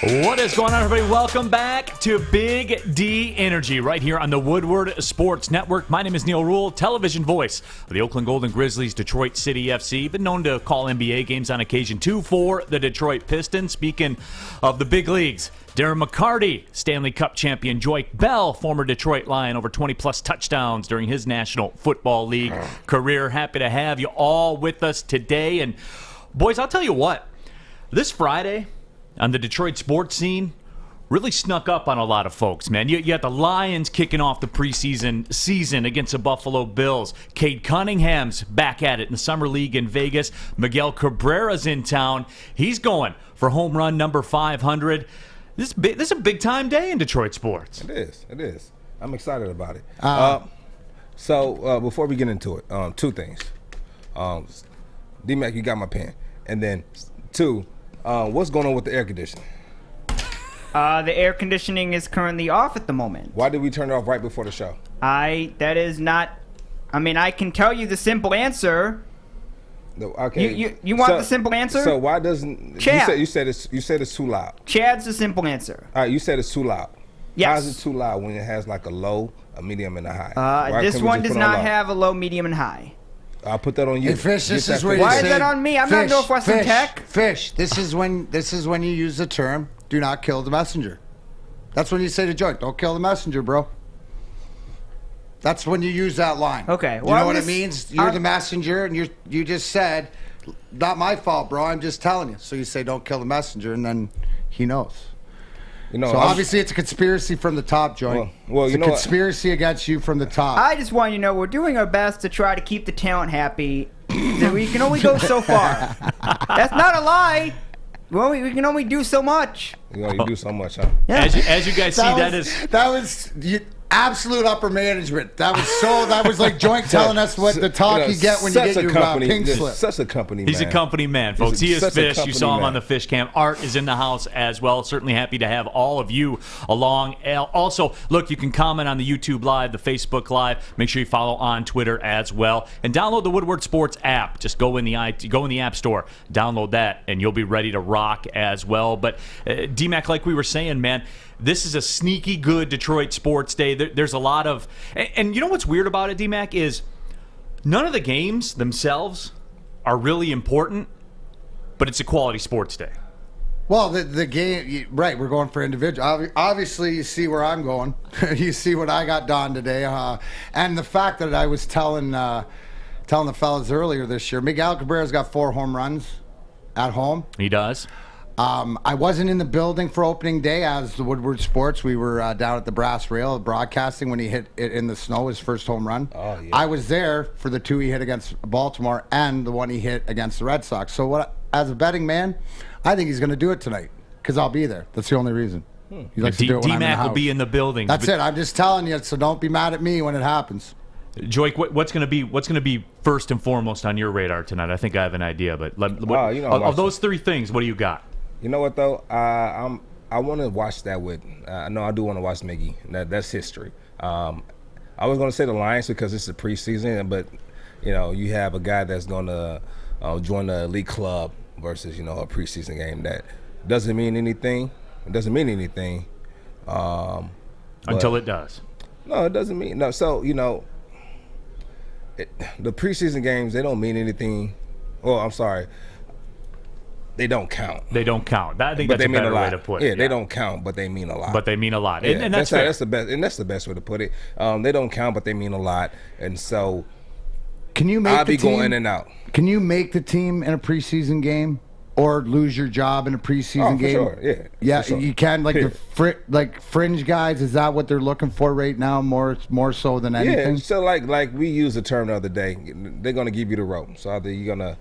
What is going on, everybody? Welcome back to Big D Energy right here on the Woodward Sports Network. My name is Neal Ruhl, television voice of the Oakland Golden Grizzlies, Detroit City FC. Been known to call NBA games on occasion, too, for the Detroit Pistons. Speaking of the big leagues, Darren McCarty, Stanley Cup champion. Joique Bell, former Detroit Lion, over 20-plus touchdowns during his National Football League career. Happy to have you all with us today. And, boys, I'll tell you what, this Friday on the Detroit sports scene really snuck up on a lot of folks, man. You got the Lions kicking off the preseason season against the Buffalo Bills. Cade Cunningham's back at it in the Summer League in Vegas. Miguel Cabrera's in town. He's going for home run number 500. This is a big-time day in Detroit sports. It is. I'm excited about it. So before we get into it, two things. D-Mac, you got my pen. And then, two, what's going on with the air conditioning? The air conditioning is currently off at the moment. Why did we turn it off right before the show? I can tell you the simple answer. No, okay. You want the simple answer? So why doesn't Chad. you said it's too loud? Chad's the simple answer. All right, you said it's too loud. Yes. How is it too loud when it has like a low, a medium, and a high? This one does not have a low, medium, and high. I'll put that on you. Hey, Fish, this is where Why is that on me? I'm not Northwestern Tech. Fish, this is when you use the term, do not kill the messenger. That's when you say to Joique, don't kill the messenger, bro. That's when you use that line. Okay. You know what it means? You're the messenger, and you just said, not my fault, bro. I'm just telling you. So you say, don't kill the messenger, and then he knows. So obviously it's a conspiracy from the top, Joique. Well, it's a conspiracy against you from the top. I just want you to know we're doing our best to try to keep the talent happy. That we can only go so far. That's not a lie. We can only do so much. You do so much, huh? Yeah. As you guys see, that was absolute upper management. That was like Joique telling us what the talk you get when you get your pink slip. Such a company man. He's a company man, folks. He is Fish. You saw him man on the Fish Cam. Art is in the house as well. Certainly happy to have all of you along. Also, look, you can comment on the YouTube Live, the Facebook Live. Make sure you follow on Twitter as well. And download the Woodward Sports app. Just go in the App Store, download that, and you'll be ready to rock as well. But, D-Mac, like we were saying, man, this is a sneaky good Detroit sports day. There's a lot of... And you know what's weird about it, D-Mac, is none of the games themselves are really important, but it's a quality sports day. Well, the game... Right, we're going for individual. Obviously, you see where I'm going. You see what I got done today. And the fact that I was telling the fellas earlier this year, Miguel Cabrera's got 4 home runs at home. He does. I wasn't in the building for opening day as the Woodward Sports. We were down at the Brass Rail broadcasting when he hit it in the snow, his first home run. Oh, yeah. I was there for the 2 he hit against Baltimore and the 1 he hit against the Red Sox. So as a betting man, I think he's going to do it tonight because I'll be there. That's the only reason. He likes to do it when I'm in the D-Mac house. will be in the building. That's it. I'm just telling you, so don't be mad at me when it happens. Joique, what's going to be first and foremost on your radar tonight? I think I have an idea, but of those 3 things, what do you got? You know what though? I want to watch that with. No, I do want to watch Miggy. That's history. I was going to say the Lions because it's the preseason, but you have a guy that's going to join the elite club versus a preseason game that doesn't mean anything. It doesn't mean anything until it does. No, it doesn't mean no. So the preseason games, they don't mean anything. Oh, I'm sorry. They don't count. They don't count. I think that's a better way to put it. Yeah, they don't count, but they mean a lot. But they mean a lot. Yeah, and that's fair. That's the best. And that's the best way to put it. They don't count, but they mean a lot. And so, I'll be going in and out. Can you make the team in a preseason game or lose your job in a preseason game? Sure. Yeah. Sure. You can. Like fringe guys. Is that what they're looking for right now? More so than anything. Yeah. So like we used the term the other day. They're gonna give you the rope. So either you're gonna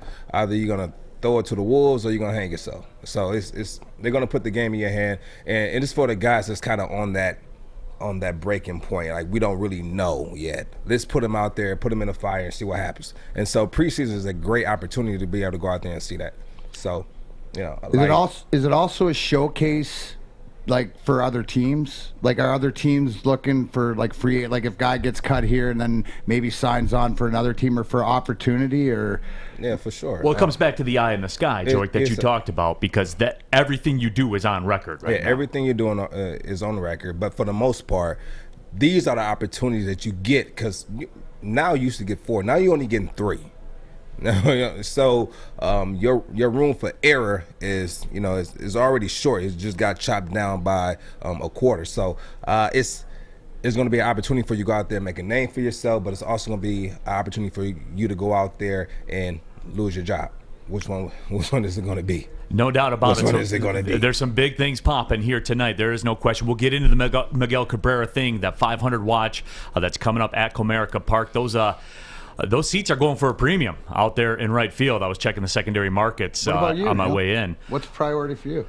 throw it to the wolves or you're gonna hang yourself. So it's they're gonna put the game in your hand, and it's for the guys that's kind of on that breaking point. Like, we don't really know yet. Let's put them out there, put them in the fire, and see what happens. And so preseason is a great opportunity to be able to go out there and see that. So, is it also a showcase like for other teams? Like, are other teams looking for like free? Like, if guy gets cut here and then maybe signs on for another team or for opportunity, or Yeah, for sure. Well, it comes back to the eye in the sky, Joique, that you talked about, because that everything you do is on record right now. Everything you're doing is on record. But for the most part, these are the opportunities that you get, because now you used to get 4. Now you're only getting 3. So your room for error is already short. It just got chopped down by a quarter. So it's going to be an opportunity for you to go out there and make a name for yourself, but it's also going to be an opportunity for you to go out there and lose your job. Which one is it going to be? No doubt about it. Which one is it going to be? There's some big things popping here tonight. There is no question. We'll get into the Miguel Cabrera thing, that 500 watch that's coming up at Comerica Park. Those seats are going for a premium out there in right field. I was checking the secondary markets on my way in. What's priority for you?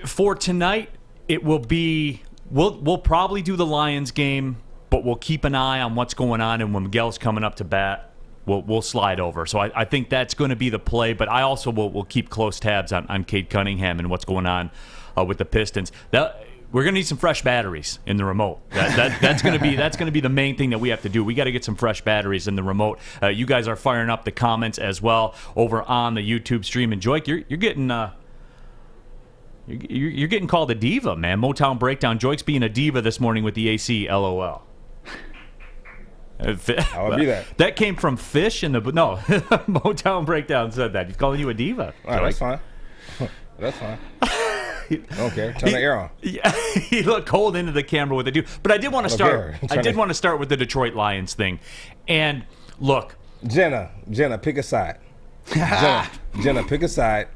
For tonight, it will be we'll probably do the Lions game, but we'll keep an eye on what's going on, and when Miguel's coming up to bat, we'll slide over. So I think that's going to be the play, but I also will keep close tabs on Cade Cunningham and what's going on with the Pistons. We're going to need some fresh batteries in the remote. That's going to be the main thing that we have to do. We got to get some fresh batteries in the remote. You guys are firing up the comments as well over on the YouTube stream. And Joique, you're getting you're getting called a diva, man. Motown Breakdown. Joique's being a diva this morning with the AC. LOL. I would be that. That came from Fish in the no. Motown Breakdown said that. He's calling you a diva. All right, that's fine. That's fine. I don't care. Turn the air on. Yeah, he looked cold into the camera with it too. But I did want to start. I did want to start with the Detroit Lions thing. And look, Jenna, pick a side. Jenna, pick a side.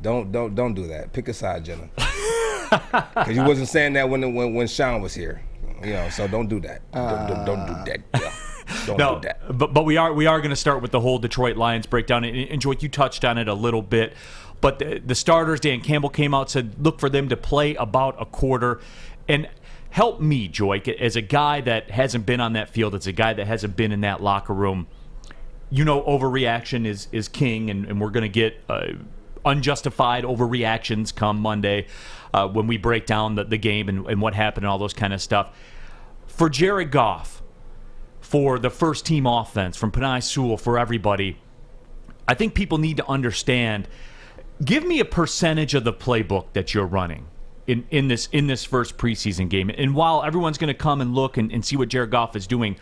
Don't do that. Pick a side, Jenna. Because you wasn't saying that when Sean was here. So don't do that. Don't do that. Yeah. Don't do that. But we are going to start with the whole Detroit Lions breakdown. And Joique, you touched on it a little bit. But the starters, Dan Campbell came out and said, look for them to play about a quarter. And help me, Joique, as a guy that hasn't been on that field, as a guy that hasn't been in that locker room. Overreaction is king, and we're going to get unjustified overreactions come Monday when we break down the game and what happened and all those kind of stuff. For Jared Goff, for the first-team offense, from Penei Sewell, for everybody, I think people need to understand. Give me a percentage of the playbook that you're running in this first preseason game. And while everyone's going to come and look and see what Jared Goff is doing,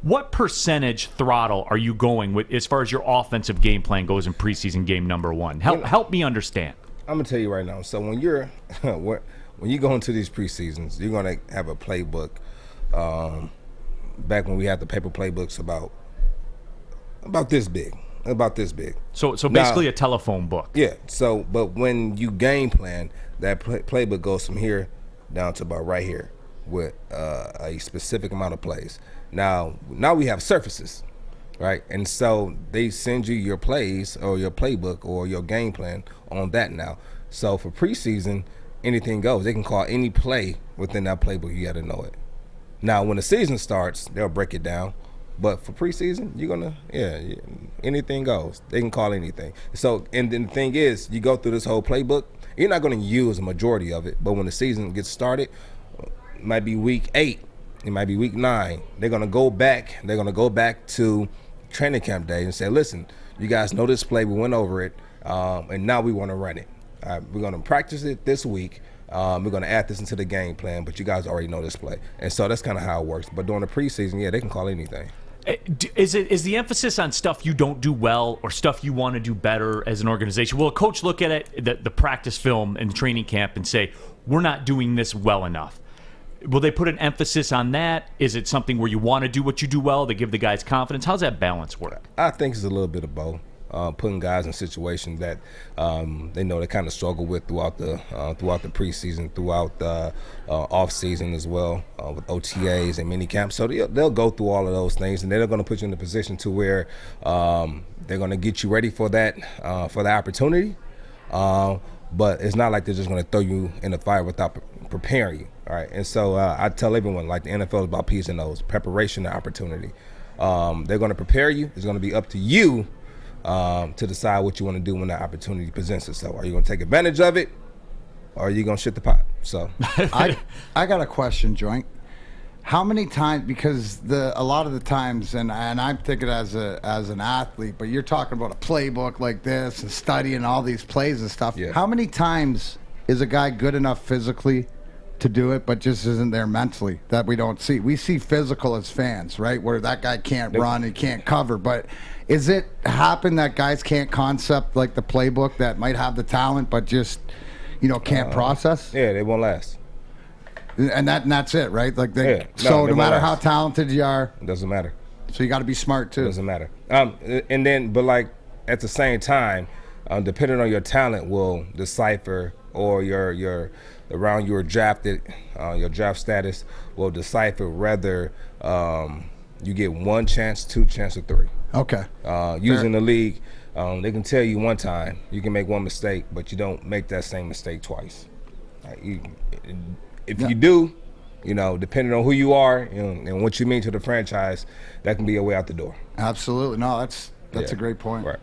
what percentage throttle are you going with as far as your offensive game plan goes in preseason game number 1? Help me understand. I'm going to tell you right now. So when you go into these preseasons, you're going to have a playbook. Back when we had the paper playbooks about this big. So basically now, a telephone book. Yeah. So, but when you game plan, that playbook goes from here down to about right here with a specific amount of plays. Now we have surfaces, right? And so they send you your plays or your playbook or your game plan on that now. So for preseason, anything goes. They can call any play within that playbook. You got to know it. Now, when the season starts, they'll break it down. But for preseason, you're going to, anything goes. They can call anything. So, and then the thing is, you go through this whole playbook, you're not going to use a majority of it. But when the season gets started, it might be week 8, it might be week 9. They're going to go back. They're going to go back to training camp day and say, listen, you guys know this play. We went over it, and now we want to run it. We're going to practice it this week. We're going to add this into the game plan, but you guys already know this play. And so that's kind of how it works. But during the preseason, they can call anything. Is the emphasis on stuff you don't do well or stuff you want to do better as an organization? Will a coach look at it, the practice film and training camp, and say, we're not doing this well enough? Will they put an emphasis on that? Is it something where you want to do what you do well to give the guys confidence? How's that balance work? I think it's a little bit of both. Putting guys in situations that they know they kind of struggle with throughout the preseason, throughout the off season as well, with OTAs and mini camps. So they'll go through all of those things, and they're going to put you in a position to where they're going to get you ready for that opportunity. But it's not like they're just going to throw you in the fire without preparing you. All right, and so I tell everyone, like, the NFL is about P's and O's, preparation and opportunity. They're going to prepare you. It's going to be up to you to decide what you want to do when that opportunity presents itself. Are you going to take advantage of it, or are you going to shit the pot? So I got a question, Joique. How many times? Because a lot of the times, and I'm thinking as an athlete, but you're talking about a playbook like this and studying all these plays and stuff. Yeah. How many times is a guy good enough physically to do it, but just isn't there mentally that we don't see? We see physical as fans, right? Where that guy can't run, he can't cover. But is it happen that guys can't concept like the playbook that might have the talent, but just can't process? Yeah, they won't last. And that's it, right? Like no matter how talented you are, it doesn't matter. So you got to be smart too. It doesn't matter. And then, but like at the same time, depending on your talent, will decipher or your around your drafted, your draft status will decipher whether you get 1 chance, 2 chance, or 3. Okay. Using the league, they can tell you one time you can make one mistake, but you don't make that same mistake twice. If you do, depending on who you are and what you mean to the franchise, that can be a way out the door. Absolutely. No, that's a great point. Right.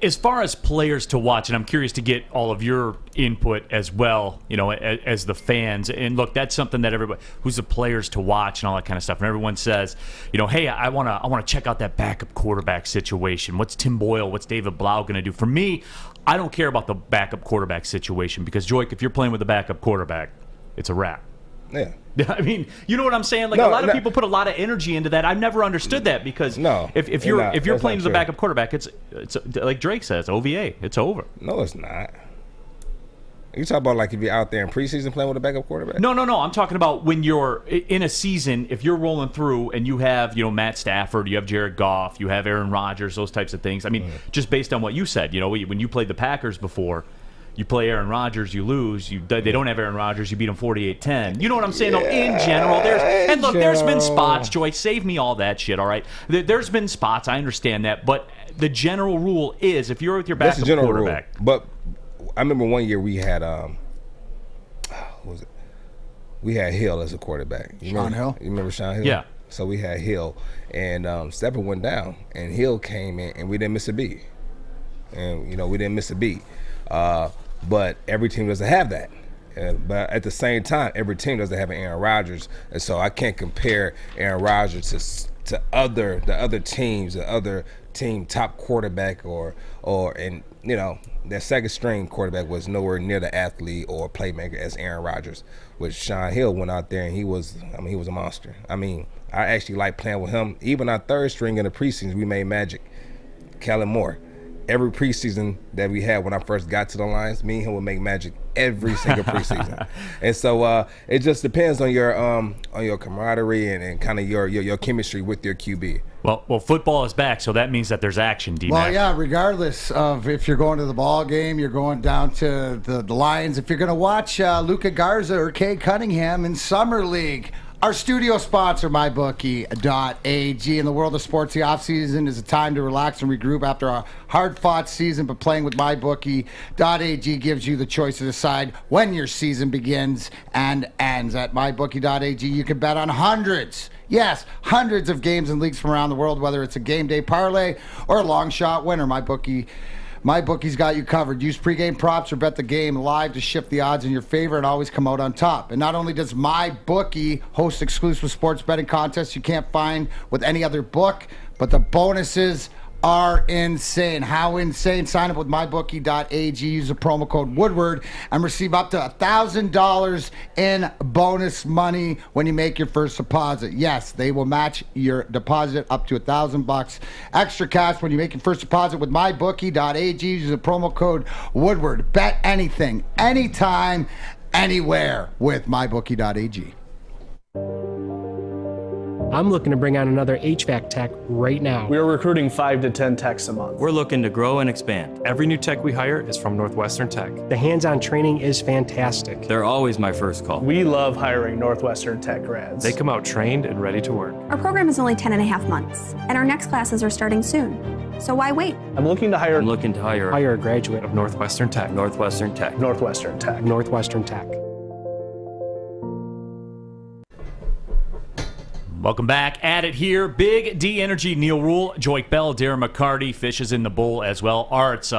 As far as players to watch, and I'm curious to get all of your input as well, as the fans. And look, that's something that everybody, who's the players to watch and all that kind of stuff. And everyone says, hey, I want to check out that backup quarterback situation. What's Tim Boyle? What's David Blau going to do? For me, I don't care about the backup quarterback situation because, Joique, if you're playing with a backup quarterback, it's a wrap. Yeah. I mean, you know what I'm saying? Like a lot of people put a lot of energy into that. I've never understood that because if you're playing as a backup quarterback, it's like Drake says, OVA, it's over. No, it's not. You talk about like if you're out there in preseason playing with a backup quarterback? No. I'm talking about when you're in a season, if you're rolling through and you have, Matt Stafford, you have Jared Goff, you have Aaron Rodgers, those types of things. I mean, just based on what you said, when you played the Packers before, you play Aaron Rodgers, you lose. They don't have Aaron Rodgers, you beat them 48-10. You know what I'm saying? Yeah, in general, there's been spots, Joique, save me all that shit, all right? There's been spots, I understand that, but the general rule is if you're with your backup quarterback. Rule. But I remember one year we had we had Hill as a quarterback. Sean Hill? You remember Sean Hill? Yeah. So we had Hill, and Stepper went down, and Hill came in, and we didn't miss a beat. And we didn't miss a beat. But every team doesn't have that. But at the same time, every team doesn't have an Aaron Rodgers, and so I can't compare Aaron Rodgers to the other teams, the other team top quarterback or their second string quarterback was nowhere near the athlete or playmaker as Aaron Rodgers. Which Sean Hill went out there and he was a monster. I mean, I actually like playing with him. Even our third string in the preseason, we made magic. Kellen Moore. Every preseason that we had when I first got to the Lions, me and him would make magic every single preseason. And so it just depends on your camaraderie and kind of your chemistry with your QB. Well, football is back, so that means that there's action, D-Mac. Well, yeah, regardless of if you're going to the ball game, you're going down to the Lions. If you're going to watch Luka Garza or Cade Cunningham in Summer League, our studio sponsor, MyBookie.ag. In the world of sports, the offseason is a time to relax and regroup after a hard-fought season, but playing with MyBookie.ag gives you the choice to decide when your season begins and ends. At MyBookie.ag, you can bet on hundreds of games and leagues from around the world, whether it's a game day parlay or a long shot winner. MyBookie's got you covered. Use pregame props or bet the game live to shift the odds in your favor and always come out on top. And not only does MyBookie host exclusive sports betting contests you can't find with any other book, but the bonuses are insane. How insane? Sign up with MyBookie.ag. Use the promo code Woodward and receive up to $1,000 in bonus money when you make your first deposit. Yes, they will match your deposit up to $1,000 extra cash when you make your first deposit with MyBookie.ag. Use the promo code Woodward. Bet anything, anytime, anywhere with MyBookie.ag. I'm looking to bring on another HVAC tech right now. We're recruiting 5 to 10 techs a month. We're looking to grow and expand. Every new tech we hire is from Northwestern Tech. The hands-on training is fantastic. They're always my first call. We love hiring Northwestern Tech grads. They come out trained and ready to work. Our program is only 10.5 months, and our next classes are starting soon. So why wait? I'm looking to hire a graduate of Northwestern Tech. Northwestern Tech. Northwestern Tech. Northwestern Tech. Welcome back. At it here. Big D Energy, Neal Ruhl, Joique Bell, Darren McCarty. Fish is in the bowl as well. Arts,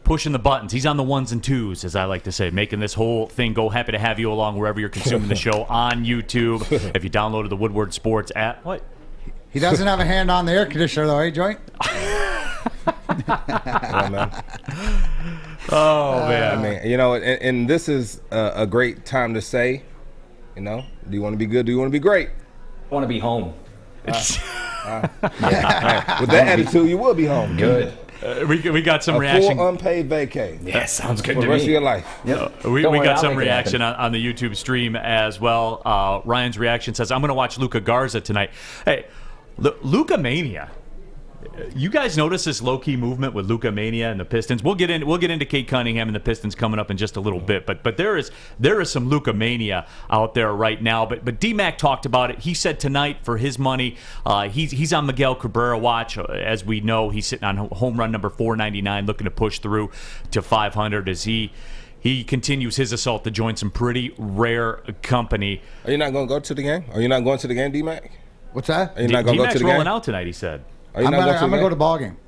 pushing the buttons. He's on the ones and twos, as I like to say, making this whole thing go. Happy to have you along wherever you're consuming the show on YouTube. If you downloaded the Woodward Sports app, what? He doesn't have a hand on the air conditioner, though, eh, Joique? Oh, man. I mean, you know, and this is a great time to say, you know, do you want to be good? Do you want to be great? I want to be home. With that attitude, you will be home. Good. We got some a reaction. full unpaid vacay. Yeah, sounds good for to the rest me. of your life. Yep. We Don't worry, got I'll some make it reaction happen. on the YouTube stream as well. Ryan's reaction says, I'm going to watch Luka Garza tonight. Hey, Luka Mania. You guys notice this low-key movement with Luka Mania and the Pistons? We'll get into Kate Cunningham and the Pistons coming up in just a little bit, but there is some Luka Mania out there right now. But D-Mac talked about it. He said tonight for his money, he's on Miguel Cabrera watch. As we know, he's sitting on home run number 499, looking to push through to 500 as he continues his assault to join some pretty rare company. Are you not going to go to the game? Are you not going to the game, D-Mac? What's that? Are you not going to go to the game? rolling out tonight, he said. Are you I'm not going going to to go to the ball game.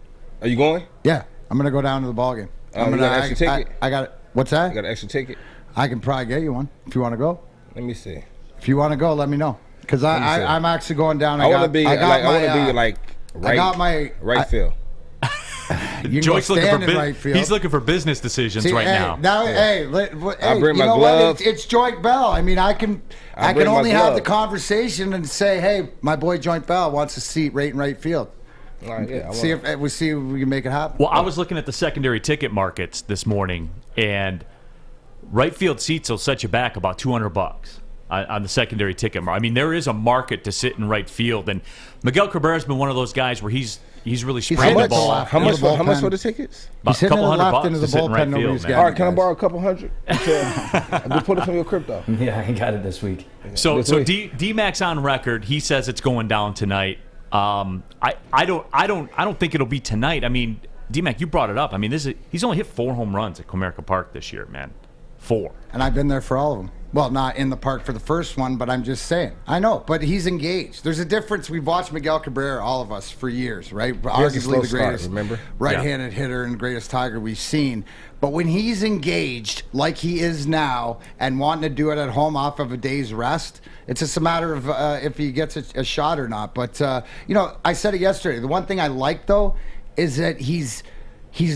Are you going? Yeah, I'm going to go down to the ball game. You got an extra ticket? I got it. What's that? You got an extra ticket? I can probably get you one if you want to go. Let me see. If you want to go, let me know. Because I'm actually going down. I want to be right field. You can go stand in right field. He's looking for business decisions now. Hey, I bring my glove. It's Joique Bell. I mean, I can only have the conversation and say, hey, my boy Joique Bell wants a seat right in right field. All right, yeah, see if we can make it happen. Well, I was looking at the secondary ticket markets this morning, and right field seats will set you back about $200 on the secondary ticket market. I mean, there is a market to sit in right field, and Miguel Cabrera's been one of those guys where he's really spraying the ball. How much for the tickets? About a couple $100 into the to sit in right field, man. All right, can I borrow a couple hundred? Just put it from your crypto. Yeah, I got it this week. So D-Mac's on record. He says it's going down tonight. I don't think it'll be tonight. I mean, D-Mac, you brought it up. I mean, he's only hit 4 home runs at Comerica Park this year, man. 4. And I've been there for all of them. Well, not in the park for the first one, but I'm just saying. I know, but he's engaged. There's a difference. We've watched Miguel Cabrera, all of us, for years, right? Arguably the greatest right-handed hitter and greatest Tiger we've seen. But when he's engaged, like he is now, and wanting to do it at home off of a day's rest, it's just a matter of if he gets a shot or not. But, I said it yesterday. The one thing I like, though, is that he's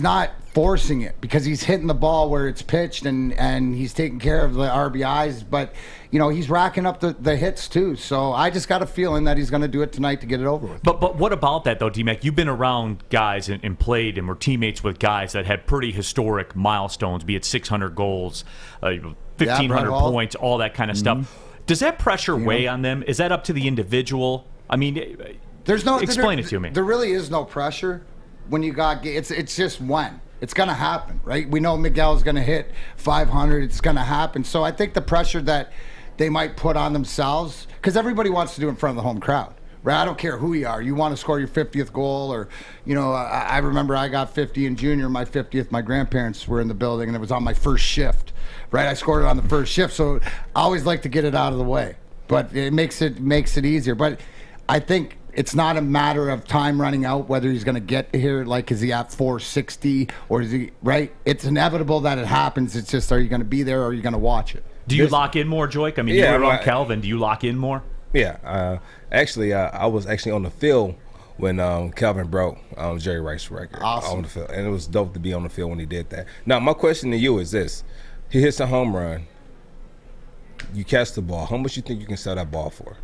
not forcing it because he's hitting the ball where it's pitched and he's taking care of the RBIs, but he's racking up the hits too. So I just got a feeling that he's going to do it tonight to get it over with. But what about that though, D-Mac? You've been around guys and played and were teammates with guys that had pretty historic milestones, be it 600 goals, 1,500 points, all that kind of stuff. Does that pressure weigh on them? Is that up to the individual? I mean, explain it to me. There really is no pressure. When you got it's just when it's gonna happen, right? We know Miguel's gonna hit 500. It's gonna happen. So I think the pressure that they might put on themselves, because everybody wants to do it in front of the home crowd, right? I don't care who you are. You want to score your 50th goal, or I remember I got 50 in junior. My 50th, my grandparents were in the building, and it was on my first shift, right? I scored it on the first shift, so I always like to get it out of the way, but it makes it easier. But I think it's not a matter of time running out, whether he's going to get here, like, is he at 460 or is he, right? It's inevitable that it happens. It's just, are you going to be there or are you going to watch it? Do you lock in more, Joique? I mean, you were on Calvin. Do you lock in more? Yeah. Actually, I was actually on the field when Calvin broke Jerry Rice's record. Awesome. On the field. And it was dope to be on the field when he did that. Now, my question to you is this. He hits a home run. You catch the ball. How much you think you can sell that ball for?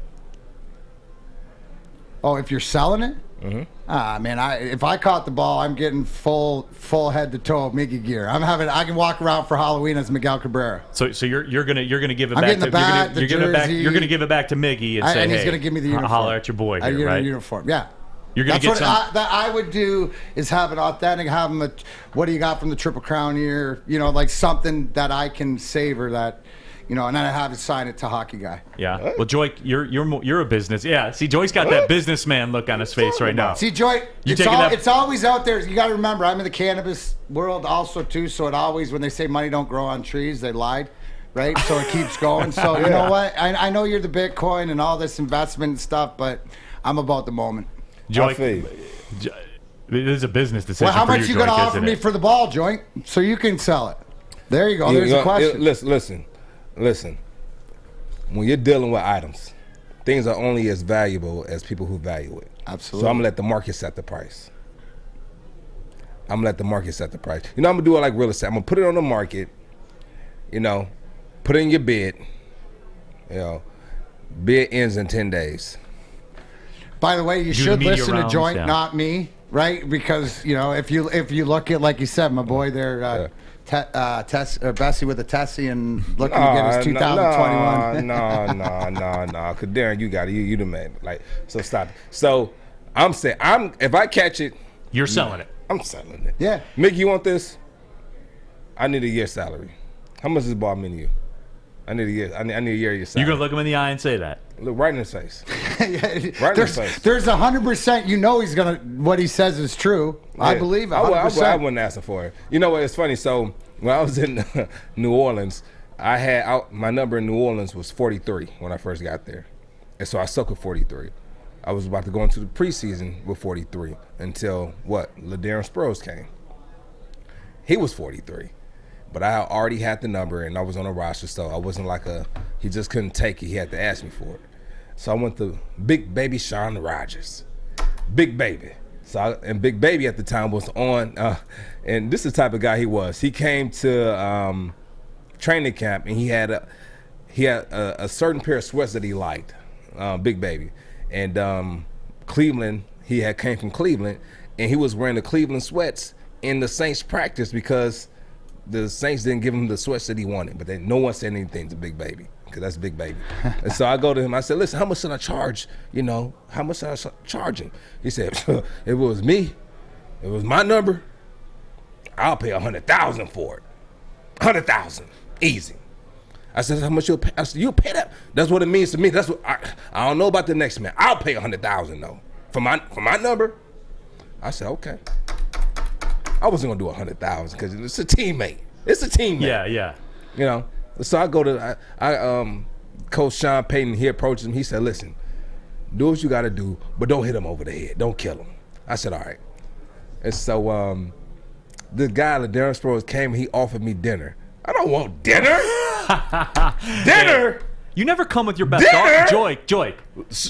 Oh, if you're selling it? Mm-hmm. Man, if I caught the ball, I'm getting full head to toe of Miggy gear. I can walk around for Halloween as Miguel Cabrera. So you're gonna give it I'm back getting to the bat, the jersey. You're gonna give it back to Miggy and say, and he's hey, gonna give me the uniform. Holler at your boy here, I get right? a uniform. Yeah. You're gonna get some. That I would do is have it authentic, have him what do you got from the Triple Crown here? Like something that I can savor that. And then I have to sign it to Hockey Guy. Yeah. Well, Joique, you're a business. Yeah. See, Joique's got that businessman look on his face right now. See, Joique, it's always out there. You got to remember, I'm in the cannabis world also too. So it always, when they say money don't grow on trees, they lied, right? So it keeps going. So you know what? I know you're the Bitcoin and all this investment and stuff, but I'm about the moment. Joique, It is a business decision. Well, how for much you Joique, going to offer isn't me it? for the ball, Joique, so you can sell it? There you go. There's a question. Listen. When you're dealing with items, things are only as valuable as people who value it. Absolutely. So I'm gonna let the market set the price. I'm gonna let the market set the price. I'm gonna do it like real estate. I'm gonna put it on the market. Put in your bid. Bid ends in 10 days. By the way, you should listen to rounds, Joique, yeah. not me, right? Because if you look at, like you said, my boy there, Bessie with a Tessie and looking to get his 2021. No. Cause Darren, you got it. You the man. So stop. So I'm saying, if I catch it, You're selling it. I'm selling it. Yeah. Mick, you want this? I need a year's salary. How much does this ball mean to you? I need a year. I need a year of your salary. You're gonna look him in the eye and say that. Look right in his face. Right in his face. There's 100%. He's gonna. What he says is true. Yeah. I believe it. 100%. I wouldn't ask him for it. You know what? It's funny. So when I was in New Orleans, I had my number in New Orleans was 43 when I first got there, and so I suck at 43. I was about to go into the preseason with 43 until Darren Sproles came. He was 43. But I already had the number, and I was on a roster, so I wasn't he just couldn't take it. He had to ask me for it. So I went to Big Baby Shawn Rogers. Big Baby. And Big Baby at the time was on, and this is the type of guy he was. He came to training camp, and he had a certain pair of sweats that he liked, Big Baby. And Cleveland, came from Cleveland, and he was wearing the Cleveland sweats in the Saints practice because the Saints didn't give him the sweats that he wanted, but no one said anything to Big Baby because that's Big Baby. And so I go to him. I said, "Listen, how much should I charge? How much should I charge him?" He said, "If it was me, it was my number, I'll pay $100,000 for it. $100,000, easy." I said, "How much you'll pay?" I said, "You'll pay that." That's what it means to me. That's what I don't know about the next man. I'll pay $100,000 though for my number. I said, "Okay." I wasn't gonna do $100,000 because it's a teammate. It's a teammate. Yeah. So I go to Coach Sean Payton. He approaches him. He said, "Listen, do what you got to do, but don't hit him over the head. Don't kill him." I said, "All right." And so the guy, Darren Sproles, came. He offered me dinner. I don't want dinner. Dinner. You never come with your best offer, Joique.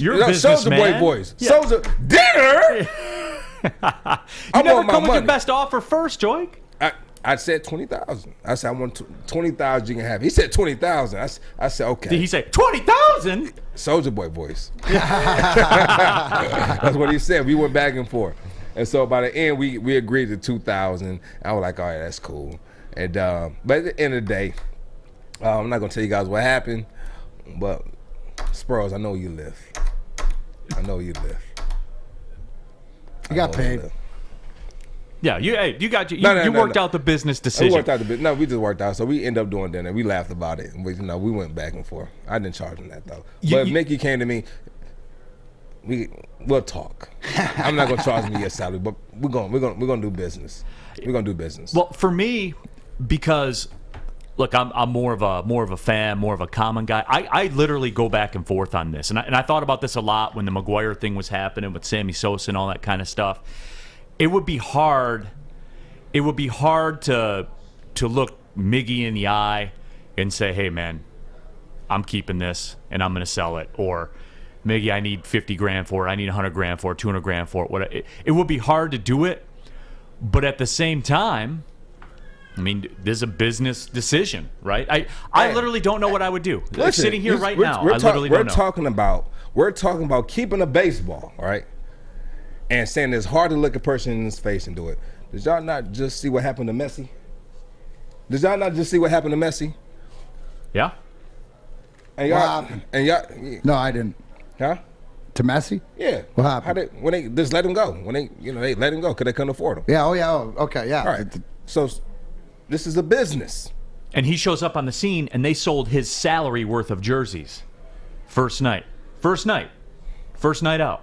You're a businessman. Soulja Boy voice. Yeah. Dinner. You never come with your best offer first, Joique. I said 20,000. I said I want 20,000. You can have it. He said 20,000. I said okay. Did he say 20,000? Soulja Boy voice. That's what he said. We went back and forth, and so by the end we agreed to 2,000. I was like, all right, that's cool. And but at the end of the day, I'm not gonna tell you guys what happened, but Sproles, I know you live. I know you live. You got paid. Yeah, you worked out the business decision. We worked out we just worked out. So we ended up doing dinner. We laughed about it. We went back and forth. I didn't charge him that though. But if Mickey came to me, we'll talk. I'm not gonna charge him your salary, but we're gonna do business. We're gonna do business. Well, for me, because look, I'm more of a fan, more of a common guy. I literally go back and forth on this, and I thought about this a lot when the McGuire thing was happening with Sammy Sosa and all that kind of stuff. It would be hard. It would be hard to look Miggy in the eye and say, "Hey, man, I'm keeping this and I'm going to sell it," or Miggy, I need $50,000 for it. I need $100,000 for it. $200,000 for it. It would be hard to do it, but at the same time, I mean, there's a business decision, right? I literally don't know what I would do. Listen, sitting here right now, I literally don't know. We're talking about keeping a baseball, right? And saying it's hard to look a person in his face and do it. Did y'all not just see what happened to Messi? Did y'all not just see what happened to Messi? Yeah. And y'all, no, I didn't. Huh? To Messi? Yeah. What happened? When they just let him go. When they let him go because they couldn't afford him. Yeah. Oh yeah. Oh, okay. Yeah. All right. So this is a business. And he shows up on the scene, and they sold his salary worth of jerseys. First night out.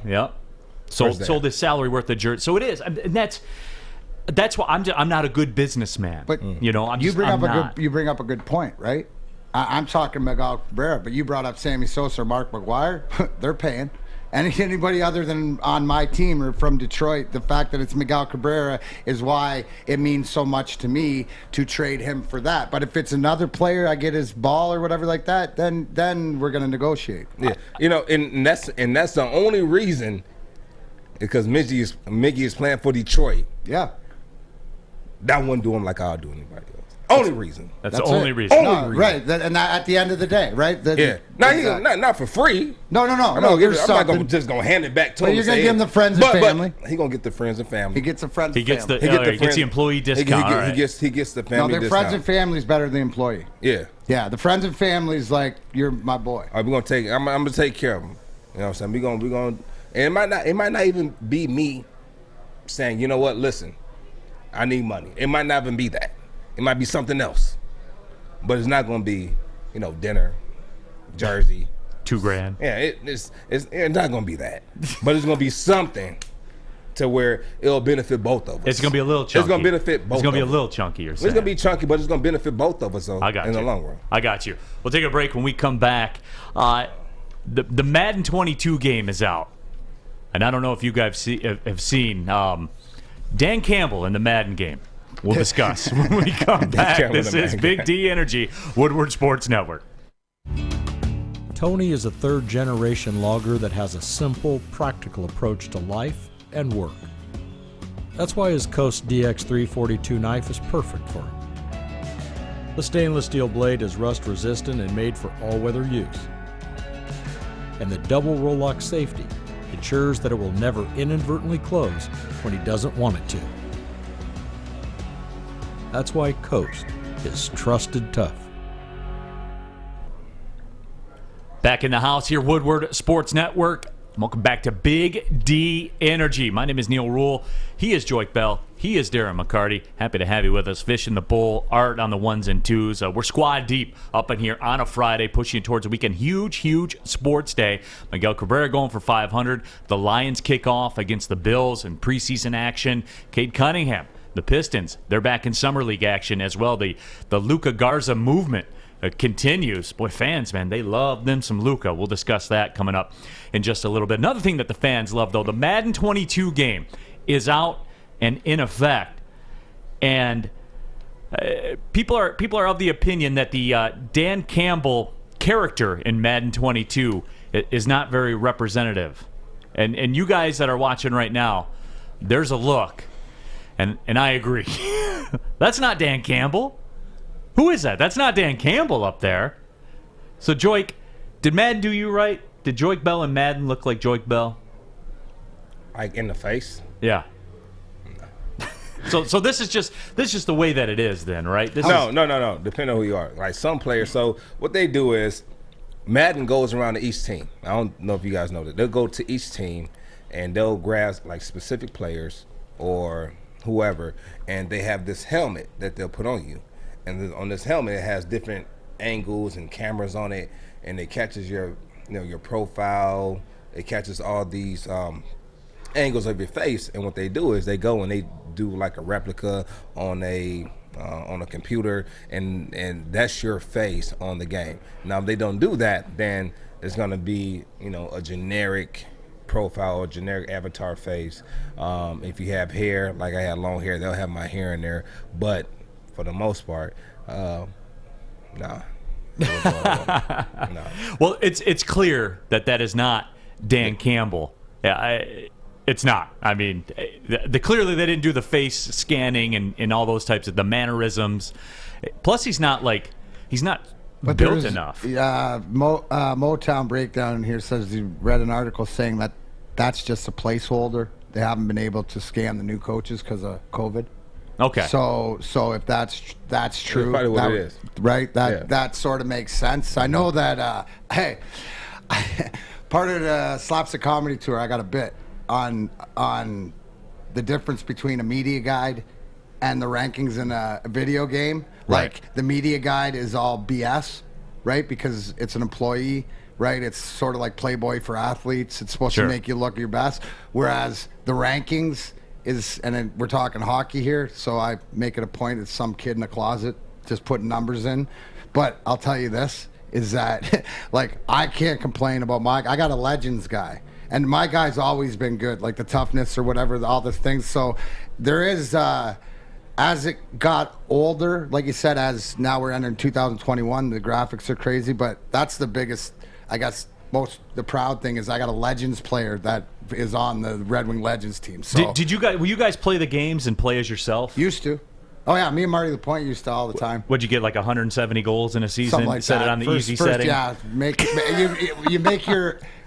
Yep. Sold his salary worth of jerseys. So it is, and that's why I'm not a good businessman. But you bring up a good point, right? I'm talking Miguel Cabrera, but you brought up Sammy Sosa or Mark McGuire. They're paying. Anybody other than on my team or from Detroit, the fact that it's Miguel Cabrera is why it means so much to me to trade him for that. But if it's another player, I get his ball or whatever like that, then we're going to negotiate. Yeah, and that's the only reason, because Miggy is playing for Detroit. Yeah, that wouldn't do him like I'll do anybody else. Only reason. That's the only reason. Only reason. Right, and at the end of the day, right? Not for free. No. I'm not just gonna hand it back to him. But you're gonna give him the friends and family. But he gonna get the friends and family. He gets the friends. He gets and family. the he gets the employee discount. He gets the family. No, their friends and family is better than the employee. Yeah. Yeah, the friends and family is like, you're my boy. All right, we're gonna take. I'm gonna take care of him. You know what I'm saying? We're gonna. And it might not even be me saying, you know what? Listen, I need money. It might not even be that. It might be something else. But it's not going to be, dinner, jersey. $2,000. Yeah, it's not going to be that. But it's going to be something to where it'll benefit both of us. It's going to be a little chunky. It's going to benefit both of us. It's going to be a little chunky, you're saying. It's going to be chunky, but it's going to benefit both of us, though, in the long run. I got you. We'll take a break. When we come back, the Madden 22 game is out. And I don't know if you guys have seen Dan Campbell in the Madden game. We'll discuss when we come back. This is Big D Energy, Woodward Sports Network. Tony is a third-generation logger that has a simple, practical approach to life and work. That's why his Coast DX342 knife is perfect for him. The stainless steel blade is rust-resistant and made for all-weather use. And the double roll-lock safety ensures that it will never inadvertently close when he doesn't want it to. That's why Coast is trusted tough. Back in the house here, Woodward Sports Network. Welcome back to Big D Energy. My name is Neal Ruhl. He is Joique Bell. He is Darren McCarty. Happy to have you with us. Fish in the bowl, Art on the ones and twos. We're squad deep up in here on a Friday, pushing towards the weekend. Huge sports day. Miguel Cabrera going for 500. The Lions kick off against the Bills in preseason action. Cade Cunningham. The Pistons, they're back in Summer League action as well. The Luka Garza movement continues. Boy, fans, man, they love them some Luka. We'll discuss that coming up in just a little bit. Another thing that the fans love, though, the Madden 22 game is out and in effect. And people are of the opinion that the Dan Campbell character in Madden 22 is not very representative. And you guys that are watching right now, there's a look. And I agree. That's not Dan Campbell. Who is that? That's not Dan Campbell up there. So, Joique, did Madden do you right? Did Joique Bell and Madden look like Joique Bell? Like in the face? Yeah. So this is just the way that it is then, right? No. Depending on who you are. Like some players. So what they do is Madden goes around to each team. I don't know if you guys know that. They'll go to each team and they'll grab like specific players or whoever, and they have this helmet that they'll put on you, and on this helmet it has different angles and cameras on it, and it catches your profile, it catches all these angles of your face, and what they do is they go and they do like a replica on a computer, and that's your face on the game. Now if they don't do that, then it's going to be a generic profile or generic avatar face. If you have hair, like I had long hair, they'll have my hair in there, but for the most part, nah. Well, it's clear that is not Dan Campbell. Yeah, it's not. I mean, clearly they didn't do the face scanning and all those types of the mannerisms. Plus, he's not built enough. Motown Breakdown here says he read an article saying that that's just a placeholder. They haven't been able to scan the new coaches because of COVID. Okay. So if that's true, that's probably what it is. Right? That sort of makes sense. I know that. Hey, part of the Slapstick Comedy Tour, I got a bit on the difference between a media guide and the rankings in a video game. Right. Like the media guide is all BS, right? Because it's an employee, right? It's sort of like Playboy for athletes. It's supposed to make you look your best. Whereas the rankings is, and then we're talking hockey here, so I make it a point. It's some kid in a closet just putting numbers in. But I'll tell you this, is that like I can't complain about I got a Legends guy. And my guy's always been good, like the toughness or whatever, all the things. So there is, as it got older, like you said, as now we're entering 2021, the graphics are crazy. But that's the biggest, I guess, the proud thing is I got a Legends player that is on the Red Wing Legends team. So will you guys play the games and play as yourself? Used to. Oh yeah, me and Marty the Point used to all the time. What'd you get, like 170 goals in a season? Something like Set that. it on the easy setting. Yeah,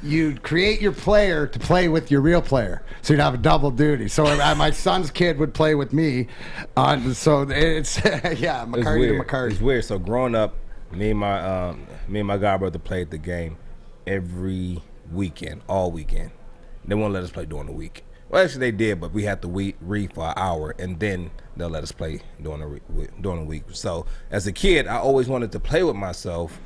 you create your player to play with your real player, so you'd have a double duty. So my son's kid would play with me, so it's yeah, McCarty to McCarty. It's weird. So growing up, me and my godbrother played the game every weekend, all weekend. They won't let us play during the week. Well, actually, they did, but we had to read for an hour, and then they'll let us play during the week. So, as a kid, I always wanted to play with myself.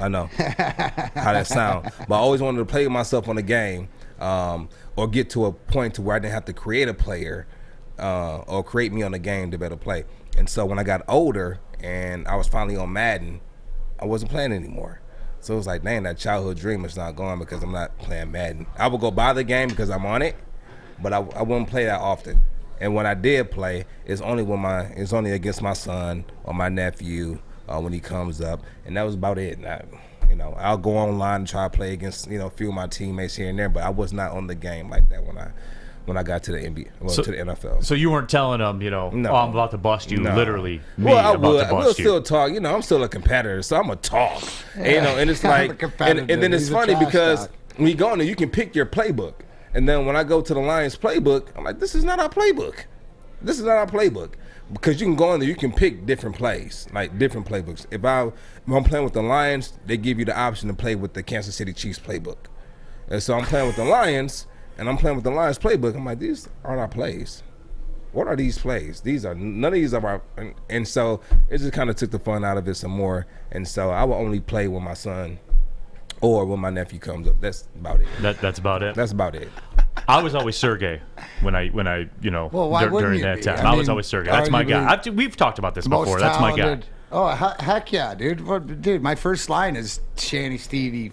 I know how that sounds, but I always wanted to play with myself on the game, or get to a point to where I didn't have to create a player or create me on the game to better play. And so, when I got older and I was finally on Madden, I wasn't playing anymore. So it was like, dang, that childhood dream is not going because I'm not playing Madden. I would go buy the game because I'm on it, but I wouldn't play that often. And when I did play, it's only against my son or my nephew when he comes up, and that was about it. And I'll go online and try to play against a few of my teammates here and there, but I was not on the game like that when I got to the NBA, to the NFL. So you weren't telling them, no. Oh, I'm about to bust you, No. literally. I will still talk. I'm still a competitor, so I'm a talk. And it's like, and then it's funny because when you go in there, you can pick your playbook. And then when I go to the Lions playbook, I'm like, this is not our playbook. This is not our playbook. Because you can go in there, you can pick different plays, like different playbooks. If I'm playing with the Lions, they give you the option to play with the Kansas City Chiefs playbook. And so I'm playing with the Lions, and I'm playing with the Lions playbook. I'm like, these aren't our plays. What are these plays? None of these are our, and so it just kind of took the fun out of it some more. And so I will only play when my son or when my nephew comes up. That's about it. That's about it. That's about it. I was always Sergey when I Well, why wouldn't during you that be? time. I I was mean, always Sergey. That's my guy. We've talked about this before. That's my guy. Oh, heck yeah, dude. Well, dude, my first line is Shanny, Stevie,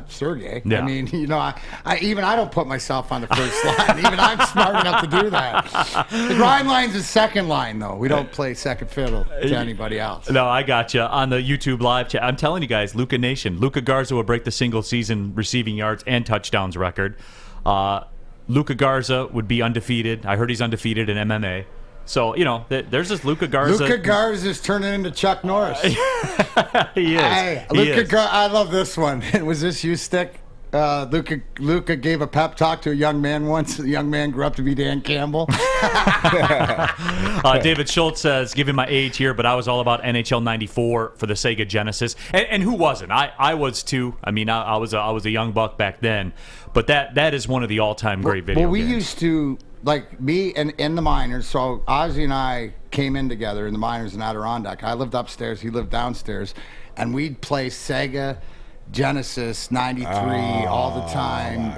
Sergey. Yeah. I mean, I don't put myself on the first line. Even I'm smart enough to do that. The grind line's the second line, though. We don't play second fiddle to anybody else. No, I got you. On the YouTube live chat, I'm telling you guys, Luca Nation. Luca Garza will break the single-season receiving yards and touchdowns record. Luca Garza would be undefeated. I heard he's undefeated in MMA. So, there's this Luca Garza. Luca Garza's turning into Chuck Norris. He is. Hey, I love this one. Was this you, Stick? Luca gave a pep talk to a young man once. The young man grew up to be Dan Campbell. David Schultz says, given my age here, but I was all about NHL 94 for the Sega Genesis. And who wasn't? I was too. I mean, I was a young buck back then. But that is one of the all-time great video games. Well, we used to, like me and in the minors, so Ozzy and I came in together in the minors in Adirondack. I lived upstairs, he lived downstairs, and we'd play Sega Genesis 93 all the time.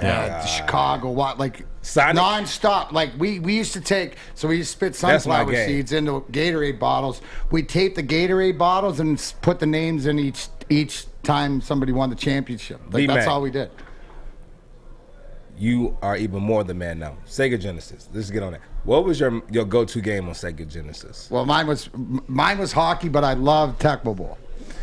Chicago, Sonic? non-stop. Like we used to take, so we used to spit sunflower seeds into Gatorade bottles. We'd tape the Gatorade bottles and put the names in each time somebody won the championship. That's all we did. You are even more the man now. Sega Genesis. Let's get on that. What was your go-to game on Sega Genesis? Well, mine was hockey, but I loved Tecmo Bowl.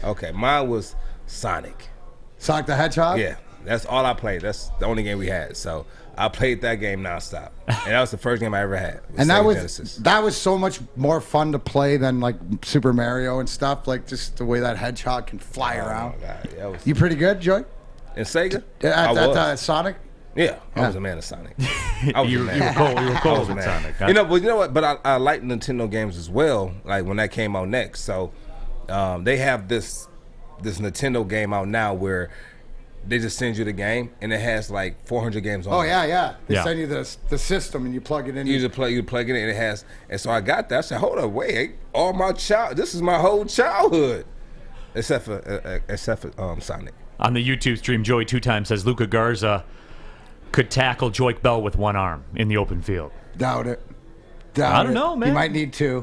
Okay, mine was Sonic. Sonic the Hedgehog? Yeah, that's all I played. That's the only game we had. So I played that game nonstop, and that was the first game I ever had. And Genesis. that was so much more fun to play than like Super Mario and stuff. Like just the way that hedgehog can fly around. My God, that was... You pretty good, Joy? In Sega? At Sonic? Yeah, I was a man of Sonic. I was you were cold with Sonic. Huh? You know what? But I like Nintendo games as well. Like when that came out next, so they have this Nintendo game out now where they just send you the game and it has like 400 games on it. Oh yeah. They send you the system and you plug it in. You plug it in and it has. And so I got that. I said, hold up, wait, this is my whole childhood, except for Sonic. On the YouTube stream, Joey 2 times says Luca Garza could tackle Joique Bell with one arm in the open field. Doubt it. I don't know, man. He might need to.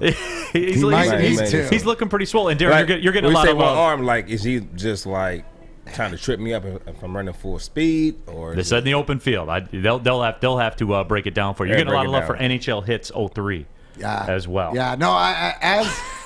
He's looking pretty swole. And Darren, you're getting a lot of one arm, like, is he just like trying to trip me up if I'm running full speed or. They said in the open field. They'll have to break it down for you. You're getting a lot of love for NHL Hits 03 as well. Yeah, no,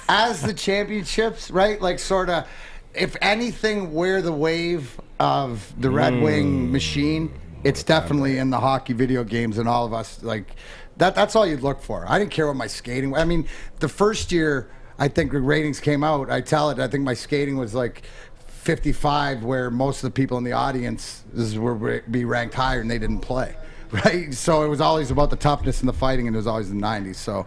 as the championships, right? Like sort of, if anything, we're the wave of the Red Wing machine. It's definitely in the hockey video games and all of us. Like that's all you'd look for. I didn't care what my skating. I mean, the first year I think the ratings came out. I think my skating was like 55, where most of the people in the audience were be ranked higher and they didn't play. Right, so it was always about the toughness and the fighting, and it was always the 90s. So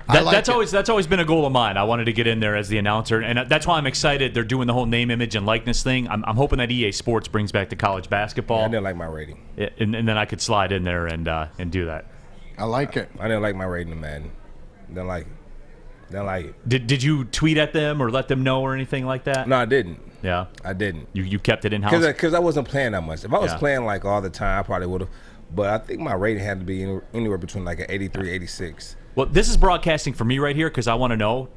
that's always been a goal of mine. I wanted to get in there as the announcer, and that's why I'm excited. They're doing the whole name, image, and likeness thing. I'm hoping that EA Sports brings back the college basketball. Yeah, I didn't like my rating, and then I could slide in there and do that. I like it. I didn't like my rating in Madden. Didn't like it. Did you tweet at them or let them know or anything like that? No, I didn't. Yeah, I didn't. You kept it in house because I wasn't playing that much. If I was playing like all the time, I probably would have. But I think my rating had to be anywhere between like an 83, 86. Well, this is broadcasting for me right here because I want to know.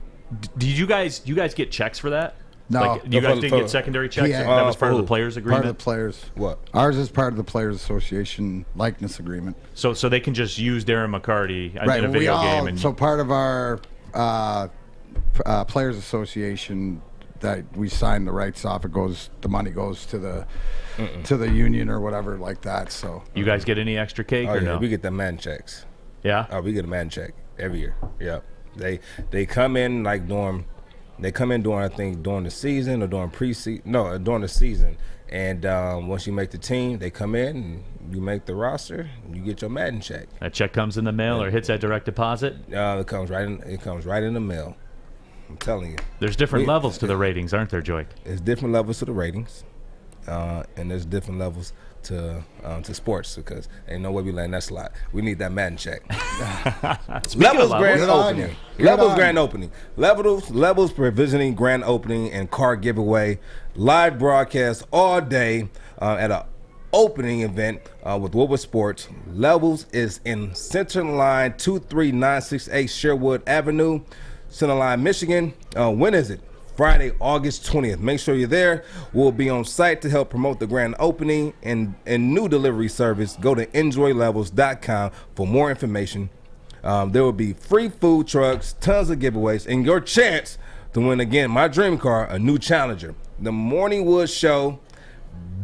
Did you guys get checks for that? No. Like, you guys didn't get secondary checks? That was part of the players' agreement? Part of the players. What? Ours is part of the Players Association likeness agreement. So they can just use Darren McCarty in a video game. So part of our Players Association that we sign the rights off, the money goes to the union or whatever like that. So you guys get any extra cake or no? We get the man checks. Yeah. Oh, we get a man check every year. Yep. They come in like during I think during the season or during preseason. No, during the season. And once you make the team, they come in and you make the roster. And you get your Madden check. That check comes in the mail or hits that direct deposit. It comes right in the mail. I'm telling you. There's different levels to the ratings, aren't there, Joique? There's different levels to the ratings, and there's different levels to sports because ain't no way we letting that slide. We need that Madden check. Levels grand opening. Levels grand opening. Levels provisioning grand opening and card giveaway. Live broadcast all day at a opening event with Woodward Sports. Levels is in Centerline 23968 Sherwood Avenue, Centerline, Michigan. When is it? Friday, August 20th. Make sure you're there. We'll be on site to help promote the grand opening and new delivery service. Go to enjoylevels.com for more information. There will be free food trucks, tons of giveaways, and your chance to win again my dream car, a new Challenger. The Morningwood Show,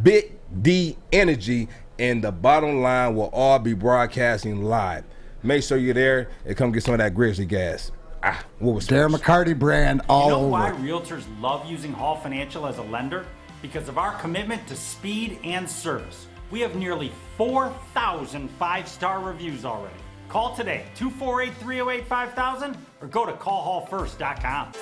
Big D Energy, and the Bottom Line will all be broadcasting live. Make sure you're there and come get some of that Grizzly gas. Darren McCarty brand all over. You know why realtors love using Hall Financial as a lender? Because of our commitment to speed and service. We have nearly 4,000 five-star reviews already. Call today, 248-308-5000, or go to callhallfirst.com.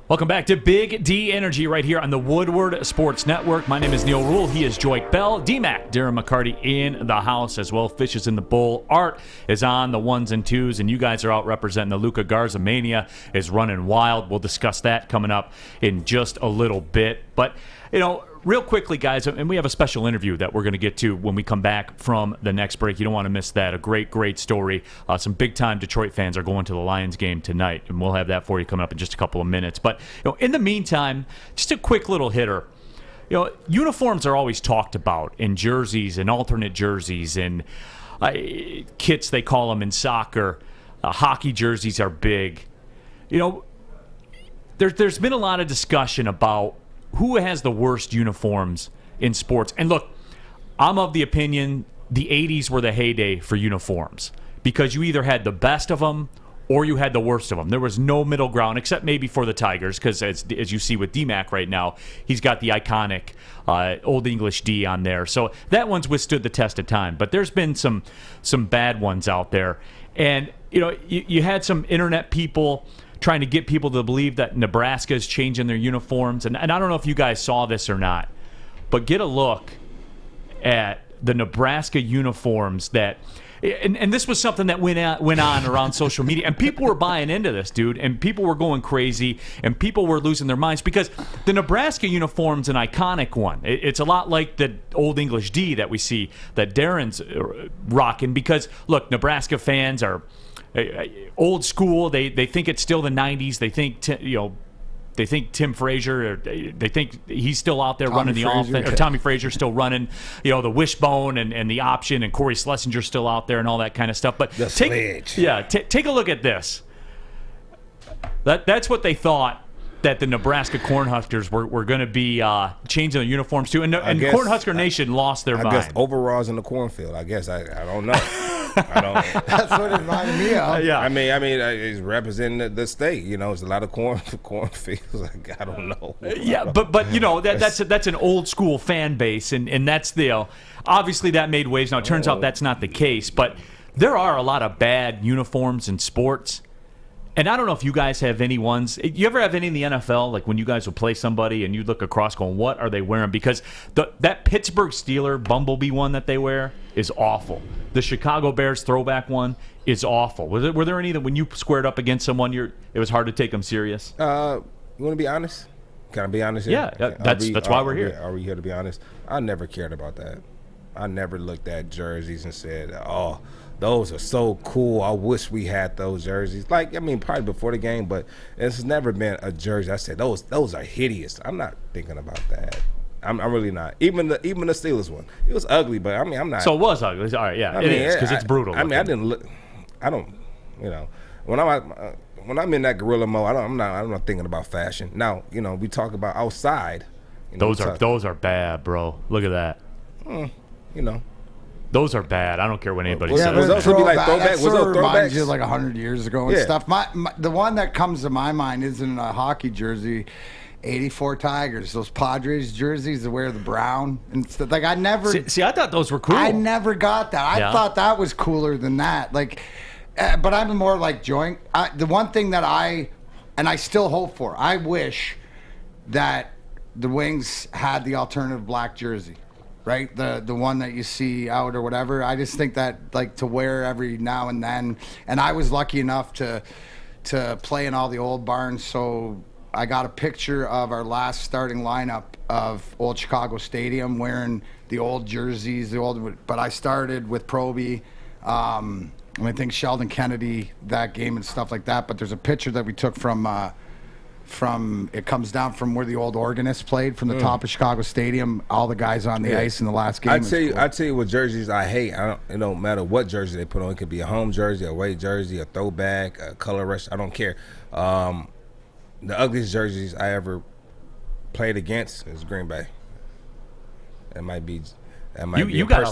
Welcome back to Big D Energy right here on the Woodward Sports Network. My name is Neal Ruhl. He is Joique Bell. D-Mac, Darren McCarty in the house as well. Fish is in the bowl. Art is on the ones and twos, and you guys are out representing the Luka Garza Mania is running wild. We'll discuss that coming up in just a little bit. But, real quickly, guys, and we have a special interview that we're going to get to when we come back from the next break. You don't want to miss that. A great, great story. Some big-time Detroit fans are going to the Lions game tonight, and we'll have that for you coming up in just a couple of minutes. But in the meantime, just a quick little hitter. Uniforms are always talked about in jerseys and alternate jerseys and kits, they call them in soccer. Hockey jerseys are big. There's been a lot of discussion about who has the worst uniforms in sports. And look, I'm of the opinion the 80s were the heyday for uniforms because you either had the best of them or you had the worst of them. There was no middle ground except maybe for the Tigers because as you see with D-Mac right now, he's got the iconic Old English D on there. So that one's withstood the test of time. But there's been some bad ones out there. And, you had some internet people trying to get people to believe that Nebraska is changing their uniforms. And I don't know if you guys saw this or not, but get a look at the Nebraska uniforms that, and this was something that went on around social media, and people were buying into this, dude, and people were going crazy, and people were losing their minds because the Nebraska uniform's an iconic one. It's a lot like the Old English D that we see that Darren's rocking because, look, Nebraska fans are old school. They think it's still the 90s. They think, they think Tim Frazier, they think he's still out there running the offense, or Tommy Frazier's still running, the wishbone and the option, and Corey Schlesinger's still out there and all that kind of stuff. But take a look at this. That's what they thought that the Nebraska Cornhuskers were going to be changing their uniforms to, and Cornhusker Nation lost their mind. I guess overalls in the cornfield. I guess I don't know. That's what it reminded me of. Yeah. I mean, it's representing the state. There's a lot of cornfields. Like, I don't know. Yeah, but that's an old school fan base, and that's obviously that made waves. Now it turns out that's not the case, but there are a lot of bad uniforms in sports. And I don't know if you guys have any ones. You ever have any in the NFL, like when you guys will play somebody and you look across going, what are they wearing? Because that Pittsburgh Steeler Bumblebee one that they wear is awful. The Chicago Bears throwback one is awful. Were there any that when you squared up against someone, it was hard to take them serious? You want to be honest? Can I be honest here? Yeah, that's why we're here. Are we here to be honest? I never cared about that. I never looked at jerseys and said, oh, those are so cool. I wish we had those jerseys. Probably before the game, but it's never been a jersey I said, those are hideous. I'm not thinking about that. I'm really not. Even the Steelers one. It was ugly, but I'm not. So it was ugly. All right, yeah. It is, because it's brutal. I didn't look. I don't, when I'm in that gorilla mode, I'm not thinking about fashion. Now, we talk about outside. Those are bad, bro. Look at that. Those are bad. I don't care what anybody says. Was those be like throwbacks? Was those reminds throwbacks? you like 100 years ago and stuff. The one that comes to my mind isn't a hockey jersey. 84 Tigers, those Padres jerseys that wear the brown and stuff. Like I never see. I thought those were cool. I never got that. I thought that was cooler than that. But I'm more like Joique. The one thing that I still hope for. I wish that the Wings had the alternative black jersey. Right, the one that you see out or whatever. I just think that to wear every now and then. And I was lucky enough to play in all the old barns, so I got a picture of our last starting lineup of Old Chicago Stadium wearing the old jerseys, but I started with Proby. I think Sheldon Kennedy that game and stuff like that. But there's a picture that we took from it comes down from where the old organist played from the top of Chicago Stadium. All the guys on the ice in the last game. I tell you what jerseys I hate. It don't matter what jersey they put on. It could be a home jersey, a away jersey, a throwback, a color rush. I don't care. The ugliest jerseys I ever played against is Green Bay. That might be you got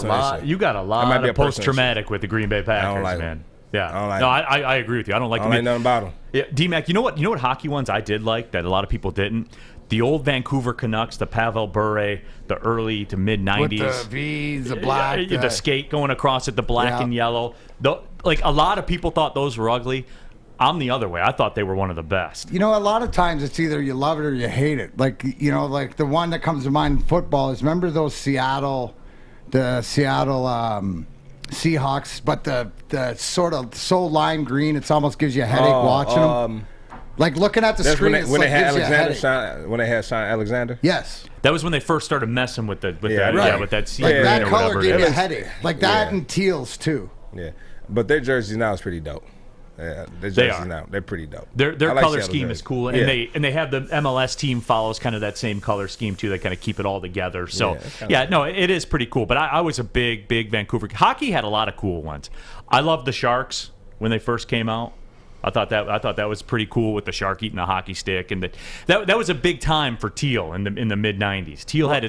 a lot of post traumatic with the Green Bay Packers, man. Yeah, I agree with you. I don't like nothing about them. Yeah, D-Mac, you know what hockey ones I did like that a lot of people didn't? The old Vancouver Canucks, the Pavel Bure, the early to mid 90s. With the V's, the black. The skate going across it, the black and yellow. A lot of people thought those were ugly. I'm the other way. I thought they were one of the best. A lot of times it's either you love it or you hate it. Like the one that comes to mind in football is, remember those Seattle Seahawks, but the sort of so lime green, it almost gives you a headache watching them. Like looking at the screen, when they had Sean Alexander. Yes, that was when they first started messing with that sea green that or color whatever. gave you a headache. Like that and teals too. Yeah, but their jerseys now is pretty dope. Yeah, they're pretty dope. Their color scheme is cool, and they have the MLS team follows kind of that same color scheme too. They kind of keep it all together. So it is pretty cool. But I was a big Vancouver. Hockey had a lot of cool ones. I loved the Sharks when they first came out. I thought that was pretty cool with the shark eating a hockey stick, and that was a big time for teal in the mid '90s. Teal had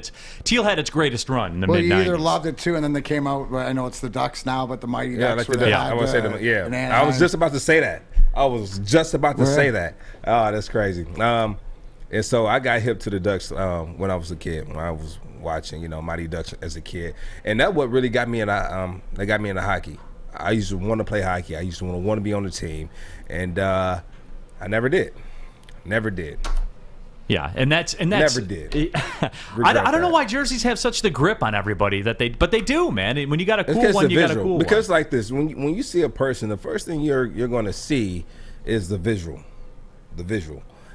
its greatest run in the mid '90s. Well, you either loved it too, and then they came out. I know it's the Ducks now, but the Mighty Ducks. I was just about to say that. Say that. Oh, that's crazy. And so I got hip to the Ducks when I was a kid. When I was watching, Mighty Ducks as a kid, and that what really got me into hockey. I used to want to play hockey. I used to want to be on the team, and I never did. Yeah, and that's never did. I don't know why jerseys have such the grip on everybody but they do, man. And when you got a cool one, you got a cool one. Because like this, when you see a person, the first thing you're going to see is the visual,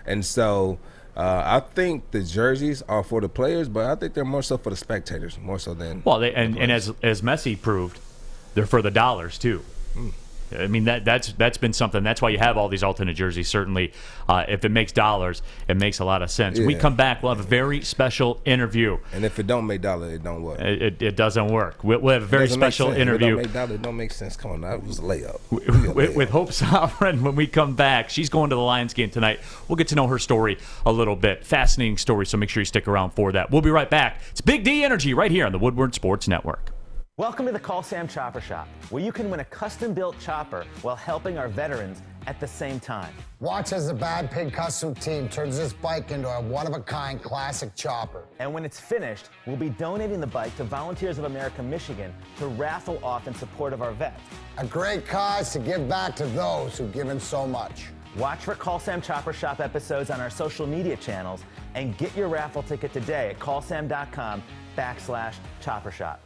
and so I think the jerseys are for the players, but I think they're more so for the spectators, more so than and as Messi proved, they're for the dollars too. I mean, that's been something. That's why you have all these alternate jerseys. Certainly, if it makes dollars, it makes a lot of sense. Yeah. When we come back, we'll have a very special interview. And if it don't make dollars, it don't work. It doesn't work. We'll have a very special interview. If it don't make dollars, it don't make sense. Come on, that was a layup. With Hope Sovereign when we come back. She's going to the Lions game tonight. We'll get to know her story a little bit. Fascinating story, so make sure you stick around for that. We'll be right back. It's Big D Energy right here on the Woodward Sports Network. Welcome to the Call Sam Chopper Shop, where you can win a custom-built chopper while helping our veterans at the same time. Watch as the Bad Pig Custom team turns this bike into a one-of-a-kind classic chopper. And when it's finished, we'll be donating the bike to Volunteers of America Michigan to raffle off in support of our vets. A great cause to give back to those who've given so much. Watch for Call Sam Chopper Shop episodes on our social media channels and get your raffle ticket today at callsam.com/chopper shop.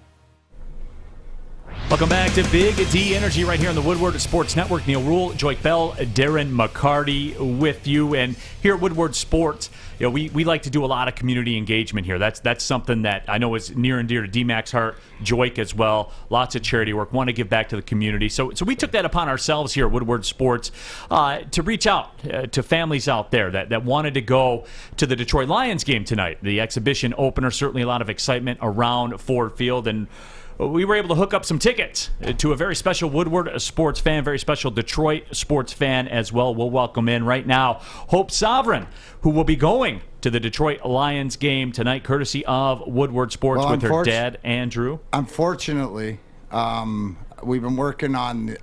Welcome back to Big D Energy right here on the Woodward Sports Network. Neal Ruhl, Joique Bell, Darren McCarty with you. And here at Woodward Sports, we like to do a lot of community engagement here. That's something that I know is near and dear to D-Mac's heart, Joique as well. Lots of charity work, want to give back to the community. So we took that upon ourselves here at Woodward Sports to reach out to families out there that wanted to go to the Detroit Lions game tonight. The exhibition opener, certainly a lot of excitement around Ford Field, and we were able to hook up some tickets to a very special Woodward sports fan, very special Detroit sports fan as well. We'll welcome in right now Hope Sovereign, who will be going to the Detroit Lions game tonight, courtesy of Woodward Sports with her dad, Andrew. Unfortunately, we've been working on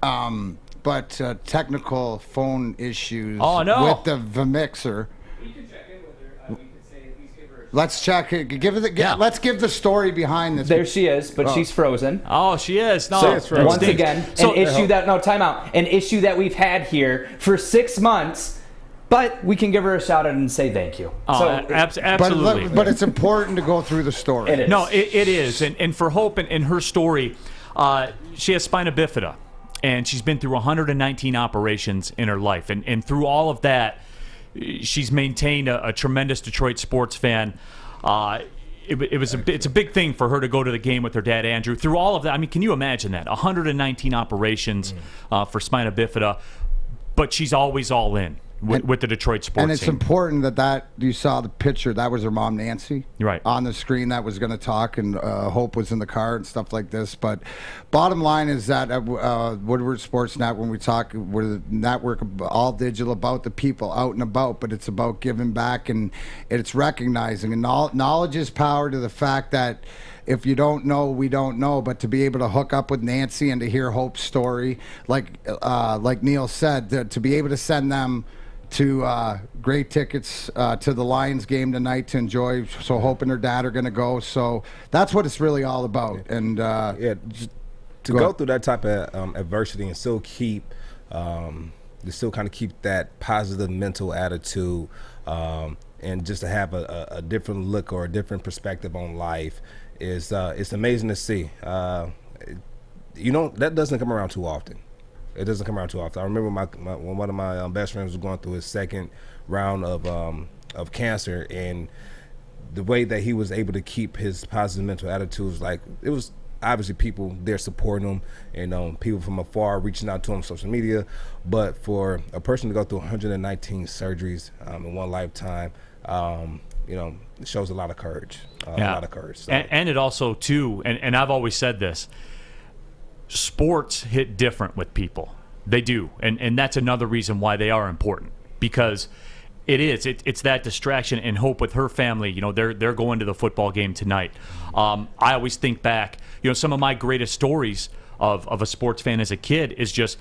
technical phone issues with the Vmixer. Let's check it. Let's give the story behind this. There she is, but she's frozen. Oh, she is. No, so once again, an issue that we've had here for 6 months. But we can give her a shout out and say thank you. Oh, absolutely. But it's important to go through the story. It is. No, it is. And for Hope and her story, she has spina bifida, and she's been through 119 operations in her life. And through all of that, she's maintained a tremendous Detroit sports fan. It's a big thing for her to go to the game with her dad, Andrew. Through all of that, I mean, can you imagine that? 119 operations for spina bifida, but she's always all in with the Detroit sports And it's team. important that you saw the picture. That was her mom, Nancy, right on the screen that was going to talk, and Hope was in the car and stuff like this. But bottom line is that at Woodward Sports Net, when we talk, we're the network all digital about the people out and about, but it's about giving back, and it's recognizing. And knowledge is power, to the fact that if you don't know, we don't know. But to be able to hook up with Nancy and to hear Hope's story, like Neal said, to be able to send them to great tickets to the Lions game tonight to enjoy. So Hope and her dad are going to go. So that's what it's really all about. And to go through that type of adversity and still keep, keep that positive mental attitude, and just to have a different look or a different perspective on life is it's amazing to see. That doesn't come around too often. It doesn't come around too often. I remember when one of my best friends was going through his second round of cancer, and the way that he was able to keep his positive mental attitude was like, it was obviously people there supporting him, and people from afar reaching out to him on social media. But for a person to go through 119 surgeries in one lifetime, it shows a lot of courage. A lot of courage. So. And it also, too, and I've always said this, sports hit different with people. They do. And that's another reason why they are important, because it's that distraction. And Hope with her family, they're going to the football game tonight. I always think back, some of my greatest stories of a sports fan as a kid is just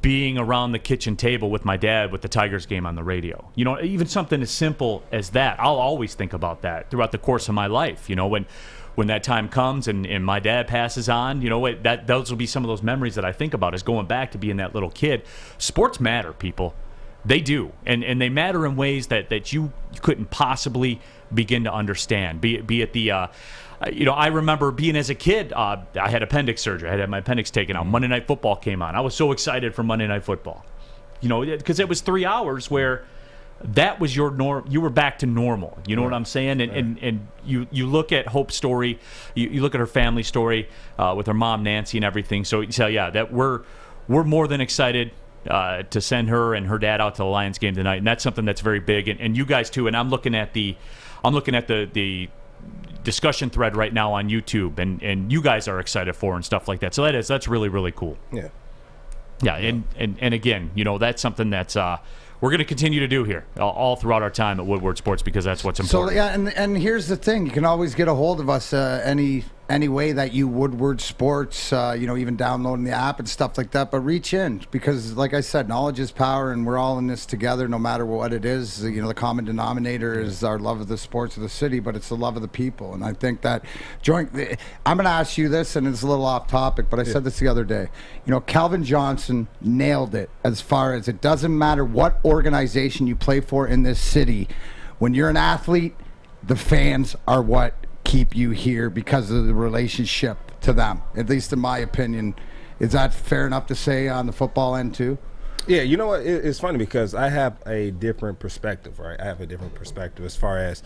being around the kitchen table with my dad with the Tigers game on the radio. Even something as simple as that. I'll always think about that throughout the course of my life. When that time comes and my dad passes on, those will be some of those memories that I think about, is going back to being that little kid. Sports matter, people. They do, and they matter in ways that you couldn't possibly begin to understand. Be it the, I remember being as a kid, I had appendix surgery. I had my appendix taken out. Monday Night Football came on. I was so excited for Monday Night Football, because it was 3 hours where that was your norm. You were back to normal. You know what I'm saying? And you look at Hope's story, you look at her family story with her mom Nancy and everything. So yeah, that we're more than excited to send her and her dad out to the Lions game tonight, and that's something that's very big. And you guys too. And I'm looking at the discussion thread right now on YouTube, and you guys are excited for and stuff like that. So that's really, really cool. Yeah. And again, that's something that's we're going to continue to do here all throughout our time at Woodward Sports, because that's what's important. So yeah, and here's the thing: you can always get a hold of us any way that you Woodward Sports, even downloading the app and stuff like that. But reach in, because like I said, knowledge is power, and we're all in this together, no matter what it is. The common denominator is our love of the sports of the city, but it's the love of the people. And I think that I'm going to ask you this, and it's a little off topic, but I said this the other day. Calvin Johnson nailed it as far as it doesn't matter what organization you play for in this city. When you're an athlete, the fans are what keep you here because of the relationship to them, at least in my opinion. Is that fair enough to say on the football end too? Yeah, you know what? It's funny because I have a different perspective, right? I have a different perspective as far as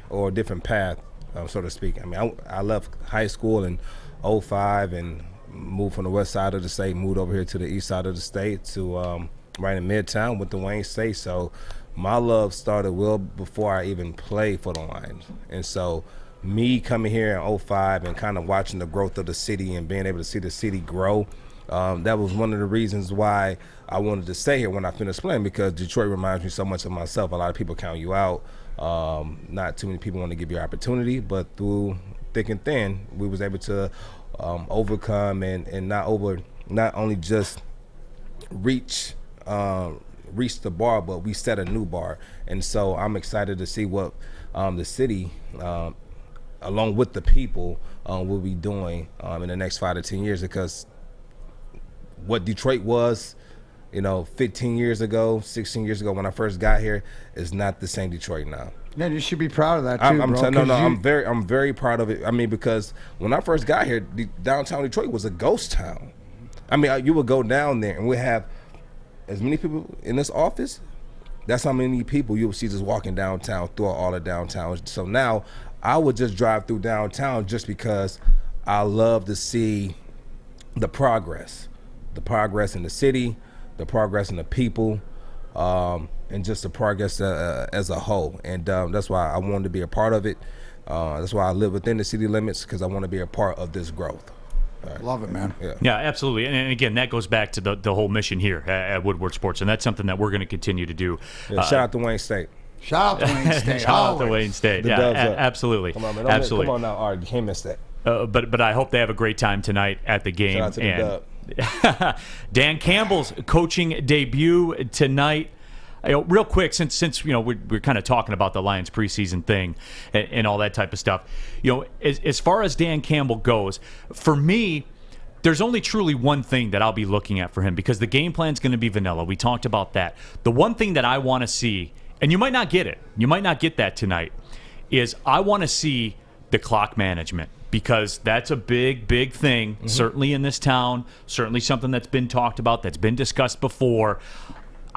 or a different path, so to speak. I mean, I left high school in 2005 and moved from the west side of the state, moved over here to the east side of the state to right in Midtown with the Wayne State. So my love started well before I even played for the Lions. And so me coming here in 2005 and kind of watching the growth of the city and being able to see the city grow, that was one of the reasons why I wanted to stay here when I finished playing, because Detroit reminds me so much of myself. A lot of people count you out. Not too many people want to give you opportunity, but through thick and thin, we was able to overcome and not only just reach the bar, but we set a new bar. And so I'm excited to see what the city, along with the people, will be doing in the next 5 to 10 years, because what Detroit was, 15 years ago, 16 years ago when I first got here is not the same Detroit now. Man, you should be proud of that too, I'm very proud of it. I mean, because when I first got here, downtown Detroit was a ghost town. I mean, you would go down there and we have as many people in this office. That's how many people you will see just walking downtown throughout all the downtown. So now I would just drive through downtown just because I love to see the progress in the city, the progress in the people, and just the progress as a whole. And that's why I wanted to be a part of it. That's why I live within the city limits, because I want to be a part of this growth. Right. Love it, man. Yeah, absolutely. And again, that goes back to the whole mission here at Woodward Sports, and that's something that we're going to continue to do. Yeah, shout out to Wayne State. Shout out to Wayne State. Shout out to Wayne State. The yeah, Doves up. Absolutely. Come on, man. Absolutely. Come on now, Art. You can't miss that. But I hope they have a great time tonight at the game. Shout out to the Dub. Dan Campbell's coaching debut tonight. Real quick, since we're kind of talking about the Lions preseason thing and all that type of stuff. As far as Dan Campbell goes, for me, there's only truly one thing that I'll be looking at for him, because the game plan's going to be vanilla. We talked about that. The one thing that I want to see, and you might not get it, you might not get that tonight, is I want to see the clock management, because that's a big, big thing, certainly in this town, certainly something that's been talked about, that's been discussed before.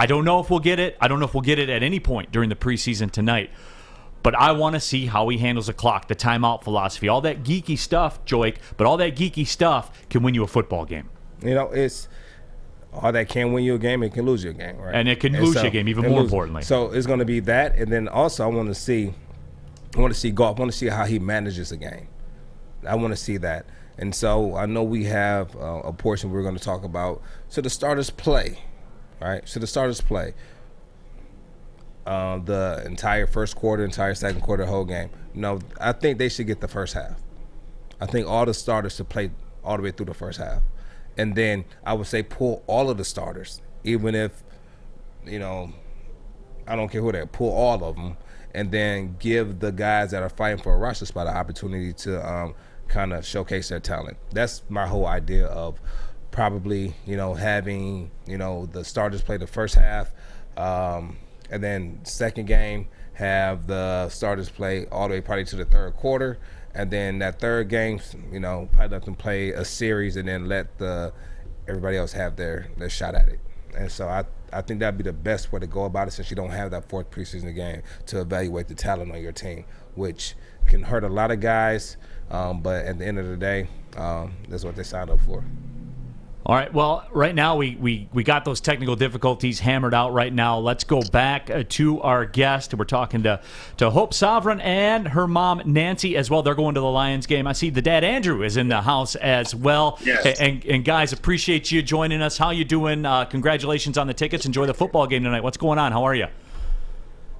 I don't know if we'll get it. I don't know if we'll get it at any point during the preseason tonight. But I want to see how he handles the clock, the timeout philosophy, all that geeky stuff, Joique. But all that geeky stuff can win you a football game. It's all that can win you a game, it can lose you a game, right? And it can lose you a game, even more importantly. So it's going to be that, and then also I want to see golf. I want to see how he manages a game. I want to see that. And so I know we have a portion we're going to talk about. So the starters play, right? So the starters play. The entire first quarter, entire second quarter, whole game. No, I think they should get the first half. I think all the starters should play all the way through the first half. And then I would say pull all of the starters, even if, I don't care who they are, pull all of them, and then give the guys that are fighting for a roster spot an opportunity to kind of showcase their talent. That's my whole idea of probably, having, the starters play the first half, And then second game, have the starters play all the way probably to the third quarter. And then that third game, probably let them play a series and then let everybody else have their shot at it. And so I think that'd be the best way to go about it, since you don't have that fourth preseason game to evaluate the talent on your team, which can hurt a lot of guys. But at the end of the day, that's what they signed up for. All right, well, right now we got those technical difficulties hammered out right now. Let's go back to our guest. We're talking to Hope Sovereign and her mom, Nancy, as well. They're going to the Lions game. I see the dad, Andrew, is in the house as well. Yes. And guys, appreciate you joining us. How you doing? Congratulations on the tickets. Enjoy the football game tonight. What's going on? How are you?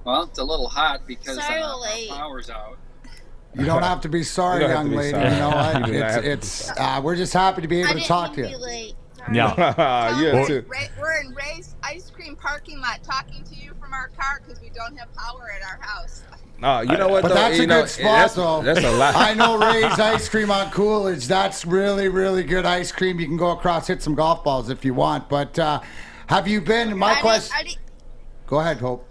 Well, it's a little hot because our power's out. You don't have to be sorry, young lady. You know what? We're just happy to be able to talk to you. Yeah. We're in Ray's ice cream parking lot talking to you from our car because we don't have power at our house. You know what? But though? that's a good spot, though. That's a lot. I know Ray's ice cream on Coolidge. That's really, really good ice cream. You can go across, hit some golf balls if you want. But have you been? My question. Go ahead, Hope.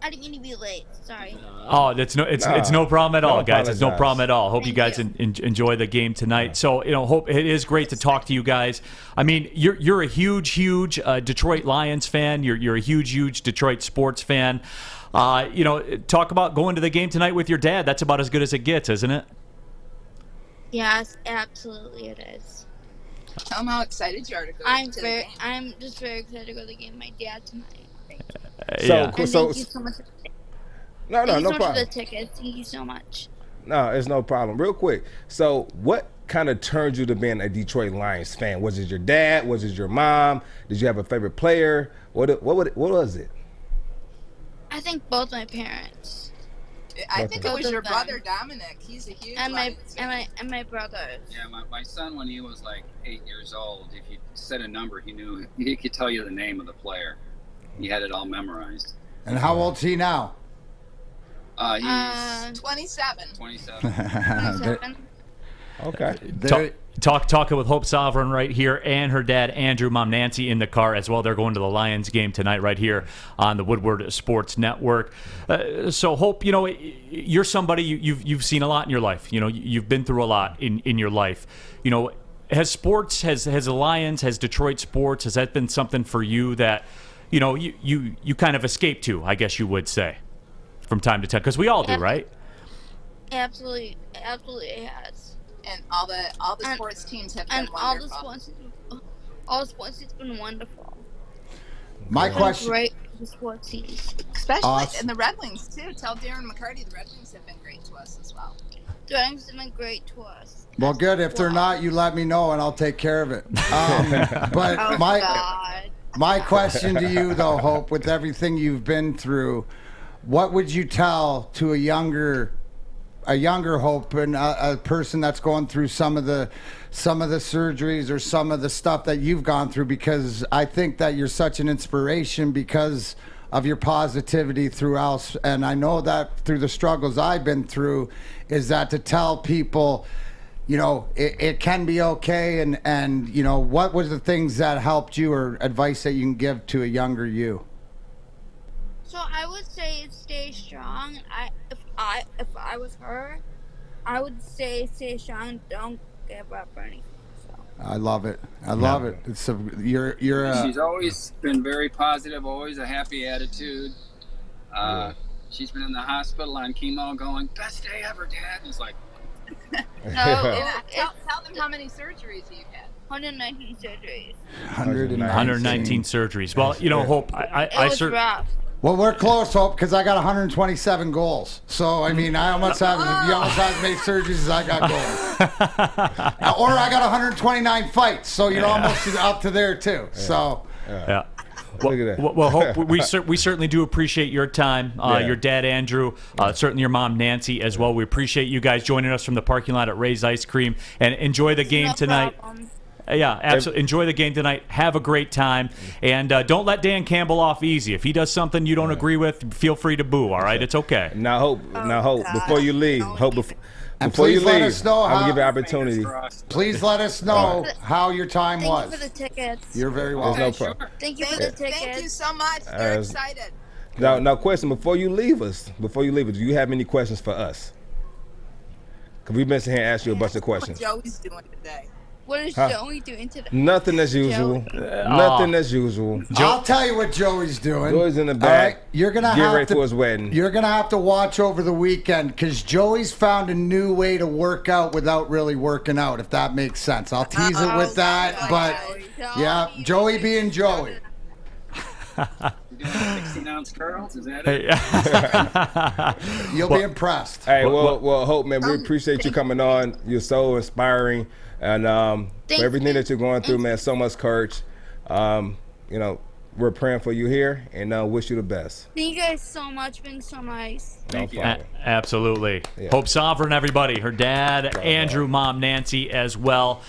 I didn't mean to be late. Sorry. Oh, it's no problem at all, guys. It's no problem at all. Hope you guys enjoy the game tonight. So, Hope, it is great to talk to you guys. I mean, you're a huge Detroit Lions fan. You're a huge Detroit sports fan. Talk about going to the game tonight with your dad. That's about as good as it gets, isn't it? Yes, absolutely it is. Tell them how excited you are to go. I'm just very excited to go to the game with my dad tonight. So, thank you so much. No problem. problem. For the tickets. Thank you so much. No, it's no problem. Real quick. So, what kind of turned you to being a Detroit Lions fan? Was it your dad? Was it your mom? Did you have a favorite player? What was it? I think both my parents. I think it was your brother Dominic. He's a huge Lions fan. And my brothers. Yeah, my son, when he was like 8 years old, if you said a number, he could tell you the name of the player. He had it all memorized. And how old's he now? He's 27. 27. Okay. Talking with Hope Sovereign right here and her dad, Andrew, mom, Nancy, in the car as well. They're going to the Lions game tonight right here on the Woodward Sports Network. So, Hope, you're somebody, you've seen a lot in your life. You've been through a lot in your life. Has the Lions, has Detroit sports, has that been something for you that, you kind of escape to, I guess you would say, from time to time? Because we all do, right? Absolutely it has. And all the sports teams have been wonderful. All the sports it's been wonderful. My question. Great for sports teams. Especially and the Red Wings too. Tell Darren McCarty the Red Wings have been great to us as well. The Red Wings have been great to us. Well, good. If they're not, you let me know and I'll take care of it. But my question to you, though, Hope, with everything you've been through, what would you tell to a younger Hope and a person that's going through some of the surgeries or some of the stuff that you've gone through? Because I think that you're such an inspiration because of your positivity throughout, and I know that through the struggles I've been through, is that to tell people, it can be okay, and what was the things that helped you or advice that you can give to a younger you? So I would say stay strong. If I was her, I would say stay strong. Don't give up or anything. So. I love it. I love it. It's She's always been very positive. Always a happy attitude. She's been in the hospital on chemo, going best day ever, Dad. And it's like. Tell them how many surgeries you've had. 119 surgeries. 119 surgeries. Well, Hope, I certainly. Well, we're close, Hope, because I got 127 goals. So, I mean, you almost have as many surgeries as I got goals. Or I got 129 fights, so you're almost up to there, too. Yeah. So, yeah. Well, Hope, we certainly do appreciate your time. Your dad, Andrew, certainly your mom, Nancy, as well. We appreciate you guys joining us from the parking lot at Ray's Ice Cream. And enjoy the game tonight. Problem. Yeah, absolutely. Enjoy the game tonight. Have a great time. And don't let Dan Campbell off easy. If he does something you don't agree with, feel free to boo, all right? It's okay. Now, Hope, before you leave, And before you please let leave, us know I'm going to give you an opportunity. Please let us know how your time Thank was. you for the tickets. You're very welcome. There's no problem. Thank you for the tickets. Thank you so much. They're excited. Now, question, before you leave us, do you have any questions for us? Because we've been sitting here and asked you a bunch of questions. What Joey's doing today. What is Joey doing today? Nothing as usual. Nothing as usual. I'll tell you what Joey's doing. Joey's in the back. Right? You're gonna get have ready to, for his wedding. You're gonna have to watch over the weekend because Joey's found a new way to work out without really working out. If that makes sense, I'll tease it with that. But yeah, Joey being Joey. 16-ounce curls, is that it? You'll be impressed. Hey, well, Hope, man, we appreciate you coming on. You're so inspiring, and for everything that you're going through, man, so much courage. We're praying for you here, and wish you the best. Thank you guys so much. Being so nice. Thank you. Absolutely. Yeah. Hope Sovereign, everybody. Her dad, Andrew, mom, Nancy, as well.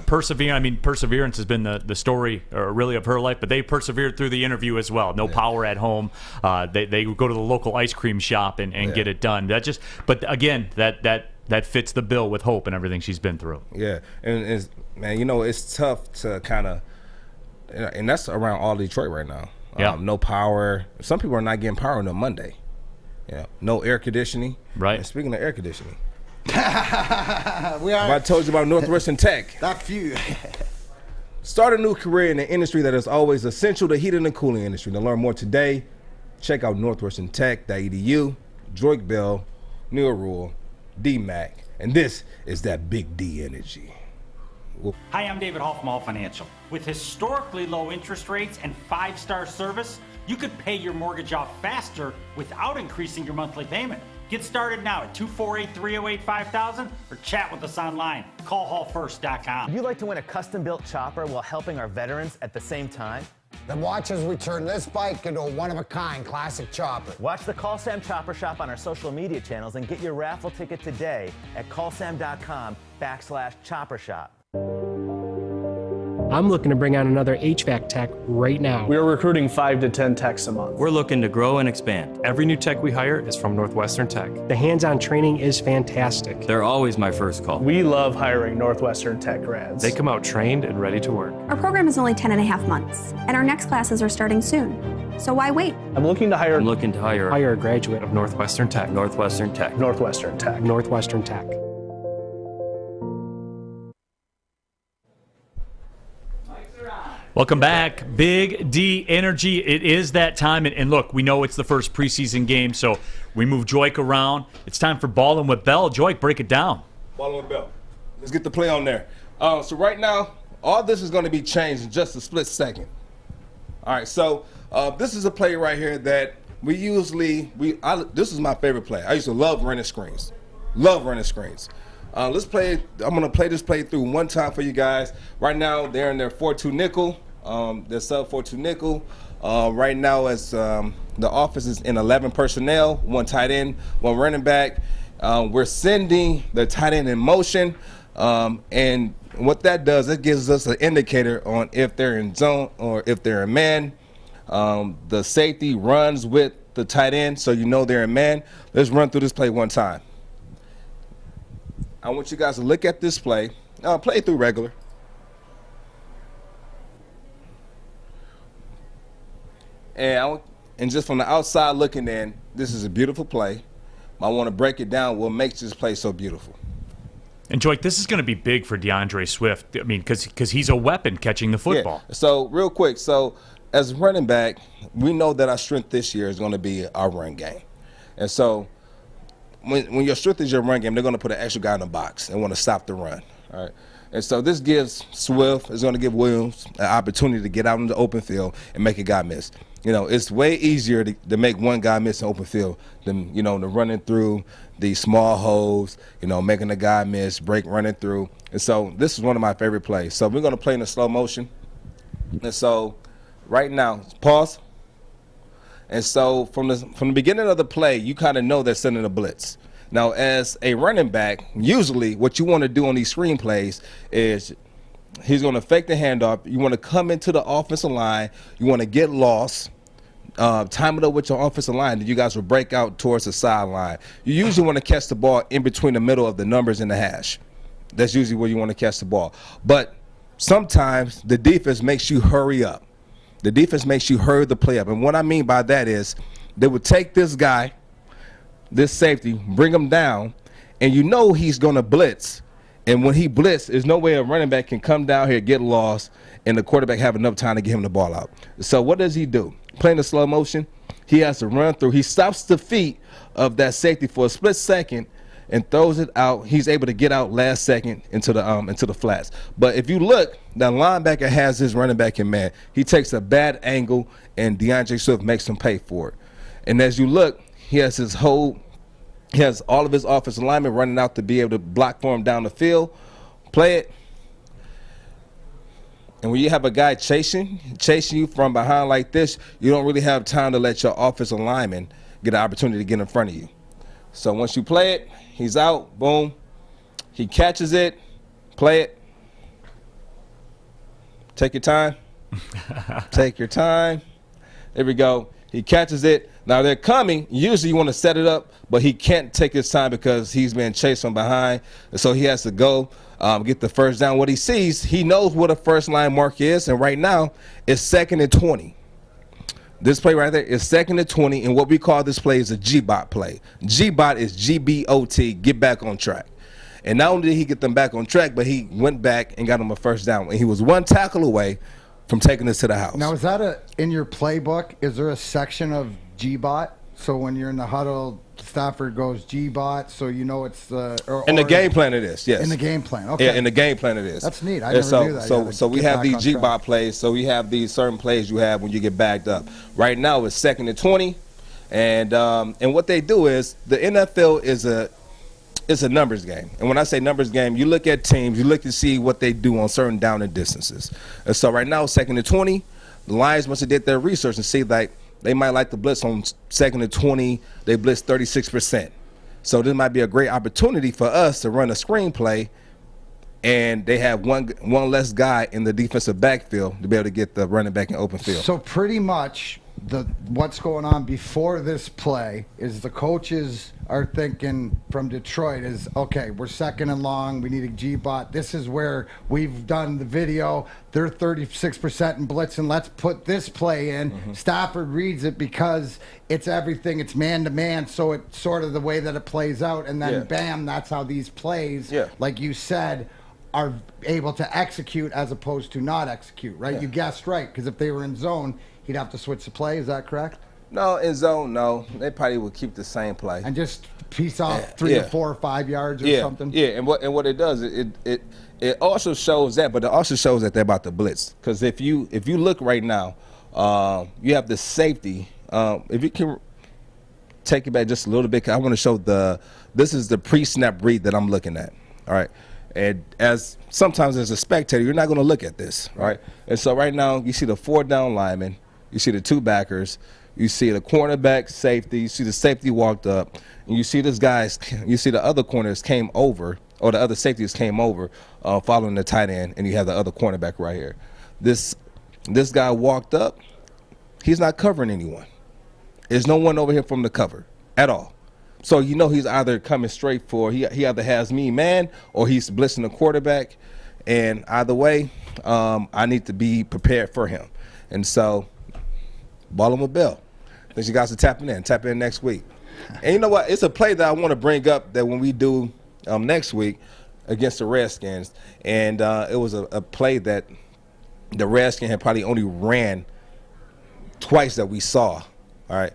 Perseverance has been the story, really, of her life, but they persevered through the interview as well. No power at home. They go to the local ice cream shop and get it done. But again, that fits the bill with Hope and everything she's been through. Yeah, and it's tough to kind of, and that's around all Detroit right now. No power. Some people are not getting power until Monday. No air conditioning. Right. And speaking of air conditioning, I told you about Northwestern Tech. That few. Start a new career in an industry that is always essential, the heating and cooling industry. To learn more today, check out northwesterntech.edu. Joique Bell, Neal Ruhl, D-Mac, and this is that Big D energy. Hi, I'm David Hall from Hall Financial. With historically low interest rates and 5-star service, you could pay your mortgage off faster without increasing your monthly payment. Get started now at 248-308-5000 or chat with us online. Call hallfirst.com. Would you like to win a custom-built chopper while helping our veterans at the same time? Then watch as we turn this bike into a one-of-a-kind classic chopper. Watch the Call Sam Chopper Shop on our social media channels and get your raffle ticket today at callsam.com/chopper shop. I'm looking to bring on another HVAC tech right now. We are recruiting 5 to 10 techs a month. We're looking to grow and expand. Every new tech we hire is from Northwestern Tech. The hands-on training is fantastic. They're always my first call. We love hiring Northwestern Tech grads. They come out trained and ready to work. Our program is only 10.5 months, and our next classes are starting soon. So why wait? I'm looking to hire a graduate of Northwestern Tech. Northwestern Tech. Northwestern Tech. Northwestern Tech. Welcome back. Big D Energy. It is that time. And look, we know it's the first preseason game, so we move Joique around. It's time for Ballin' with Bell. Joique, break it down. Ballin' with Bell. Let's get the play on there. So right now, all this is going to be changed in just a split second. All right, so this is a play right here that we usually, this is my favorite play. I used to love running screens. Let's play. I'm going to play this play through one time for you guys. Right now, they're in their 4-2 nickel. They're sub 4-2 nickel. Right now, as the offense is in 11 personnel, 1 tight end, 1 running back. We're sending the tight end in motion. And what that does, it gives us an indicator on if they're in zone or if they're in man. The safety runs with the tight end, so you know they're in man. Let's run through this play one time. I want you guys to look at this play. Play it through regular. And just from the outside looking in, this is a beautiful play. I want to break it down what makes this play so beautiful. And Joique, this is going to be big for DeAndre Swift. I mean, because he's a weapon catching the football. Yeah. So real quick, as a running back, we know that our strength this year is going to be our run game. And so when your strength is your run game, they're going to put an extra guy in the box and want to stop the run. All right. And so this gives Swift, is going to give Williams an opportunity to get out in the open field and make a guy miss. It's way easier to make one guy miss in open field than, to running through the small holes, making a guy miss, running through. And so this is one of my favorite plays. So we're going to play in a slow motion. And so right now, pause. And so from the beginning of the play, you kind of know they're sending a blitz. Now, as a running back, usually what you want to do on these screen plays is He's going to fake the handoff. You want to come into the offensive line. You want to get lost. Time it up with your offensive line, and you guys will break out towards the sideline. You usually want to catch the ball in between the middle of the numbers and the hash. That's usually where you want to catch the ball. But sometimes the defense makes you hurry up. The defense makes you hurry the play up. And what I mean by that is they would take this guy, this safety, bring him down, and you know he's going to blitz. And when he blitzes, there's no way a running back can come down here, get lost, and the quarterback have enough time to get him the ball out. So what does he do? Playing the slow motion, he has to run through. He stops the feet of that safety for a split second and throws it out. He's able to get out last second into the flats. But if you look, the linebacker has his running back in man. He takes a bad angle, and DeAndre Swift makes him pay for it. And as you look, he has all of his offensive linemen running out to be able to block for him down the field. Play it. And when you have a guy chasing you from behind like this, you don't really have time to let your offensive lineman get an opportunity to get in front of you. So once you play it, he's out, boom. He catches it, play it. Take your time. Take your time. There we go. He catches it. Now they're coming. Usually you want to set it up, but he can't take his time because he's been chased from behind. And so he has to go get the first down. What he sees, he knows what a first line mark is, and right now it's 2nd and 20. This play right there is 2nd and 20, and what we call this play is a G-bot play. G-bot is G-B-O-T, get back on track. And not only did he get them back on track, but he went back and got them a first down. And he was one tackle away from taking this to the house. Now, is that in your playbook? Is there a section of G-bot? So when you're in the huddle, Stafford goes G-bot, so you know it's the... In the game plan it is, yes. In the game plan, okay. Yeah, in the game plan it is. That's neat. I never knew that. So we have these G-bot plays. So we have these certain plays you have when you get backed up. Right now it's 2nd and 20, and what they do is the NFL is a numbers game. And when I say numbers game, you look at teams, you look to see what they do on certain down and distances. And so right now, 2nd and 20, the Lions must have did their research and see like they might like to blitz on 2nd and 20. They blitz 36%. So this might be a great opportunity for us to run a screenplay, and they have one less guy in the defensive backfield to be able to get the running back in open field. So pretty much what's going on before this play is the coaches are thinking from Detroit is, okay, we're 2nd and long, we need a G-bot. This is where we've done the video. They're 36% in blitzing. Let's put this play in. Mm-hmm. Stafford reads it because it's everything. It's man-to-man, so it's sort of the way that it plays out. And then, bam, that's how these plays, like you said, are able to execute as opposed to not execute, right? You guessed right, because if they were in zone, he'd have to switch the play. Is that correct? No, in zone, no. They probably would keep the same play and just piece off 3 or 4 or 5 yards or something. Yeah, and what it does, it also shows that, but it also shows that they're about to blitz. Because if you look right now, you have the safety. If you can take it back just a little bit, I want to show this is the pre-snap read that I'm looking at. All right. And sometimes as a spectator, you're not going to look at this, right? And so right now, you see the 4 down linemen, you see the 2 backers, you see the cornerback, safety, you see the safety walked up, and you see you see the other corners came over, or the other safeties came over, following the tight end, and you have the other cornerback right here. This guy walked up, he's not covering anyone. There's no one over here from the cover at all. So you know he's either coming straight for he either has me man or he's blitzing the quarterback, and either way, I need to be prepared for him. And so, ball him with Bell. I think you guys are tapping in next week. And you know what? It's a play that I want to bring up that when we do next week against the Redskins, and it was a play that the Redskins had probably only ran twice that we saw, all right,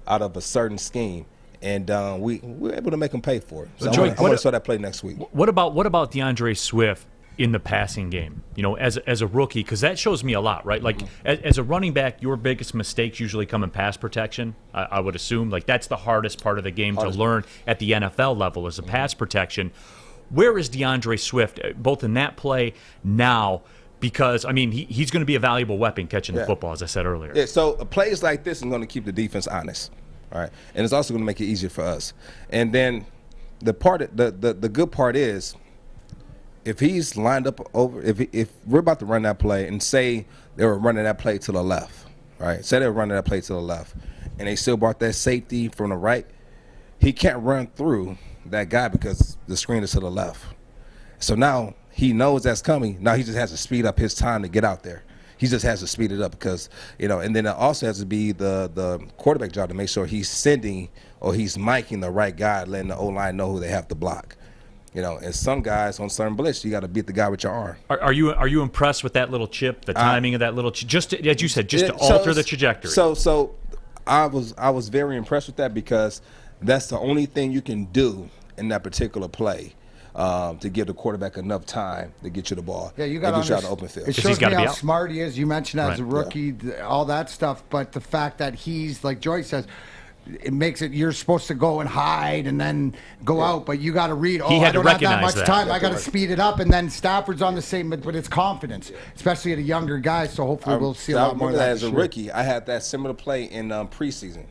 out of a certain scheme. And we were able to make them pay for it. So I want to show that play next week. What about DeAndre Swift in the passing game? You know, as a rookie, because that shows me a lot, right? Like as a running back, your biggest mistakes usually come in pass protection. I would assume like that's the hardest part of the game to learn at the NFL level is a pass protection. Where is DeAndre Swift both in that play now? Because, I mean, he's going to be a valuable weapon catching the football, as I said earlier. Yeah, so plays like this are going to keep the defense honest. All right, and it's also going to make it easier for us. And then the good part is if he's lined up over, if we're about to run that play and say they were running that play to the left, right? Say they were running that play to the left, and they still brought that safety from the right, he can't run through that guy because the screen is to the left. So now he knows that's coming. Now he just has to speed up his time to get out there. He just has to speed it up because, and then it also has to be the quarterback job to make sure he's sending or he's miking the right guy, letting the O-line know who they have to block. And some guys on certain blitz, you got to beat the guy with your arm. Are you impressed with that little chip, the timing of that little chip? Just as you said, to alter the trajectory. So I was very impressed with that because that's the only thing you can do in that particular play. To give the quarterback enough time to get you the ball. Yeah, you got to out the open field. It shows me how smart he is. You mentioned as a rookie, all that stuff, but the fact that he's, like Joique says, it makes it you're supposed to go and hide and then go out, but you got to read. I don't have that much time. I got to speed it up, and then Stafford's on the same, but it's confidence, especially at a younger guy. So hopefully we'll see a lot more of that. As a rookie, I had that similar play in preseason.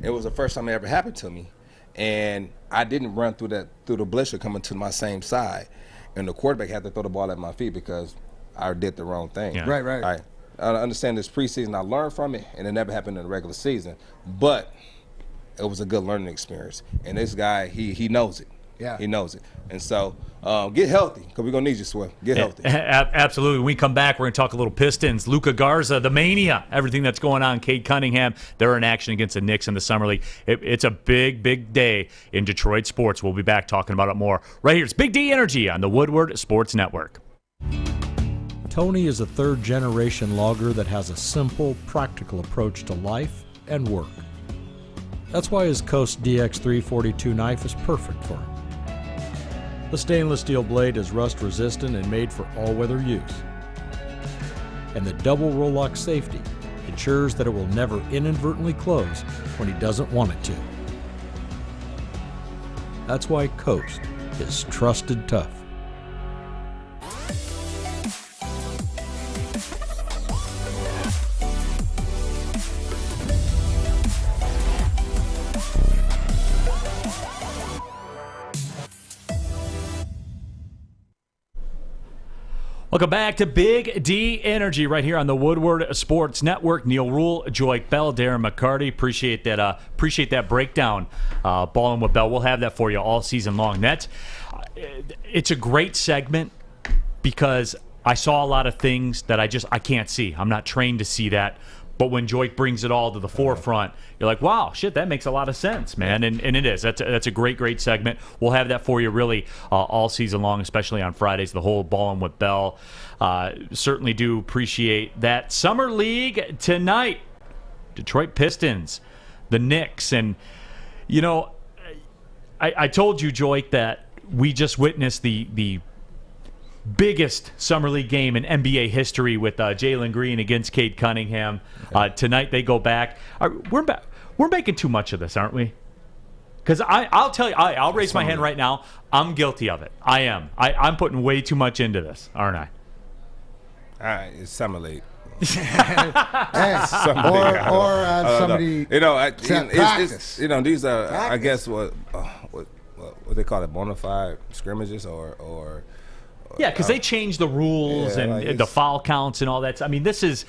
It was the first time it ever happened to me. And I didn't run through the blitzer coming to my same side, and the quarterback had to throw the ball at my feet because I did the wrong thing. Yeah. Right. I understand this preseason. I learned from it, and it never happened in the regular season. But it was a good learning experience. And this guy, he knows it. Yeah, he knows it. And so get healthy because we're going to need you, Swift. Get healthy. Absolutely. When we come back, we're going to talk a little Pistons. Luka Garza, the mania, everything that's going on. Cade Cunningham, they're in action against the Knicks in the Summer League. It's a big, big day in Detroit sports. We'll be back talking about it more. Right here, it's Big D Energy on the Woodward Sports Network. Tony is a third-generation logger that has a simple, practical approach to life and work. That's why his Coast DX342 knife is perfect for him. The stainless steel blade is rust-resistant and made for all-weather use. And the double roll-lock safety ensures that it will never inadvertently close when he doesn't want it to. That's why Coast is trusted tough. Welcome back to Big D Energy right here on the Woodward Sports Network. Neal Ruhl, Joique Bell, Darren McCarty. Appreciate that breakdown. Ballin' with Bell. We'll have that for you all season long. It's a great segment because I saw a lot of things that I can't see. I'm not trained to see that. But when Joique brings it all to the forefront, you're like, wow, shit, that makes a lot of sense, man. And it is. That's a great segment. We'll have that for you really all season long, especially on Fridays, the whole Ballin' with Bell. Certainly do appreciate that. Summer League tonight, Detroit Pistons, the Knicks. And, I told you, Joique, that we just witnessed the biggest Summer League game in NBA history with Jalen Green against Cade Cunningham. Tonight they go back. We're making too much of this, aren't we? Because I'll tell you, I'll raise my hand right now. I'm guilty of it. I am. I'm putting way too much into this, aren't I? All right, it's Summer League. Somebody it's these are practice. I guess what they call it, bona fide scrimmages or yeah, because they changed the rules and the foul counts and all that. I mean, this is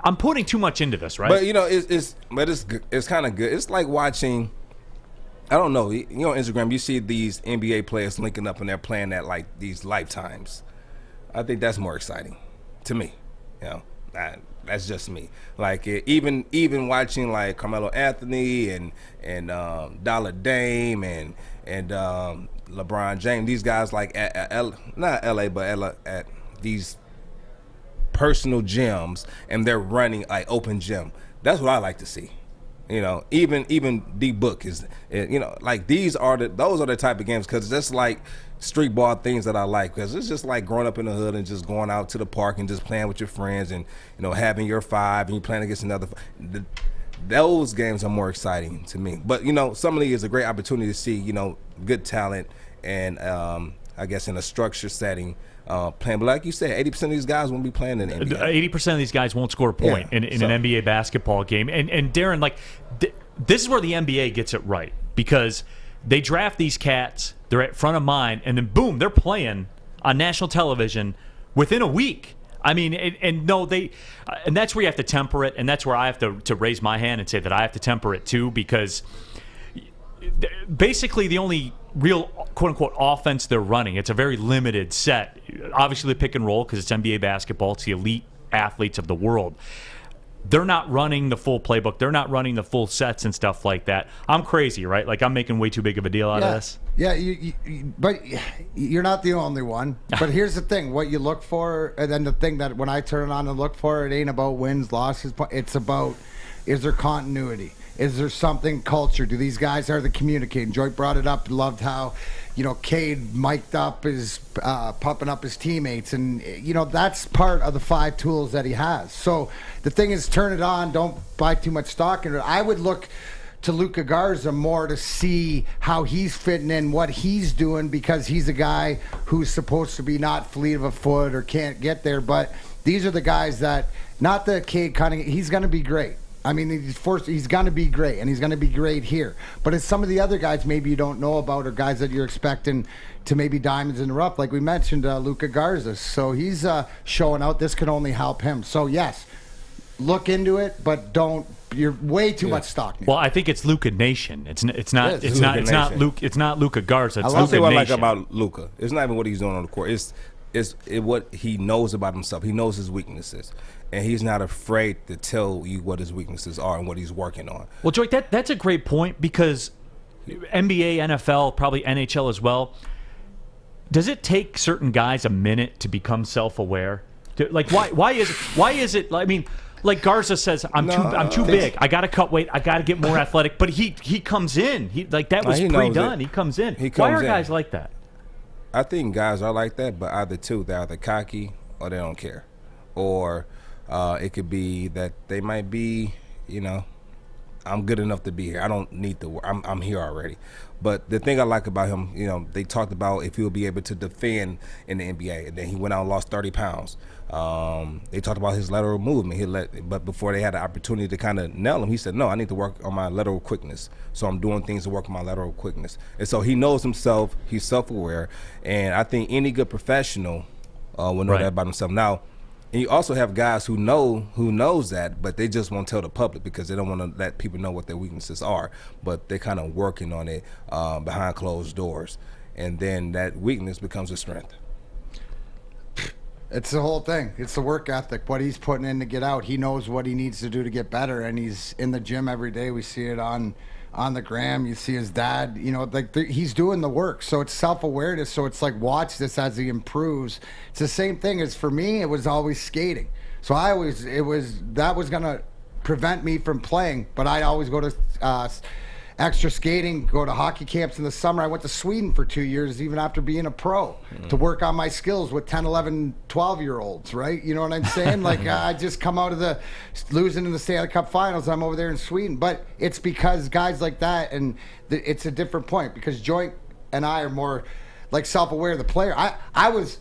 I'm putting too much into this, right? But it's kind of good. It's like watching. I don't know. On Instagram, you see these NBA players linking up and they're playing at like these lifetimes. I think that's more exciting to me. That's just me. Like even watching like Carmelo Anthony and Dollar Dame and LeBron James. These guys like not LA, but at these personal gyms, and they're running like open gym. That's what I like to see. Even D Book is, like those are the type of games, because that's like street ball things that I like, because it's just like growing up in the hood and just going out to the park and just playing with your friends and having your five and you playing against another. Those games are more exciting to me. But Summer League is a great opportunity to see good talent and I guess in a structured setting. Playing, but like you said, 80% of these guys won't be playing in the NBA. 80% of these guys won't score a point in an NBA basketball game. And Darren, this is where the NBA gets it right, because they draft these cats They're at front of mind, and then boom, they're playing on national television within a week. I mean, and that's where you have to temper it, and that's where I have to raise my hand and say that I have to temper it too, because basically the only real quote-unquote offense they're running, it's a very limited set. Obviously the pick and roll, because it's NBA basketball, it's the elite athletes of the world. They're not running the full playbook. They're not running the full sets and stuff like that. I'm crazy, right? Like, I'm making way too big of a deal out of this. Yeah, but you're not the only one. But here's the thing. What you look for, and then the thing that when I turn it on and look for, it ain't about wins, losses. It's about, is there continuity? Is there something, culture? Do these guys, are they communicating? Joique brought it up, loved how, Cade mic'd up pumping up his teammates. And, that's part of the 5 tools that he has. So the thing is, turn it on. Don't buy too much stock in it. I would look to Luka Garza more to see how he's fitting in, what he's doing, because he's a guy who's supposed to be not fleet of a foot or can't get there. But these are the guys that, not the Cade Cunningham, he's going to be great. I mean, he's going to be great, and he's going to be great here. But it's some of the other guys maybe you don't know about, or guys that you're expecting to maybe diamonds in the rough. Like we mentioned, Luka Garza. So he's showing out. This can only help him. So, yes, look into it, but don't. You're way too much stock now. Well, I think it's Luka Nation. It's not Luka Garza. It's I'll say what I Nation. like about Luka. It's not even what he's doing on the court. It's what he knows about himself. He knows his weaknesses, and he's not afraid to tell you what his weaknesses are and what he's working on. Well, Joique, that's a great point, because NBA, NFL, probably NHL as well, does it take certain guys a minute to become self-aware? Like, why is it? I mean, like Garza says, I'm too big. I got to cut weight. I got to get more athletic. But he comes in. That was pre-done. He comes in. Why are guys like that? I think guys are like that, but either two, they're either cocky or they don't care, or it could be that they might be, I'm good enough to be here. I don't need to work. I'm here already. But the thing I like about him, they talked about if he'll be able to defend in the NBA, and then he went out and lost 30 pounds. They talked about his lateral movement. But before they had the opportunity to kind of nail him, he said, no, I need to work on my lateral quickness. So I'm doing things to work on my lateral quickness. And so he knows himself. He's self-aware. And I think any good professional will know that about himself. Now, and you also have guys who knows that, but they just won't tell the public because they don't want to let people know what their weaknesses are. But they're kind of working on it behind closed doors. And then that weakness becomes a strength. It's the whole thing. It's the work ethic, what he's putting in to get out. He knows what he needs to do to get better, and he's in the gym every day. We see it on the gram. You see his dad, he's doing the work. So it's self-awareness. So it's like, watch this as he improves. It's the same thing as for me, it was always skating. So that was going to prevent me from playing, but I'd always go to extra skating, go to hockey camps in the summer. I went to Sweden for 2 years, even after being a pro, to work on my skills with 10, 11, 12-year-olds, right? You know what I'm saying? Like, I just come out of losing in the Stanley Cup Finals. I'm over there in Sweden. But it's because guys like that, and it's a different point, because Joique and I are more, like, self-aware of the player. I was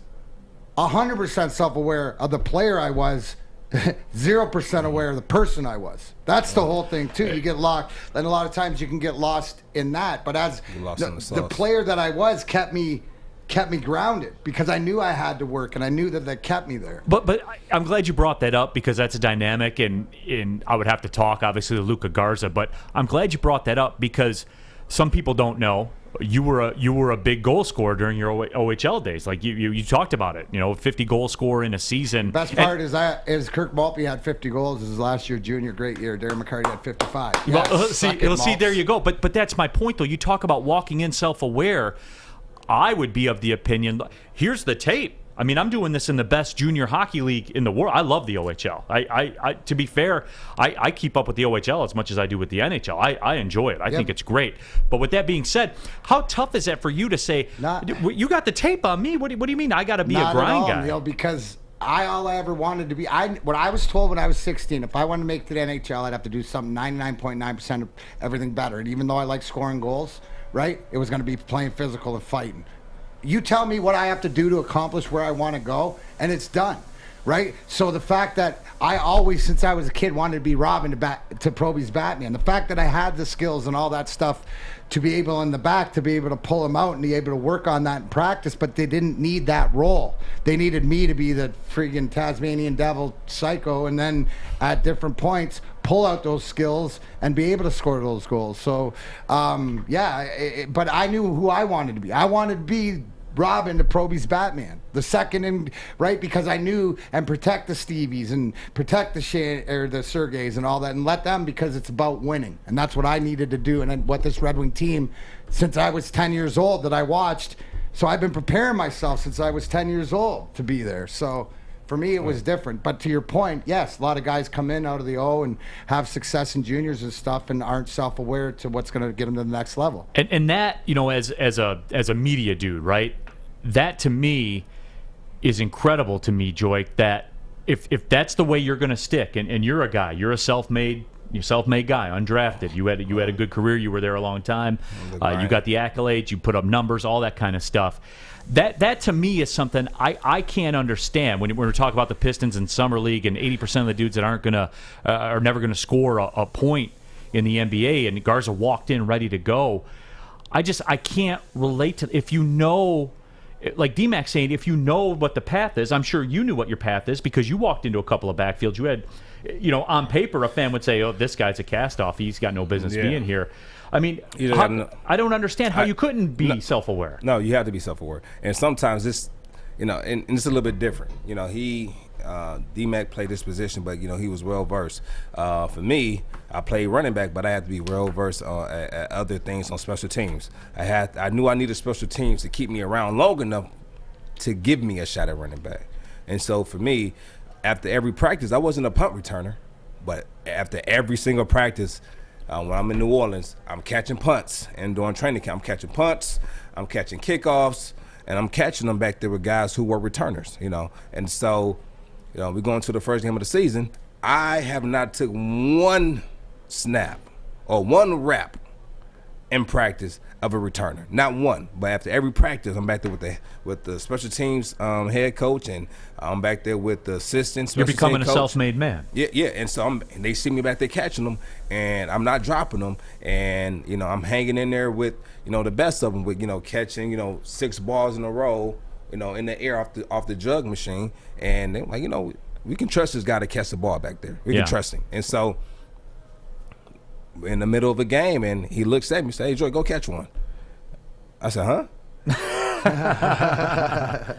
100% self-aware of the player I was, 0% aware of the person I was. That's the whole thing too. You get locked, and a lot of times you can get lost in that. But as the player that I was kept me grounded, because I knew I had to work, and I knew that kept me there. But I'm glad you brought that up, because that's a dynamic, and I would have to talk obviously to Luka Garza. But I'm glad you brought that up, because some people don't know. You were a big goal scorer during your OHL days. Like you talked about it. 50 goal scorer in a season. Best part is Kirk Maltby had 50 goals. His last year, junior, great year. Darren McCarty had 55. See, there you go. But that's my point, though. You talk about walking in self-aware. I would be of the opinion. Here's the tape. I mean, I'm doing this in the best junior hockey league in the world. I love the OHL. I to be fair, I keep up with the OHL as much as I do with the NHL. I enjoy it. I think it's great. But with that being said, how tough is that for you to say, you got the tape on me? What do you mean I got to be a grind guy? Neal, because all I ever wanted to be, what I was told when I was 16, if I wanted to make it to the NHL, I'd have to do something 99.9% of everything better. And even though I like scoring goals, right, it was going to be playing physical and fighting. You tell me what I have to do to accomplish where I want to go, and it's done. right? So the fact that I always, since I was a kid, wanted to be Robin to Proby's Batman. The fact that I had the skills and all that stuff to be able in the back to be able to pull him out and be able to work on that in practice, but they didn't need that role. They needed me to be the friggin' Tasmanian devil psycho, and then at different points pull out those skills and be able to score those goals. So, but I knew who I wanted to be. I wanted to be Robin to Proby's Batman, the second in, right? Because I knew, and protect the Stevies and protect the the Sergeys and all that, and let them, because it's about winning, and that's what I needed to do, and what this Red Wing team, since I was 10 years old, that I watched. So I've been preparing myself since I was 10 years old to be there. So for me, it was different. But to your point, yes, a lot of guys come in out of the O and have success in juniors and stuff, and aren't self-aware to what's going to get them to the next level. And that, as a media dude, right? That to me is incredible to me, Joique, that if that's the way you're going to stick, and you're a guy, you're a self-made guy, undrafted. You had a good career. You were there a long time. You got the accolades. You put up numbers, all that kind of stuff. That to me is something I can't understand when we talk about the Pistons in summer league, and 80% of the dudes that are never gonna score a point in the NBA, and Garza walked in ready to go. I can't relate to, if you know. Like D-Mac saying, if you know what the path is, I'm sure you knew what your path is because you walked into a couple of backfields. You had, on paper, a fan would say, oh, this guy's a cast-off. He's got no business being here. I mean, I don't understand how you couldn't be self-aware. No, you have to be self-aware. And sometimes it's, and it's a little bit different. D-Mac played this position, but, he was well-versed. For me, I played running back, but I had to be well-versed at other things on special teams. I knew I needed special teams to keep me around long enough to give me a shot at running back. And so for me, after every practice, I wasn't a punt returner, but after every single practice, when I'm in New Orleans, I'm catching punts. And during training camp, I'm catching punts, I'm catching kickoffs, and I'm catching them back there with guys who were returners, And so, we're going to the first game of the season. I have not took one snap or one rep in practice of a returner. Not one. But after every practice, I'm back there with the special teams head coach, and I'm back there with the assistant special teams coach. You're becoming a self-made man. Yeah. And so and they see me back there catching them, and I'm not dropping them. And, I'm hanging in there with, the best of them with, catching, 6 balls in a row, in the air off the jug machine. And they're like, we can trust this guy to catch the ball back there. We can trust him. And so in the middle of a game, and he looks at me and says, hey, Joique, go catch one. I said, huh?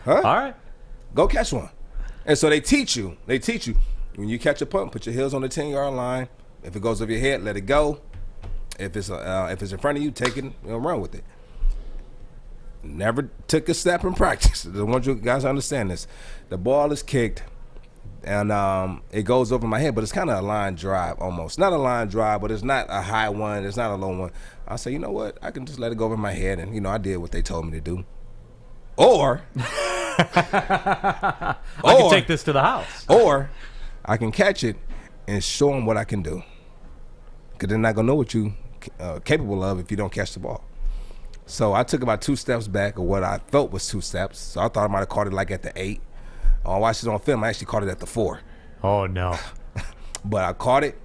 Huh? All right. Go catch one. And so they teach you. When you catch a punt, put your heels on the 10-yard line. If it goes over your head, let it go. If it's in front of you, take it, run with it. Never took a step in practice. I want you guys to understand this. The ball is kicked, and it goes over my head, but it's kind of a line drive almost. Not a line drive, but it's not a high one. It's not a low one. I say, you know what? I can just let it go over my head, and, I did what they told me to do. Or I can take this to the house. Or I can catch it and show them what I can do. Because they're not going to know what you capable of if you don't catch the ball. So I took about 2 steps back, or what I felt was 2 steps. So I thought I might have caught it like at the 8. I watched it on film. I actually caught it at the 4. Oh, no. But I caught it,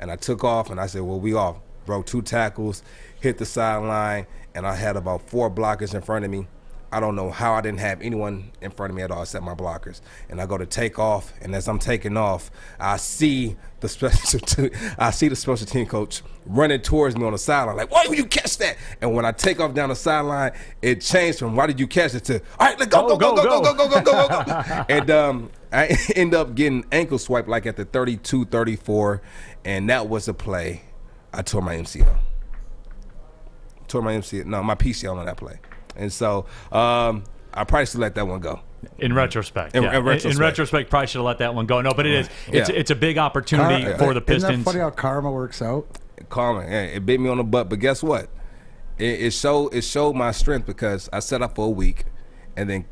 and I took off, and I said, well, we off. Broke 2 tackles, hit the sideline, and I had about 4 blockers in front of me. I don't know how I didn't have anyone in front of me at all except my blockers. And I go to take off, and as I'm taking off, I see the special team coach running towards me on the sideline, like, why would you catch that? And when I take off down the sideline, it changed from why did you catch it to, all right, let's go. And I end up getting ankle swiped like at the 32, 34, and that was a play. I tore my MCL. My PCL on that play. And so I probably should let that one go. In retrospect, in yeah. retrospect. In retrospect, probably should have let that one go. No, but it is. It's a big opportunity for the Pistons. Isn't that funny how karma works out? Karma, yeah, it bit me on the butt. But guess what? It showed my strength, because I set up for a week, and then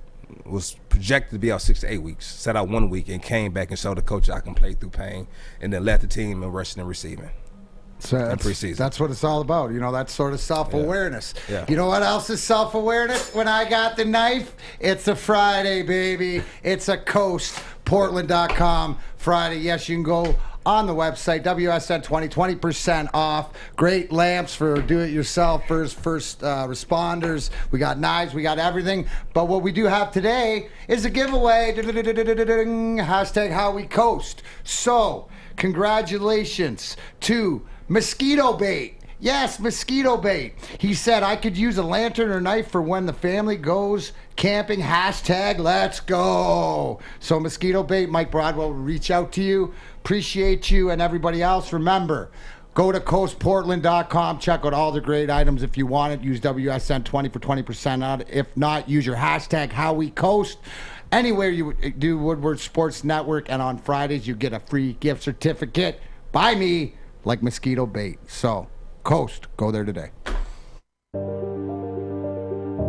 was projected to be out 6 to 8 weeks. Set out 1 week and came back and showed the coach I can play through pain, and then led the team in rushing and receiving. So that's what it's all about, that sort of self-awareness. Yeah. You know what else is self-awareness? When I got the knife, it's a Friday, baby. It's a coast. coastportland.com Friday. Yes, you can go on the website, WSN 20% off. Great lamps for do-it-yourself, first responders. We got knives, we got everything. But what we do have today is a giveaway. Hashtag How We Coast. So, congratulations to Mosquito Bait. Yes, Mosquito Bait. He said, I could use a lantern or knife for when the family goes camping. Hashtag let's go. So Mosquito Bait, Mike Broadwell will reach out to you. Appreciate you and everybody else. Remember, go to coastportland.com. Check out all the great items if you want it. Use WSN 20 for 20% out. If not, use your hashtag HowWeCoast. Anywhere you do Woodward Sports Network, and on Fridays you get a free gift certificate by me, like Mosquito Bait. So, Coast, go there today.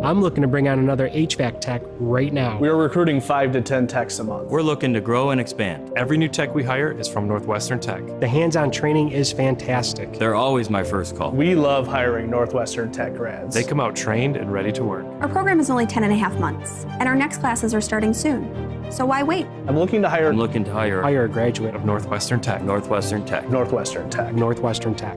I'm looking to bring on another HVAC tech right now. We are recruiting 5 to 10 techs a month. We're looking to grow and expand. Every new tech we hire is from Northwestern Tech. The hands-on training is fantastic. They're always my first call. We love hiring Northwestern Tech grads. They come out trained and ready to work. Our program is only 10.5 months, and our next classes are starting soon. So why wait? I'm looking to hire Hire a graduate of Northwestern Tech. Northwestern Tech. Northwestern Tech. Northwestern Tech.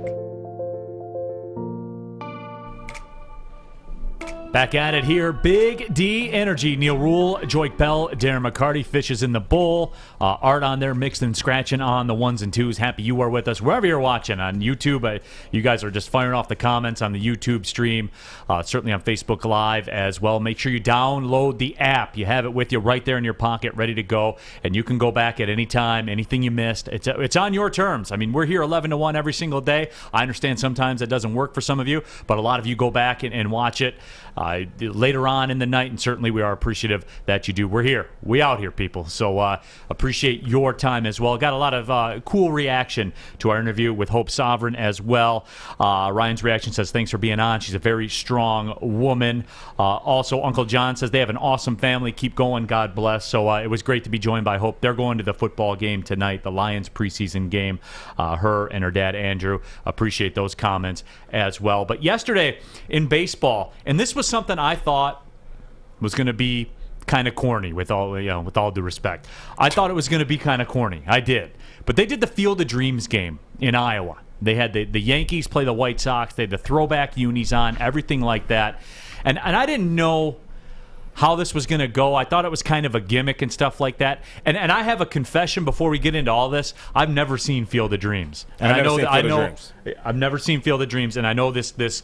Back at it here, Big D Energy. Neal Ruhl, Joique Bell, Darren McCarty, Fishes in the Bowl. Art on there, mixed and scratching on the ones and twos. Happy you are with us. Wherever you're watching on YouTube, you guys are just firing off the comments on the YouTube stream. Certainly on Facebook Live as well. Make sure you download the app. You have it with you right there in your pocket, ready to go. And you can go back at any time, anything you missed. It's on your terms. I mean, we're here 11 to 1 every single day. I understand sometimes that doesn't work for some of you, but a lot of you go back and watch it later on in the night, and certainly we are appreciative that you do. We're here. We out here, people. So appreciate your time as well. Got a lot of cool reaction to our interview with Hope Sovereign as well. Ryan's reaction says, thanks for being on. She's a very strong woman. Also, Uncle John says they have an awesome family. Keep going. God bless. So it was great to be joined by Hope. They're going to the football game tonight, the Lions preseason game. Her and her dad, Andrew. Appreciate those comments as well. But yesterday in baseball, and this was something I thought was going to be kind of corny, with all due respect. I thought it was going to be kind of corny. I did. But they did the Field of Dreams game in Iowa. They had the Yankees play the White Sox. They had the throwback unis on, everything like that. And I didn't know how this was going to go. I thought it was kind of a gimmick and stuff like that. And I have a confession before we get into all this. I've never seen Field of Dreams. And I've never seen Field of Dreams, and I know this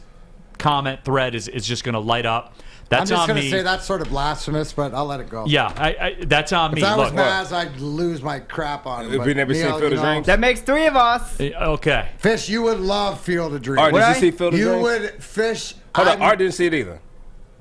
comment thread is just going to light up. That's I'm just going to say that's sort of blasphemous, but I'll let it go. Yeah, that's on me. If I was Maz, I'd lose my crap on him. If we never seen Field of Dreams? That makes 3 of us. Okay. Fish, you would love Field of Dreams. Art, did you see Field of Dreams? You would, Fish. Hold on, Art didn't see it either.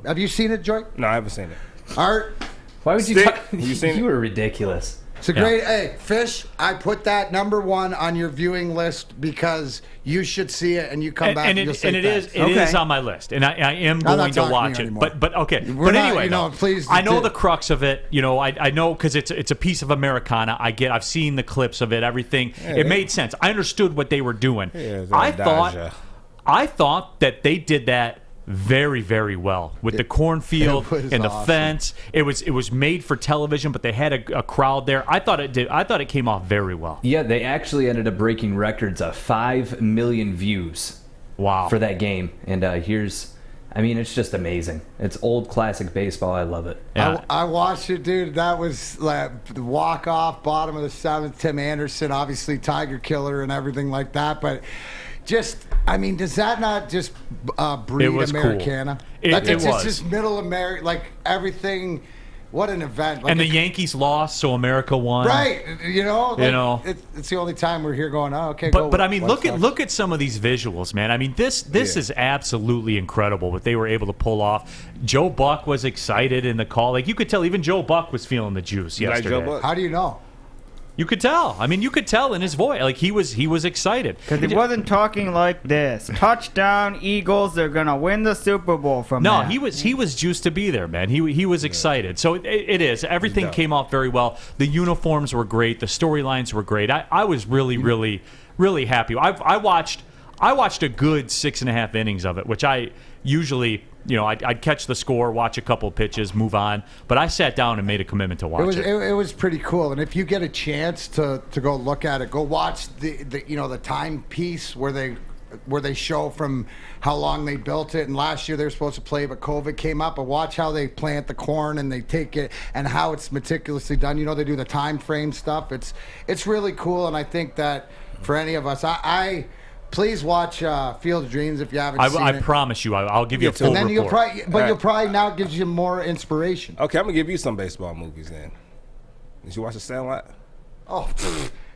Have you seen it, Joique? No, I haven't seen it. Art? Why would you talk? You seen You were ridiculous. It's a great, hey, Fish, I put that #1 on your viewing list because you should see it, and you come back and you'll say it is on my list, and I am going to watch it. But okay. But anyway, please. I know the crux of it. I know because it's a piece of Americana. I've seen the clips of it, everything. It made sense. I understood what they were doing. I thought that they did that very, very well with the cornfield and the fence. It was made for television, but they had a crowd there. I thought it came off very well. Yeah, they actually ended up breaking records of 5 million views. Wow. For that game. And it's just amazing. It's old classic baseball. I love it. Yeah. I watched it, dude. That was like the walk-off, bottom of the 7th. Tim Anderson, obviously Tiger Killer and everything like that. But does that not just breed Americana? Cool. It was just middle America, like everything. What an event! And the Yankees lost, so America won. Right? It's the only time we're here going. Oh, okay. But look at some of these visuals, man. I mean, this is absolutely incredible what they were able to pull off. Joe Buck was excited in the call. Like you could tell, even Joe Buck was feeling the juice yesterday. Joe Buck? How do you know? You could tell. I mean, you could tell in his voice. Like he was excited. Because he wasn't talking like this. Touchdown, Eagles. They're gonna win the Super Bowl from No, that. he was juiced to be there, man. He was excited. So it is. Everything came off very well. The uniforms were great. The storylines were great. I was really, really, really happy. I watched I watched a good 6.5 innings of it, which I usually, I'd catch the score, watch a couple pitches, move on. But I sat down and made a commitment to watch it. It was pretty cool. And if you get a chance to go look at it, go watch the timepiece where they show from how long they built it. And last year they were supposed to play, but COVID came up. But watch how they plant the corn and they take it and how it's meticulously done. They do the time frame stuff. It's really cool. And I think that for any of us, please watch Field of Dreams if you haven't seen it. I promise you, I'll give you a full and then report. You'll probably now gives you more inspiration. Okay, I'm gonna give you some baseball movies then. Did you watch The Sandlot? Oh,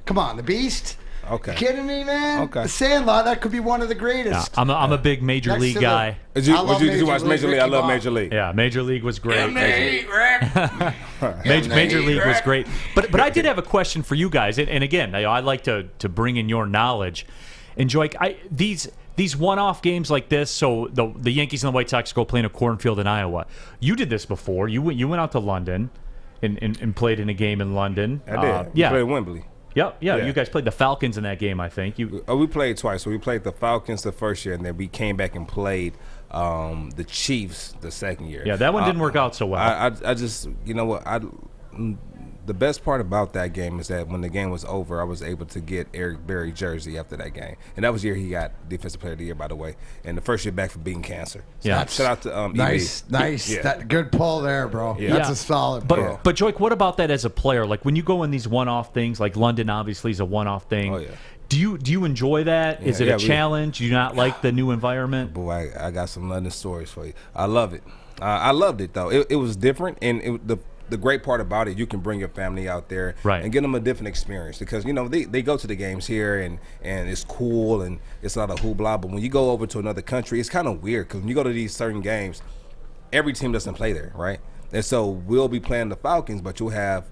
come on, The Beast. Okay. You kidding me, man? Okay. The Sandlot, that could be one of the greatest. Yeah, I'm a big Major League guy. Did you watch Major League? I love Major League. Yeah, Major League was great. Major Major League was great. But I did have a question for you guys, and again, I'd like to bring in your knowledge. And Joique, these one-off games like this, so the Yankees and the White Sox go play in a cornfield in Iowa. You did this before. You went out to London and played in a game in London. I did. Yeah. Played Wembley. Yep. Yeah, you guys played the Falcons in that game, I think. We played twice. So we played the Falcons the first year, and then we came back and played the Chiefs the second year. Yeah, that one didn't work out so well. I just, the best part about that game is that when the game was over, I was able to get Eric Berry's jersey after that game. And that was the year he got Defensive Player of the Year, by the way. And the first year back for beating cancer. So yeah. Shout out to Nice. Yeah. That good pull there, bro. Yeah. That's a solid pull. But Joique, what about that as a player? Like when you go in these one-off things, like London obviously is a one-off thing. Oh, yeah. Do you enjoy that? Is it a challenge? Do you not like the new environment? Boy, I got some London stories for you. I love it. I loved it, though. It was different, and the great part about it, you can bring your family out there and get them a different experience because, they go to the games here and it's cool and it's not a hoopla. But when you go over to another country, it's kind of weird because when you go to these certain games, every team doesn't play there, right? And so we'll be playing the Falcons, but you'll have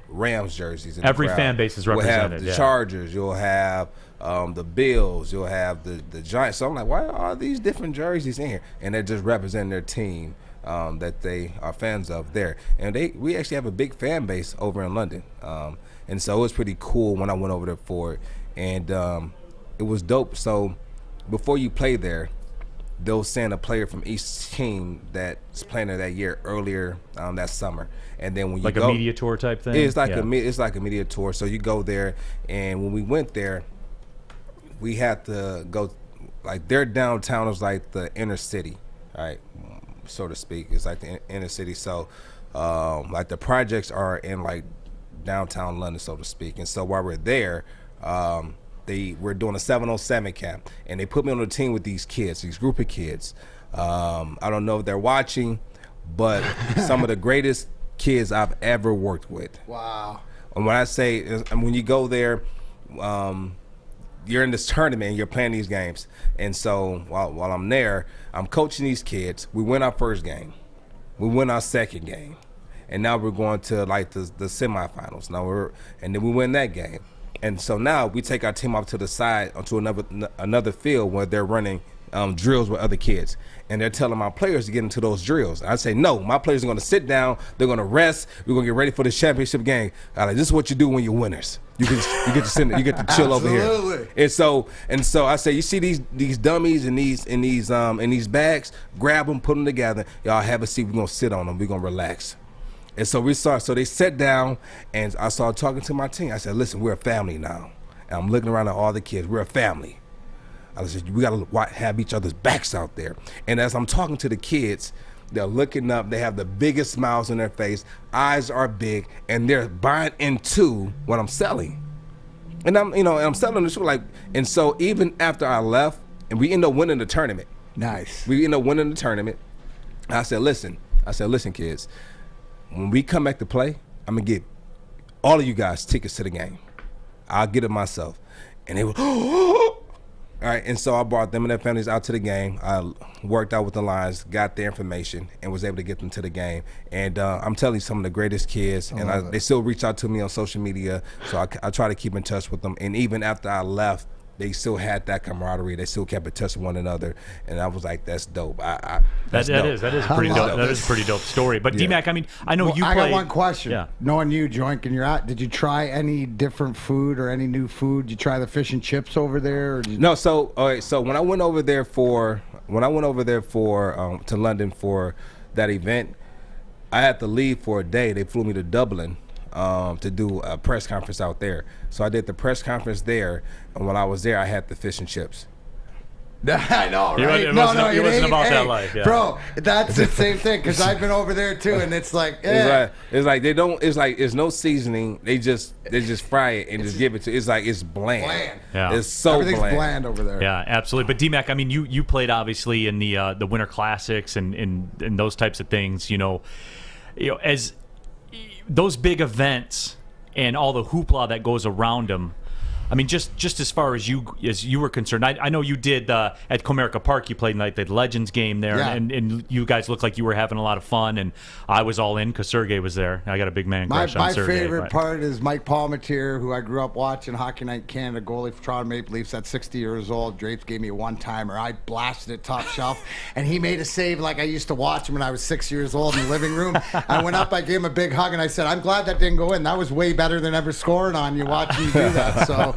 Rams jerseys. In Every the crowd. fan base is represented. You'll have the Chargers. You'll have the Bills. You'll have the Giants. So I'm like, why are all these different jerseys in here? And they're just representing their team. That they are fans of there, and we actually have a big fan base over in London, and so it was pretty cool when I went over there for it, and it was dope. So before you play there, they'll send a player from each team that's playing there that year earlier that summer, and then when you go, a media tour type thing. It's like a media tour. So you go there, and when we went there, we had to go like their downtown was like the inner city, right? So to speak, it's like the inner city. So like the projects are in like downtown London, so to speak. And so while we're there, we're doing a 707 camp, and they put me on a team with these group of kids. I don't know if they're watching, but some of the greatest kids I've ever worked with. Wow. And when I say, when you go there, you're in this tournament and you're playing these games. And so while I'm there, I'm coaching these kids. We win our first game. We win our second game. And now we're going to like the semifinals. And then we win that game. And so now we take our team off to the side onto another field where they're running drills with other kids. And they're telling my players to get into those drills. I say, no, my players are going to sit down. They're going to rest. We're going to get ready for the championship game. This is what you do when you're winners. You get to sit, you get to chill over here. And so I say, you see these dummies and these bags, grab them, put them together. Y'all have a seat. We're going to sit on them. We're going to relax. And so so they sat down, and I started talking to my team. I said, listen, we're a family now. And I'm looking around at all the kids. We're a family. I said, we got to have each other's backs out there. And as I'm talking to the kids, they're looking up. They have the biggest smiles on their face. Eyes are big, and they're buying into what I'm selling. And I'm selling the shoe and so even after I left, and we end up winning the tournament. Nice. We end up winning the tournament. I said, listen, kids, when we come back to play, I'm gonna get all of you guys tickets to the game. I'll get it myself. And they were, all right, and so I brought them and their families out to the game. I worked out with the lines, got their information, and was able to get them to the game. And I'm telling you, some of the greatest kids, and they still reach out to me on social media, so I try to keep in touch with them. And even after I left they still had that camaraderie. They still kept in touch with one another, and I was like, "That's dope." That is pretty dope. That is a pretty dope story. But D-Mac, I mean, I know you. I played, got one question. Yeah. Knowing you, Joique, and you're out, did you try any different food or any new food? Did you try the fish and chips over there? Or No. So, all right. So when I went over there to London for that event, I had to leave for a day. They flew me to Dublin. To do a press conference out there. So I did the press conference there, and when I was there, I had the fish and chips. I know, right? It wasn't about that life, yeah. Bro, that's the same thing, because I've been over there too, and it's like, it's no seasoning. They just fry it and just give it to. It's like it's bland. Yeah. It's so everything's bland over there. Yeah, absolutely. But D-Mac, I mean, you played obviously in the Winter Classics and those types of things. You know, as those big events and all the hoopla that goes around them. I mean, just as far as you were concerned, I know you did at Comerica Park. You played like the Legends game there, Yeah. and you guys looked like you were having a lot of fun. And I was all in because Sergey was there. I got a big man crush on Sergey. My favorite part is Mike Palmetier, who I grew up watching Hockey Night in Canada, goalie for Toronto Maple Leafs at 60 years old. Drapes gave me a one-timer. I blasted it top shelf, and he made a save like I used to watch him when I was 6 years old in the living room. I went up, I gave him a big hug, and I said, "I'm glad that didn't go in. That was way better than ever scoring on you watching you do that." So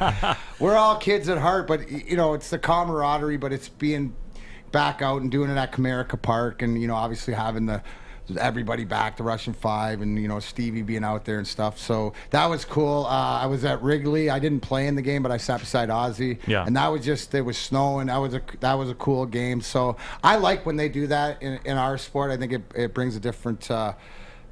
we're all kids at heart, but it's the camaraderie, but it's being back out and doing it at Comerica Park, and obviously having everybody back, the Russian Five, and Stevie being out there and stuff. So that was cool. I was at Wrigley. I didn't play in the game, but I sat beside Ozzy. Yeah. And that was it was snowing. That was a cool game. So I like when they do that in our sport. I think it brings a different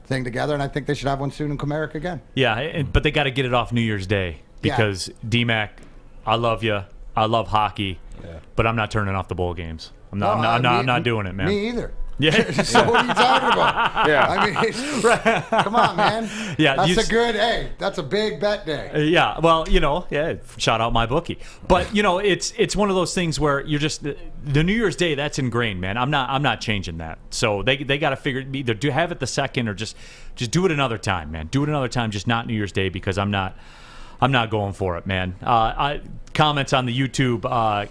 thing together, and I think they should have one soon in Comerica again. Yeah, but they got to get it off New Year's Day because D-Mac, I love you. I love hockey, but I'm not turning off the bowl games. I'm not doing it, man. Me either. Yeah. So what are you talking about? Yeah. I mean, come on, man. Yeah. That's a big bet day. Yeah. Well, shout out my bookie. But it's one of those things where you're just the New Year's Day. That's ingrained, man. I'm not changing that. So they got to figure either have it the second or just do it another time, man. Do it another time, just not New Year's Day because I'm not going for it, man. Comments on the YouTube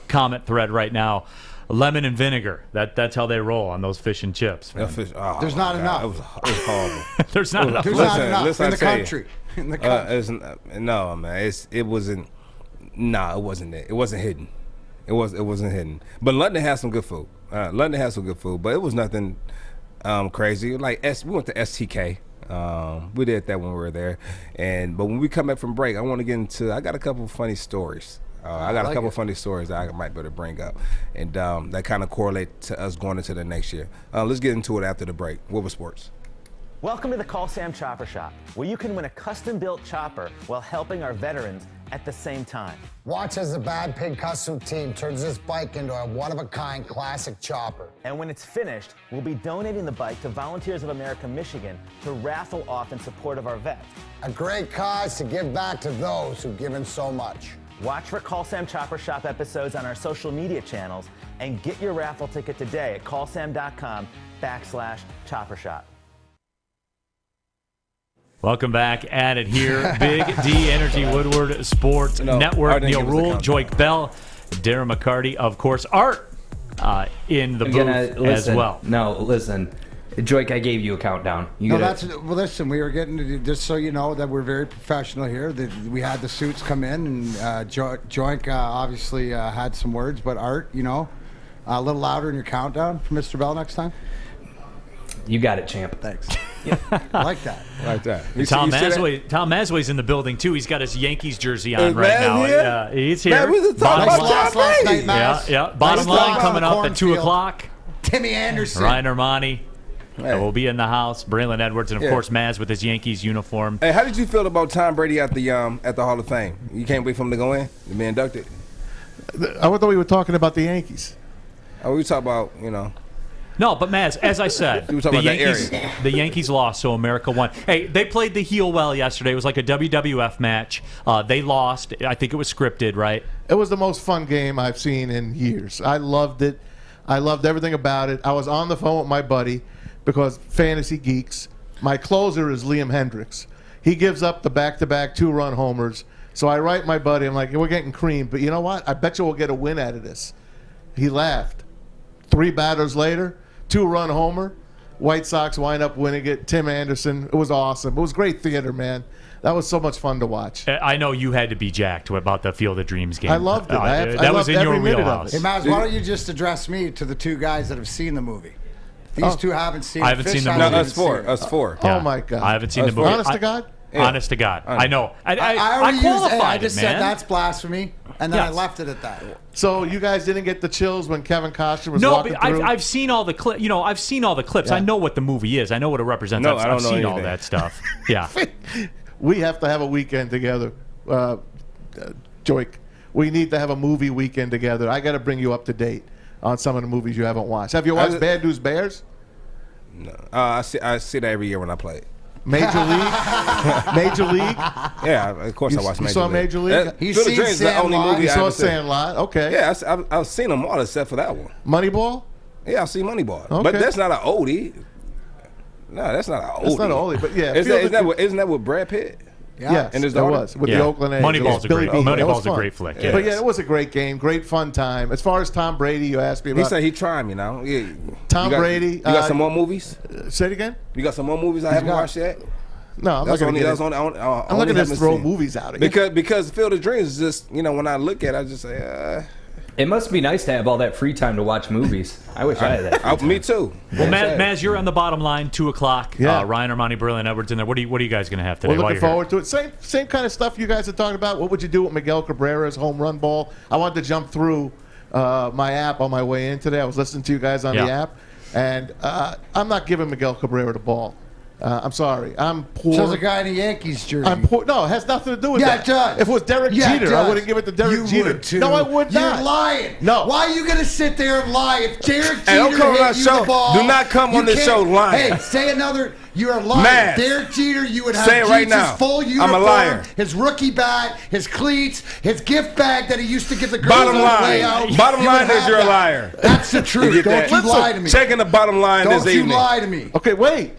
comment thread right now. Lemon and vinegar. That's how they roll on those fish and chips. Man. There's not enough. It was horrible. There's not enough. There's not enough in the country. No, man. It wasn't. Nah, it wasn't it. It wasn't hidden. It wasn't hidden. But London has some good food. London has some good food, but it was nothing crazy. Like we went to STK. We did that when we were there, but when we come back from break, I want to get into. I got a couple of funny stories. I got a couple of funny stories that I might be able to bring up, and that kind of correlate to us going into the next year. Let's get into it after the break. Woodward Sports. Welcome to the Call Sam Chopper Shop, where you can win a custom-built chopper while helping our veterans at the same time. Watch as the Bad Pig Custom team turns this bike into a one-of-a-kind classic chopper. And when it's finished, we'll be donating the bike to Volunteers of America, Michigan to raffle off in support of our vets. A great cause to give back to those who've given so much. Watch for Call Sam Chopper Shop episodes on our social media channels and get your raffle ticket today at callsam.com/Chopper Shop. Welcome back at it here. Big D Energy Woodward Sports Network. Neal Ruhl, Joique Bell, Darren McCarty, of course. Art in the booth as well. No, listen. Joique, I gave you a countdown. Listen, we were getting to, just so you know that we're very professional here. We had the suits come in, and Joique obviously had some words, but Art, a little louder in your countdown for Mr. Bell next time. You got it, champ. Thanks. I like that. Tom Masway's in the building too. He's got his Yankees jersey on right now. Yeah, he's here. Last night, Maz. Yeah. Bottom line coming up at 2:00. Timmy Anderson. Ryan Armani. We'll be in the house. Braylon Edwards, and of course Maz with his Yankees uniform. Hey, how did you feel about Tom Brady at the Hall of Fame? You can't wait for him to go in and be inducted. I thought we were talking about the Yankees. Oh, we talk about No, but Maz, as I said, the Yankees lost, so America won. Hey, they played the heel well yesterday. It was like a WWF match. They lost. I think it was scripted, right? It was the most fun game I've seen in years. I loved it. I loved everything about it. I was on the phone with my buddy because fantasy geeks. My closer is Liam Hendricks. He gives up the back-to-back 2-run homers So I write my buddy, I'm like, we're getting creamed, but you know what? I bet you we'll get a win out of this. He laughed. 3 batters later, 2-run homer. White Sox wind up winning it. Tim Anderson. It was awesome. It was great theater, man. That was so much fun to watch. I know you had to be jacked about the Field of Dreams game. I loved it. That was in your wheelhouse. Hey, Maz, why don't you just address me to the 2 guys that have seen the movie? These 2 haven't seen it. I haven't seen the movie. No, us 4. Oh, my God. I haven't seen the movie. Honest to God? Yeah. Honest to God. I know. I already qualified I just it, said man. that's blasphemy, and then I left it at that. So you guys didn't get the chills when Kevin Costner was No, walking but through? I've seen all the clips. I've seen all the clips. Yeah. I know what the movie is. I know what it represents. No, I don't I've know seen all anything. that stuff. Yeah. We have to have a weekend together, Joique. We need to have a movie weekend together. I got to bring you up to date on some of the movies you haven't watched. Have you watched Bad News Bears? No, I see that every year when I play it. Major League? Major League? Yeah, of course I watch Major League. You saw Major League? He's seen Sandlot. The only movie you I saw ever seen. Sandlot. Okay. Yeah, I've seen them all except for that one. Moneyball? Yeah, I've seen Moneyball. Okay. But that's not an oldie. No, that's not an oldie. It's not an oldie, but yeah. Isn't that with Brad Pitt? Yeah, and his it daughter? was with the Oakland A's. Moneyball's a great flick. Yeah. But yeah, it was a great game, great fun time. As far as Tom Brady, you asked me about. He said he tried me now. Yeah. Tom Brady. You got some more movies? Say it again. You got some more movies I haven't watched yet? No, I'm not going to just throw movies out. Because Field of Dreams is just, when I look at it, I just say, It must be nice to have all that free time to watch movies. I wish I had that. Me too. Well, Maz, you're on the bottom line, 2 o'clock. Yeah. Ryan, Armani, Berlin, Edwards in there. What are you guys going to have today? We're looking forward to it. Same kind of stuff you guys are talking about. What would you do with Miguel Cabrera's home run ball? I wanted to jump through my app on my way in today. I was listening to you guys on the app, and I'm not giving Miguel Cabrera the ball. I'm sorry. I'm poor. Sounds like a guy in a Yankees jersey. I'm poor. No, it has nothing to do with that. It does. If it was Derek Jeter, I wouldn't give it to Derek Jeter. You would too. No, I would not. You're lying. No. Why are you going to sit there and lie? If Derek Jeter don't come on our hit you show. the ball, Do not come on this show lying. Hey, say another. You're lying. Mad. Derek Jeter, you would have Say it right Jesus' now. full uniform, I'm a liar. his rookie bat, his cleats, his gift bag that he used to give the girls on the way out. Bottom line is you're a that. liar. That's the truth. Don't you lie to me. Checking the bottom line Don't this evening. you lie to me. Okay, wait.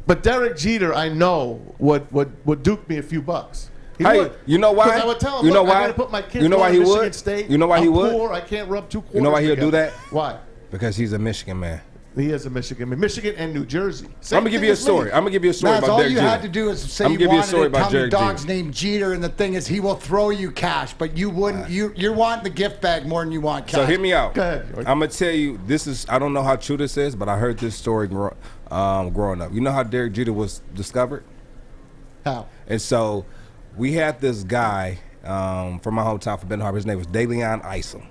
But Derek Jeter, I know, would duke me a few bucks. He would. You know why? Because I would tell him, you know look, why? I got to put my kids you know why he Michigan would? State. You know why he I'm would? Poor. I can't rub 2 quarters. You know why he'll do together. that? Why? Because he's a Michigan man. He is a Michigan man. Michigan and New Jersey. I'm gonna give you a story. I'm gonna give you a story That's about all Derek you Jeter. had to do is say I'm you gonna give you a wanted story to about tell me Derek dog's Jeter. named Jeter, and the thing is, he will throw you cash, but you wouldn't. You're wanting the gift bag more than you want cash. So hear me out. Go ahead. I'm gonna tell you. This is. I don't know how true this is, but I heard this story growing up. You know how Derek Jeter was discovered? How? And so we had this guy from my hometown, from Ben Harbor. His name was DeLeon Isom.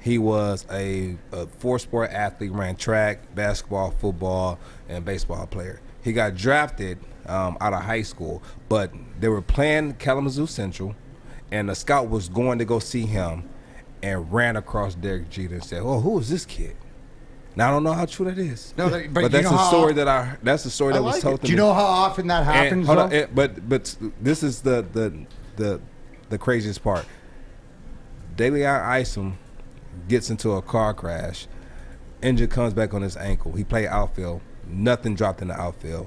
He was a 4-sport athlete, ran track, basketball, football, and baseball player. He got drafted out of high school, but they were playing Kalamazoo Central, and a scout was going to go see him and ran across Derek Jeter and said, "Oh, who is this kid?" Now I don't know how true that is. No, but that's the story that was told to me. Do you know how often that happens? Hold on, but this is the craziest part. DeLeon Isom gets into a car crash, injured, comes back on his ankle. He played outfield, nothing dropped in the outfield,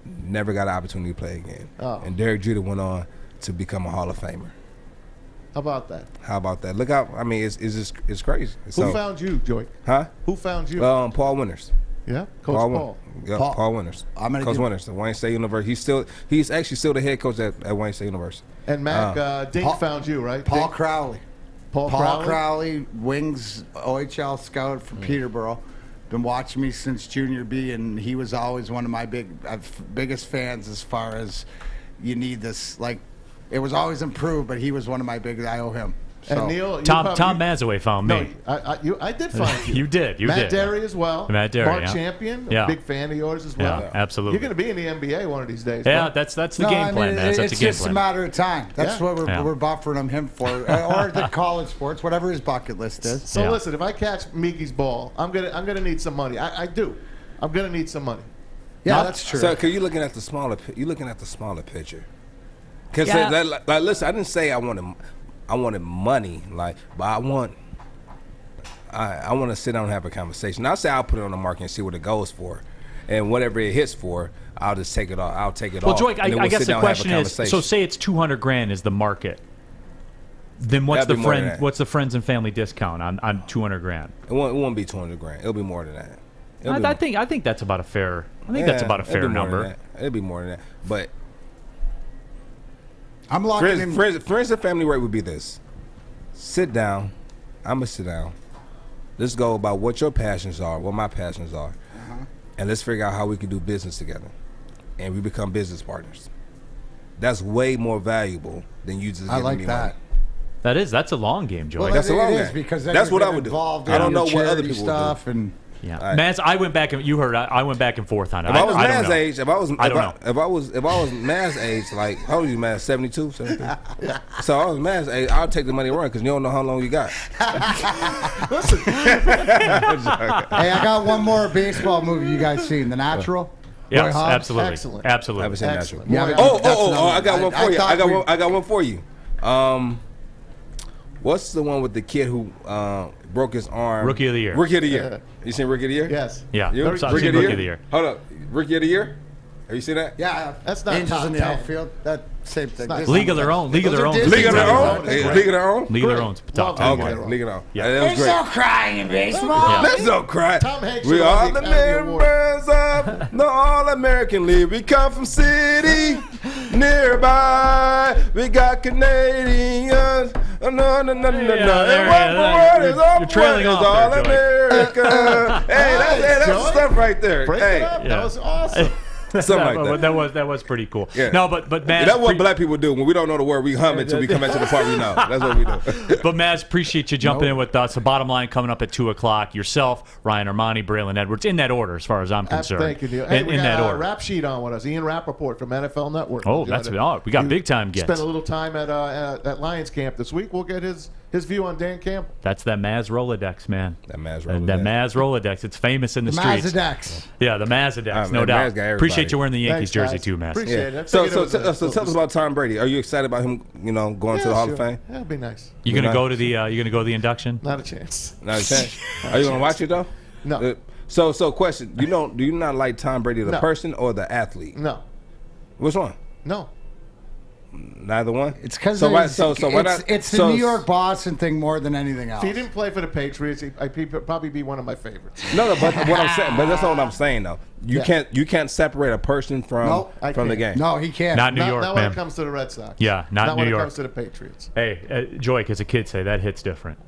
never got an opportunity to play again. Oh. And Derek Jeter went on to become a Hall of Famer. How about that? How about that? Look out! I mean, it's crazy. Who found you, Joique? Huh? Who found you? Paul Winters. Yeah, Coach Paul. Yeah, Paul Winters. Coach Winters at Wayne State University. He's actually still the head coach at Wayne State University. And Mac Dink found you, right? Paul Dink? Crowley. Paul Crowley, wings OHL scout from Peterborough. Been watching me since junior B, and he was always one of my biggest fans as far as you need this. Like, it was always improved, but he was one of my biggest. I owe him. So. And Neal, Tom Mazaway found me. No, I did find you. You did. Matt Derry as well. Matt Derry, Mark yeah. Champion, Yeah. a big fan of yours as well. Yeah, absolutely. You're going to be in the NBA one of these days. Yeah, bro. that's the game plan, man. That's it's a game just plan. a matter of time. That's what we're Yeah. buffering him for, or the college sports, whatever his bucket list is. So listen, if I catch Miggy's ball, I'm gonna need some money. I do. I'm gonna need some money. Yeah, that's true. So, cause you're looking at the smaller picture. Cause listen, I didn't say I wanted money, but I want to sit down and have a conversation. I say I'll put it on the market and see what it goes for, and whatever it hits for, I'll just take it off. I'll take it off. Well, Joique, I guess the question is, so so say it's $200,000 is the market Then what's That'd the be more than that. What's the friends and family discount on $200,000? It won't be $200,000. It'll be more than that. I think that's about a fair. That's about a fair number. It'll be more than that. But I'm locking in. Friends and family rate would be this. Sit down. I'm gonna sit down. Let's go about what your passions are, what my passions are, and let's figure out how we can do business together, and we become business partners. That's way more valuable than you just. I like me that. Money. That's a long game, Joey. That's a long game because that's what I would do. I don't know what other people stuff would do. And yeah, Maz, I went back and you heard. I went back and forth on it. If I was Maz's age, if I was Maz's age, like how old are you, Maz? 72, 73? So I was Maz's age, I'll take the money and run because you don't know how long you got. Listen. Hey, I got one more baseball movie you guys seen, The Natural. Yes, Roy Hobbs? absolutely. Excellent. Absolutely. Haven't seen Natural. Yeah, I got one for you. I got one for you. What's the one with the kid who broke his arm? Rookie of the Year. Rookie of the Year. You seen Rookie of the Year? Yes. Yeah. You? Rookie of the Year. Hold up. Rookie of the Year? Have you seen that? Yeah, that's not Angels top in the 10. outfield. That same thing. League of Their Own. League of Their Own. League of Their Own? League of Their Own? League of Their Own's top 10. Okay, League of Their Own. Yeah. That was great. There's no crying in baseball. Let's don't cry. Tom Hanks We should are win the the Academy Award. members of the All-American League. We come from city nearby. We got Canadians. No. And what word is You're trailing off there, All-America. Hey, that's the stuff right there. Break Hey, it up. That was awesome. something like that. That was pretty cool. Yeah. No, but Maz, That's what black people do. When we don't know the word, we hum it until we come into the part we know. That's what we do. But Maz, appreciate you jumping in with us. The bottom line coming up at 2:00. Yourself, Ryan Armani, Braylon Edwards, in that order, as far as I'm concerned. Thank you, Neil. Hey, we in that got order. a rap sheet on with us. Ian Rappaport from NFL Network. Oh, that's we got big time guests. Spent a little time at Lions camp this week. We'll get his view on Dan Campbell. That's that Maz Rolodex, man. That Maz Rolodex. That Maz Rolodex. It's famous in the streets. Mazadex. Yeah, the Mazadex, no Maz doubt. got everybody. Appreciate you wearing the Yankees Thanks, jersey guys. too, Maz. Appreciate it. So tell us about Tom Brady. Are you excited about him? Going to the Hall of Fame? That'd be nice. You gonna go to the induction? Not a chance. Not a chance. Are you gonna watch it though? No. So question. Do you not like Tom Brady the person or the athlete? No. Which one? No. Neither one. It's because it's the New York Boston thing more than anything else. If he didn't play for the Patriots, he'd probably be one of my favorites. No, but what I'm saying, but that's not what I'm saying though. You can't separate a person from the game. No, he can't. Not New York, not man. when it comes to the Red Sox. Yeah, not New when York. it comes to the Patriots. Hey, Joique, as a kid, say that hits different.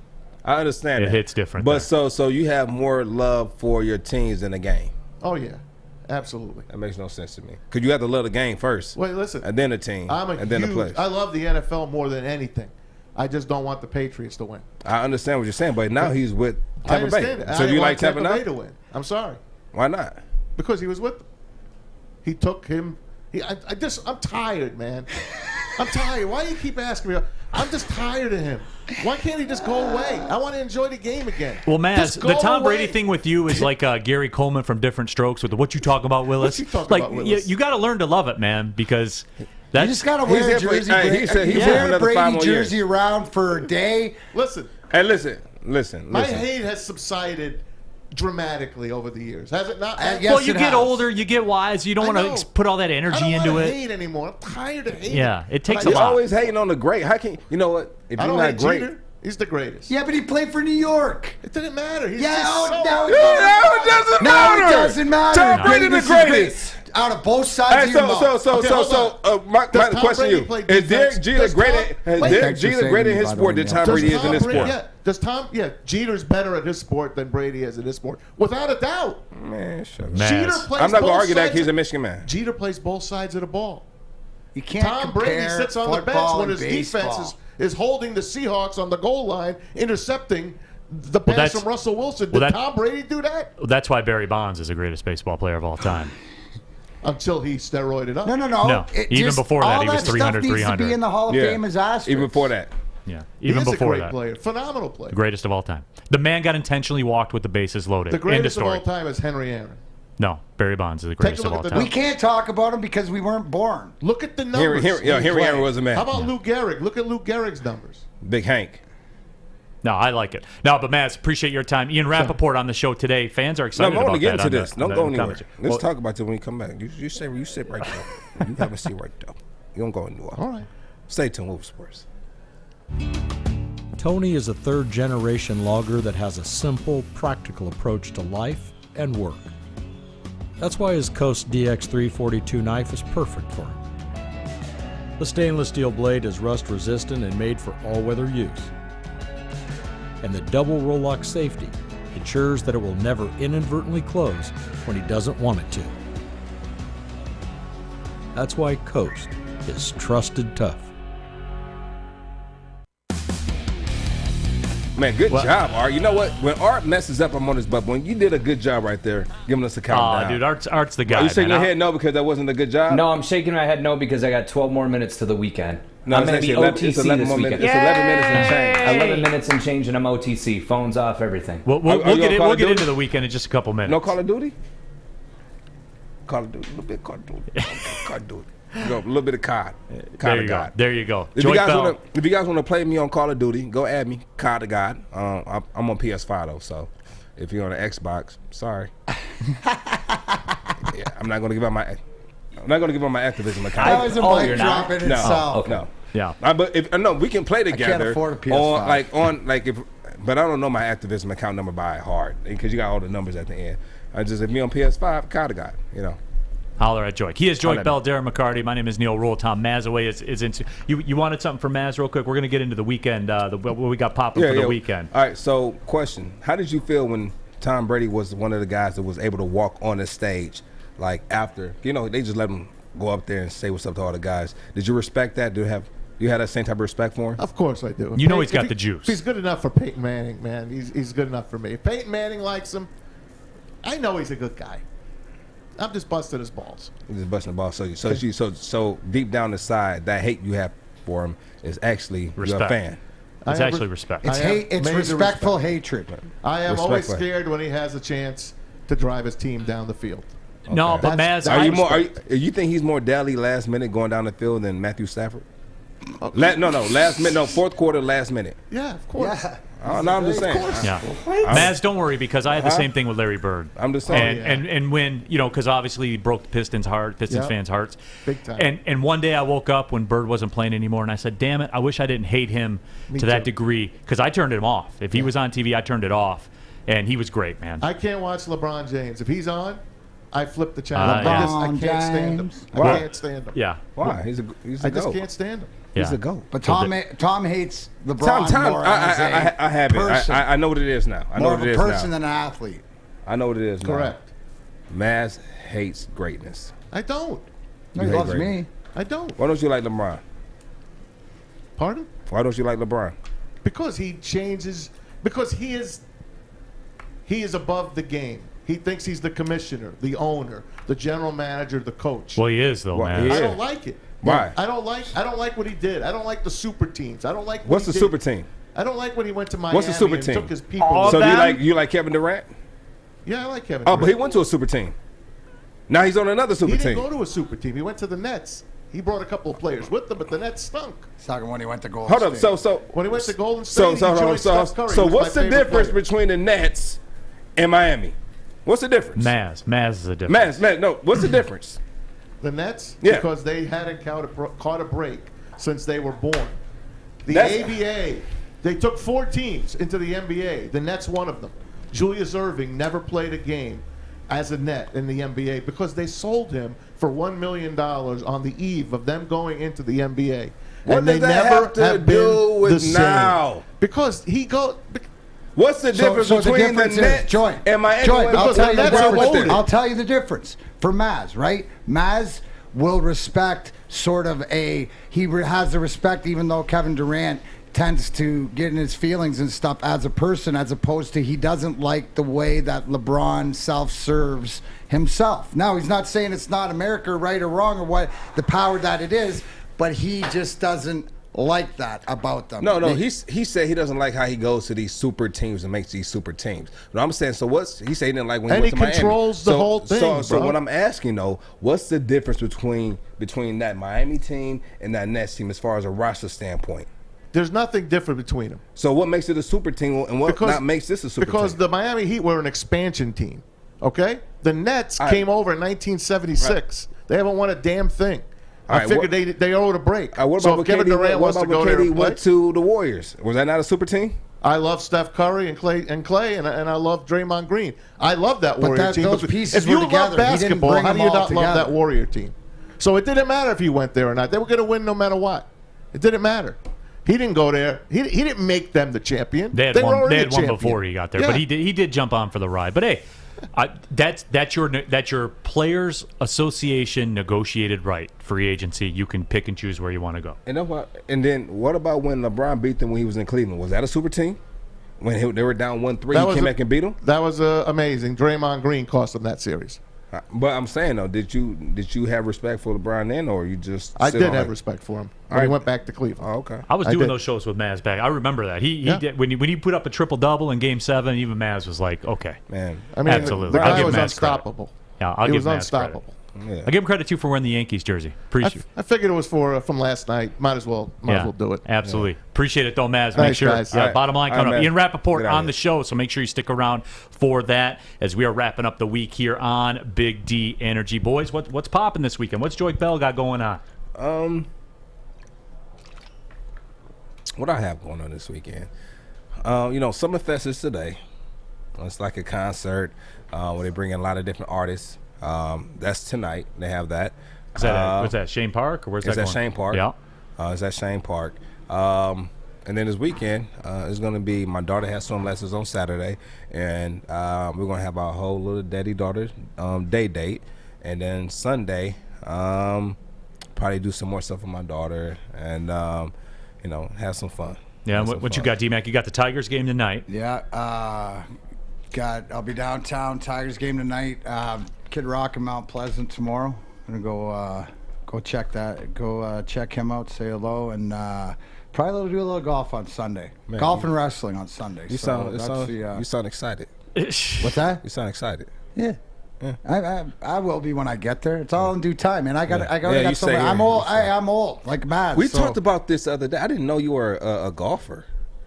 I understand it hits different. But so you have more love for your teams than the game. Oh yeah. Absolutely. That makes no sense to me. Because you have to love the game first. Wait, listen. And then the team. And then the players. I love the NFL more than anything. I just don't want the Patriots to win. I understand what you're saying, but now he's with Tampa Bay. It. So do you like Tampa now? Bay to win. I'm sorry. Why not? Because he was with them. He took him. I'm tired, man. I'm tired. Why do you keep asking me? I'm just tired of him. Why can't he just go away? I want to enjoy the game again. Well, Maz, the Tom Brady thing with you is like Gary Coleman from Different Strokes with the "What you talk about, Willis." About Willis? You got to learn to love it, man, because you just got to wear a jersey. Wear a Brady jersey around for a day. Listen. Hey, listen. My hate has subsided dramatically over the years, has it not? Well, you get older, you get wise. You don't want to put all that energy into it. I don't hate anymore. I'm tired of hating. Yeah, it takes a lot. lot. You're always hating on the great. How can you know what? If I you're don't not hate great, Jeter. He's the greatest. Yeah, but he played for New York. It didn't matter. He's now it doesn't matter. Now it doesn't matter. Tom Brady the greatest. Out of both sides of your mouth. My question to you: Is Derek Jeter greater in his sport than Tom Brady is in his sport? Jeter's better at his sport than Brady is in his sport, without a doubt. Man, shut up. Jeter plays I'm not gonna both argue that sides he's a Michigan man. Jeter plays both sides of the ball. You can't Tom Brady sits on the bench when his baseball. defense is holding the Seahawks on the goal line, intercepting the pass from Russell Wilson. Did Tom Brady do that? That's why Barry Bonds is the greatest baseball player of all time. Until he steroided up. No. Even before that, he was 300, 300. To be in the Hall of Fame as asterisks. Even before that. Yeah, even He's before a great that. player. Phenomenal player. The greatest of all time. The man got intentionally walked with the bases loaded. The greatest End of of all story. time is Henry Aaron. No, Barry Bonds is the greatest of all time. We can't talk about him because we weren't born. Look at the numbers. Henry Aaron was a man. How about Lou Gehrig? Look at Lou Gehrig's numbers. Big Hank. No, I like it. No, but Maz, appreciate your time. Ian Rappaport on the show today. Fans are excited about that. No, I want to get into this. Don't go anywhere. Coverage. Let's talk about it when we come back. You sit right there. You have a seat right there. You don't go anywhere. All right. Stay tuned with sports. Tony is a third-generation logger that has a simple, practical approach to life and work. That's why his Coast DX342 knife is perfect for him. The stainless steel blade is rust-resistant and made for all-weather use. And the double roll-lock safety ensures that it will never inadvertently close when he doesn't want it to. That's why Coast is trusted tough. Man, good job, Art. You know what? When Art messes up, I'm on his butt. When you did a good job right there, giving us a countdown. Dude, Art's the guy. Are you shaking man. your head no because that wasn't a good job? No, I'm shaking my head no because I got 12 more minutes to the weekend. No, I'm going to be OTC it's 11 this more weekend. minutes. It's 11 minutes and change. 11 minutes and change and I'm OTC. Phones off, everything. We'll get into the weekend in just a couple minutes. No Call of Duty? Call of Duty. A little bit of Call of Duty. Call of Duty. Go, a little bit of COD. There you go. There you go. If you guys want to play me on Call of Duty, go add me. COD to God. I'm on PS5 though, so if you're on the Xbox, sorry. Yeah, I'm not gonna give out my Activision account. That was a mic drop in itself. No. Yeah. But we can play together. I can't afford a PS5. But I don't know my Activision account number by heart because you got all the numbers at the end. If me on PS5, COD to God, you know. Holler at Joique. He is Joique Bell, Darren McCarty. My name is Neal Ruhl. Tom Mazaway is into. You wanted something from Maz real quick? We're going to get into the weekend, what we got popping for the weekend. All right, so question. How did you feel when Tom Brady was one of the guys that was able to walk on the stage, like after, they just let him go up there and say what's up to all the guys. Did you respect that? You had that same type of respect for him? Of course I do. He's got the juice. If he's good enough for Peyton Manning, man, he's good enough for me. If Peyton Manning likes him, I know he's a good guy. I'm just busting his balls. He's just busting the balls. So deep down inside, that hate you have for him is actually respect. You're a fan. It's actually respect. It's hate. It's respectful hatred. I am always scared when he has a chance to drive his team down the field. Okay. No, but Maz, you think he's more daily last minute going down the field than Matthew Stafford? Okay. Last minute. No, fourth quarter, last minute. Yeah, of course. Yeah. No, I'm just saying. Yeah. Maz, don't worry because I had the same thing with Larry Bird. I'm just saying. And when, because obviously he broke the Pistons' fans' hearts. Big time. And one day I woke up when Bird wasn't playing anymore and I said, damn it, I wish I didn't hate him to that degree because I turned him off. If he was on TV, I turned it off. And he was great, man. I can't watch LeBron James. If he's on, I flip the channel. I can't stand him. Why? I can't stand him. Yeah. Why? He's a I just can't stand him. He's a GOAT. But Tom hates LeBron more as I have person. it. I know what it is now. I know More what of it a is person now. than an athlete. I know what it is now. Correct. Maz hates greatness. I don't. No, he loves me. I don't. Why don't you like LeBron? Pardon? Why don't you like LeBron? Because he changes. Because he is above the game. He thinks he's the commissioner, the owner, the general manager, the coach. Well, he is though, man. I don't like it. Why? I don't like what he did. I don't like the super teams. I don't like. What's the super team? I don't like when he went to Miami. What's the super and team? Took his people. So you like Kevin Durant? Yeah, I like Kevin. Oh, Durant. but he went to a super team. Now he's on another super He team. didn't go to a super team. He went to the Nets. He brought a couple of players with him, but the Nets stunk. He's talking when he went to Golden Hold State. up, so when he went to Golden State, he joined Steph Curry. So what's the difference between the Nets and Miami? What's the difference? Maz is the difference. Maz, no, what's the difference? The Nets? Yeah. Because they hadn't caught a break since they were born. The That's- ABA, they took 4 teams into the NBA. The Nets one of them. Julius Erving never played a game as a Net in the NBA because they sold him for $1 million on the eve of them going into the NBA. What and does they that never have to have do been with the same. now? Because he goes... What's the difference between the Nets and Miami? I'll tell you the difference. voted. I'll tell you the difference for Maz. Right, Maz will respect sort of he has the respect, even though Kevin Durant tends to get in his feelings and stuff as a person, as opposed to he doesn't like the way that LeBron self-serves himself. Now, he's not saying it's not America, right or wrong, or what the power that it is, but he just doesn't like that about them. No, he said he doesn't like how he goes to these super teams and makes these super teams. But I'm saying, so what's he said he didn't like when he went to Miami. And he controls the whole thing, So bro. what I'm asking though, what's the difference between that Miami team and that Nets team as far as a roster standpoint? There's nothing different between them. So what makes it a super team and what not makes this a super team? Because the Miami Heat were an expansion team, okay? The Nets came over in 1976. Right. They haven't won a damn thing. I figured they owed a break. What so about if Kevin Durant wants to go there and play, went to the Warriors? Was that not a super team? I love Steph Curry and Clay, and I love Draymond Green. I love that Warrior team. Those pieces if you were together. love basketball, how do you not love that together. Warrior team? So it didn't matter if he went there or not. They were going to win no matter what. It didn't matter. He didn't go there. He didn't make them the champion. They had one before he got there, but he did jump on for the ride. But hey, that's your Players Association negotiated right. Free agency. You can pick and choose where you want to go. And then what about when LeBron beat them when he was in Cleveland? Was that a super team? When they were down 1-3, he came back and beat them? That was amazing. Draymond Green cost them that series. But I'm saying though, did you have respect for LeBron then, or you just? I did have respect for him when he went back to Cleveland. Oh, okay. I was doing those shows with Maz back. I remember that he did when he put up a triple-double in Game 7. Even Maz was like, "Okay, man, I mean, absolutely." The guy was unstoppable. Yeah, I'll he give was Maz unstoppable. Credit. Yeah. I give him credit too for wearing the Yankees jersey. Appreciate. I figured it was from last night. Might as well do it. Absolutely. Yeah. Appreciate it though, Maz. Make Thanks, sure. guys. Bottom line coming up. Ian Rappaport on here. the show, so make sure you stick around for that as we are wrapping up the week here on Big D Energy. Boys, what's popping this weekend? What's Joique Bell got going on? What I have going on this weekend? Summerfest is today. It's like a concert where they bring in a lot of different artists. That's tonight. They have that. Is that what's that? Shane Park or where's that going? Shane Park. Yeah. It's at Shane Park. And then this weekend is going to be my daughter has swim lessons on Saturday, and we're going to have our whole little daddy-daughter day date. And then Sunday, probably do some more stuff with my daughter and, have some fun. Yeah, what you got, D-Mac? You got the Tigers game tonight. Yeah, I'll be downtown. Tigers game tonight. Kid Rock in Mount Pleasant tomorrow. I'm gonna go check that. Go check him out. Say hello, and probably do a little golf on Sunday. Man, golf and wrestling on Sunday. You sound excited. What's that? You sound excited. Yeah. I will be when I get there. It's all in due time, man. I got something. I'm I'm old, like mad. We talked about this the other day. I didn't know you were a golfer.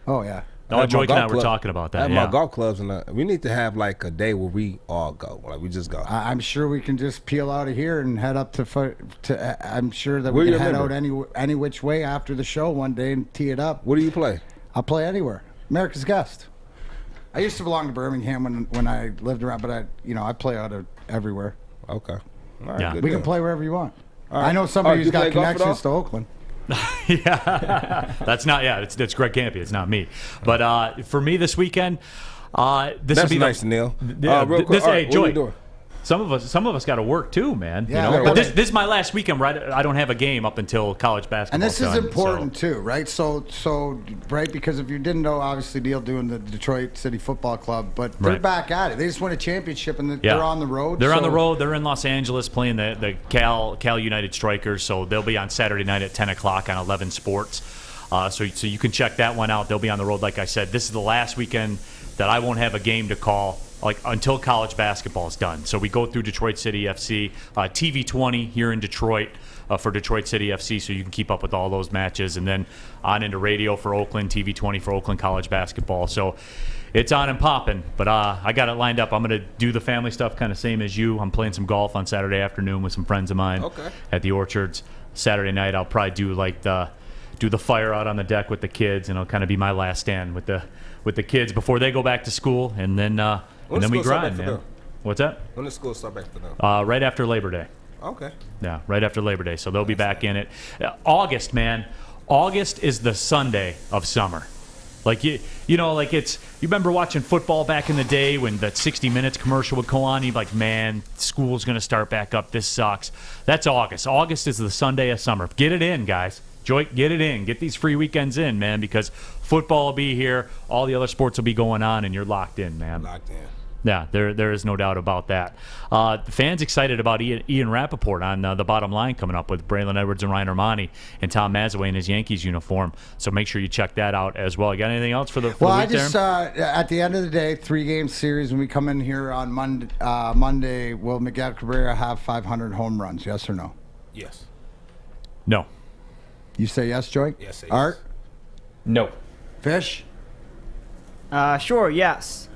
Oh yeah. No, Joique and I were talking about that. I have my golf clubs, and we need to have like a day where we all go. Like we just go. I'm sure we can just peel out of here and head up to. I'm sure that we can head out any which way after the show one day and tee it up. What do you play? I'll play anywhere. America's Guest. I used to belong to Birmingham when I lived around, but I play out of everywhere. Okay. All right, yeah. We can play wherever you want. Right. I know somebody who's got connections to Oakland. Yeah, that's Greg Campy. It's not me. But for me this weekend, this will be nice, Neal. Real quick, hey, Joy, what are you doing? Some of us got to work too, man. Yeah, but this is my last weekend. Right, I don't have a game up until college basketball. And this is important too, right? So right, because if you didn't know, obviously Neal doing the Detroit City Football Club, but they're back at it. They just won a championship, and they're on the road. They're on the road. They're in Los Angeles playing the Cal United Strikers. So they'll be on Saturday night at 10 o'clock on 11 Sports. So you can check that one out. They'll be on the road, like I said. This is the last weekend that I won't have a game to call. Until college basketball is done. So we go through Detroit City FC, TV 20 here in Detroit for Detroit City FC, so you can keep up with all those matches, and then on into radio for Oakland, TV 20 for Oakland college basketball. So it's on and popping, but I got it lined up. I'm going to do the family stuff kind of same as you. I'm playing some golf on Saturday afternoon with some friends of mine at the Orchards. Saturday night I'll probably do the fire out on the deck with the kids, and it'll kind of be my last stand with the kids before they go back to school, and then we grind, man. What's that? When does school start back for them? Right after Labor Day. Okay. Yeah, right after Labor Day. So they'll be back in it. August, man. August is the Sunday of summer. Like you remember watching football back in the day when that 60 Minutes commercial would go on? You'd be like, man, school's going to start back up. This sucks. That's August. August is the Sunday of summer. Get it in, guys. Joique, get it in. Get these free weekends in, man, because football will be here. All the other sports will be going on, and you're locked in, man. Locked in. Yeah, there is no doubt about that. The fans excited about Ian Rappaport on the bottom line coming up with Braylon Edwards and Ryan Armani and Tom Mazaway in his Yankees uniform. So make sure you check that out as well. You got anything else for the week, at the end of the day, 3-game series, when we come in here on Monday, will Miguel Cabrera have 500 home runs, yes or no? Yes. No. You say yes, Joique? Yes. Art? No. Fish? Sure, yes.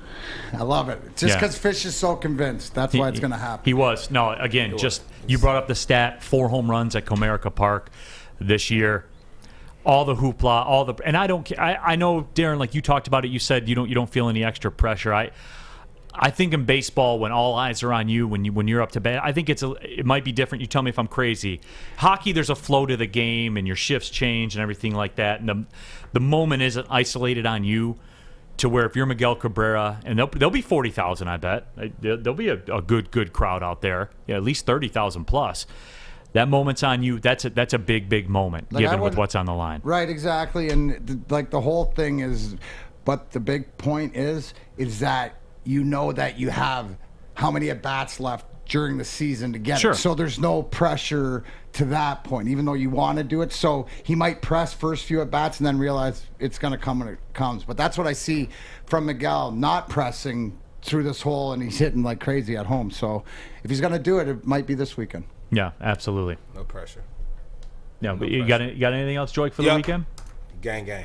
I love it. Just because Fish is so convinced. That's why it's going to happen. He was. No, again, you brought up the stat, 4 home runs at Comerica Park this year. All the hoopla, and I don't. I know, Darren, like you talked about it. You said you don't feel any extra pressure. I think in baseball, when all eyes are on you, when you're up to bat, I think it might be different. You tell me if I'm crazy. Hockey, there's a flow to the game, and your shifts change and everything like that. And the moment isn't isolated on you, to where if you're Miguel Cabrera, and there'll be 40,000, I bet there'll be a good crowd out there, at least 30,000 plus. That moment's on you. That's a big moment, given with what's on the line. Right, exactly. And the whole thing is, but the big point is that you know that you have how many at-bats left during the season to get it. So there's no pressure to that point, even though you want to do it. So he might press first few at-bats and then realize it's going to come when it comes. But that's what I see from Miguel, not pressing through this hole, and he's hitting like crazy at home. So if he's going to do it, it might be this weekend. Yeah, absolutely. No pressure. No, but you got anything else, Joique, for the weekend? Gang.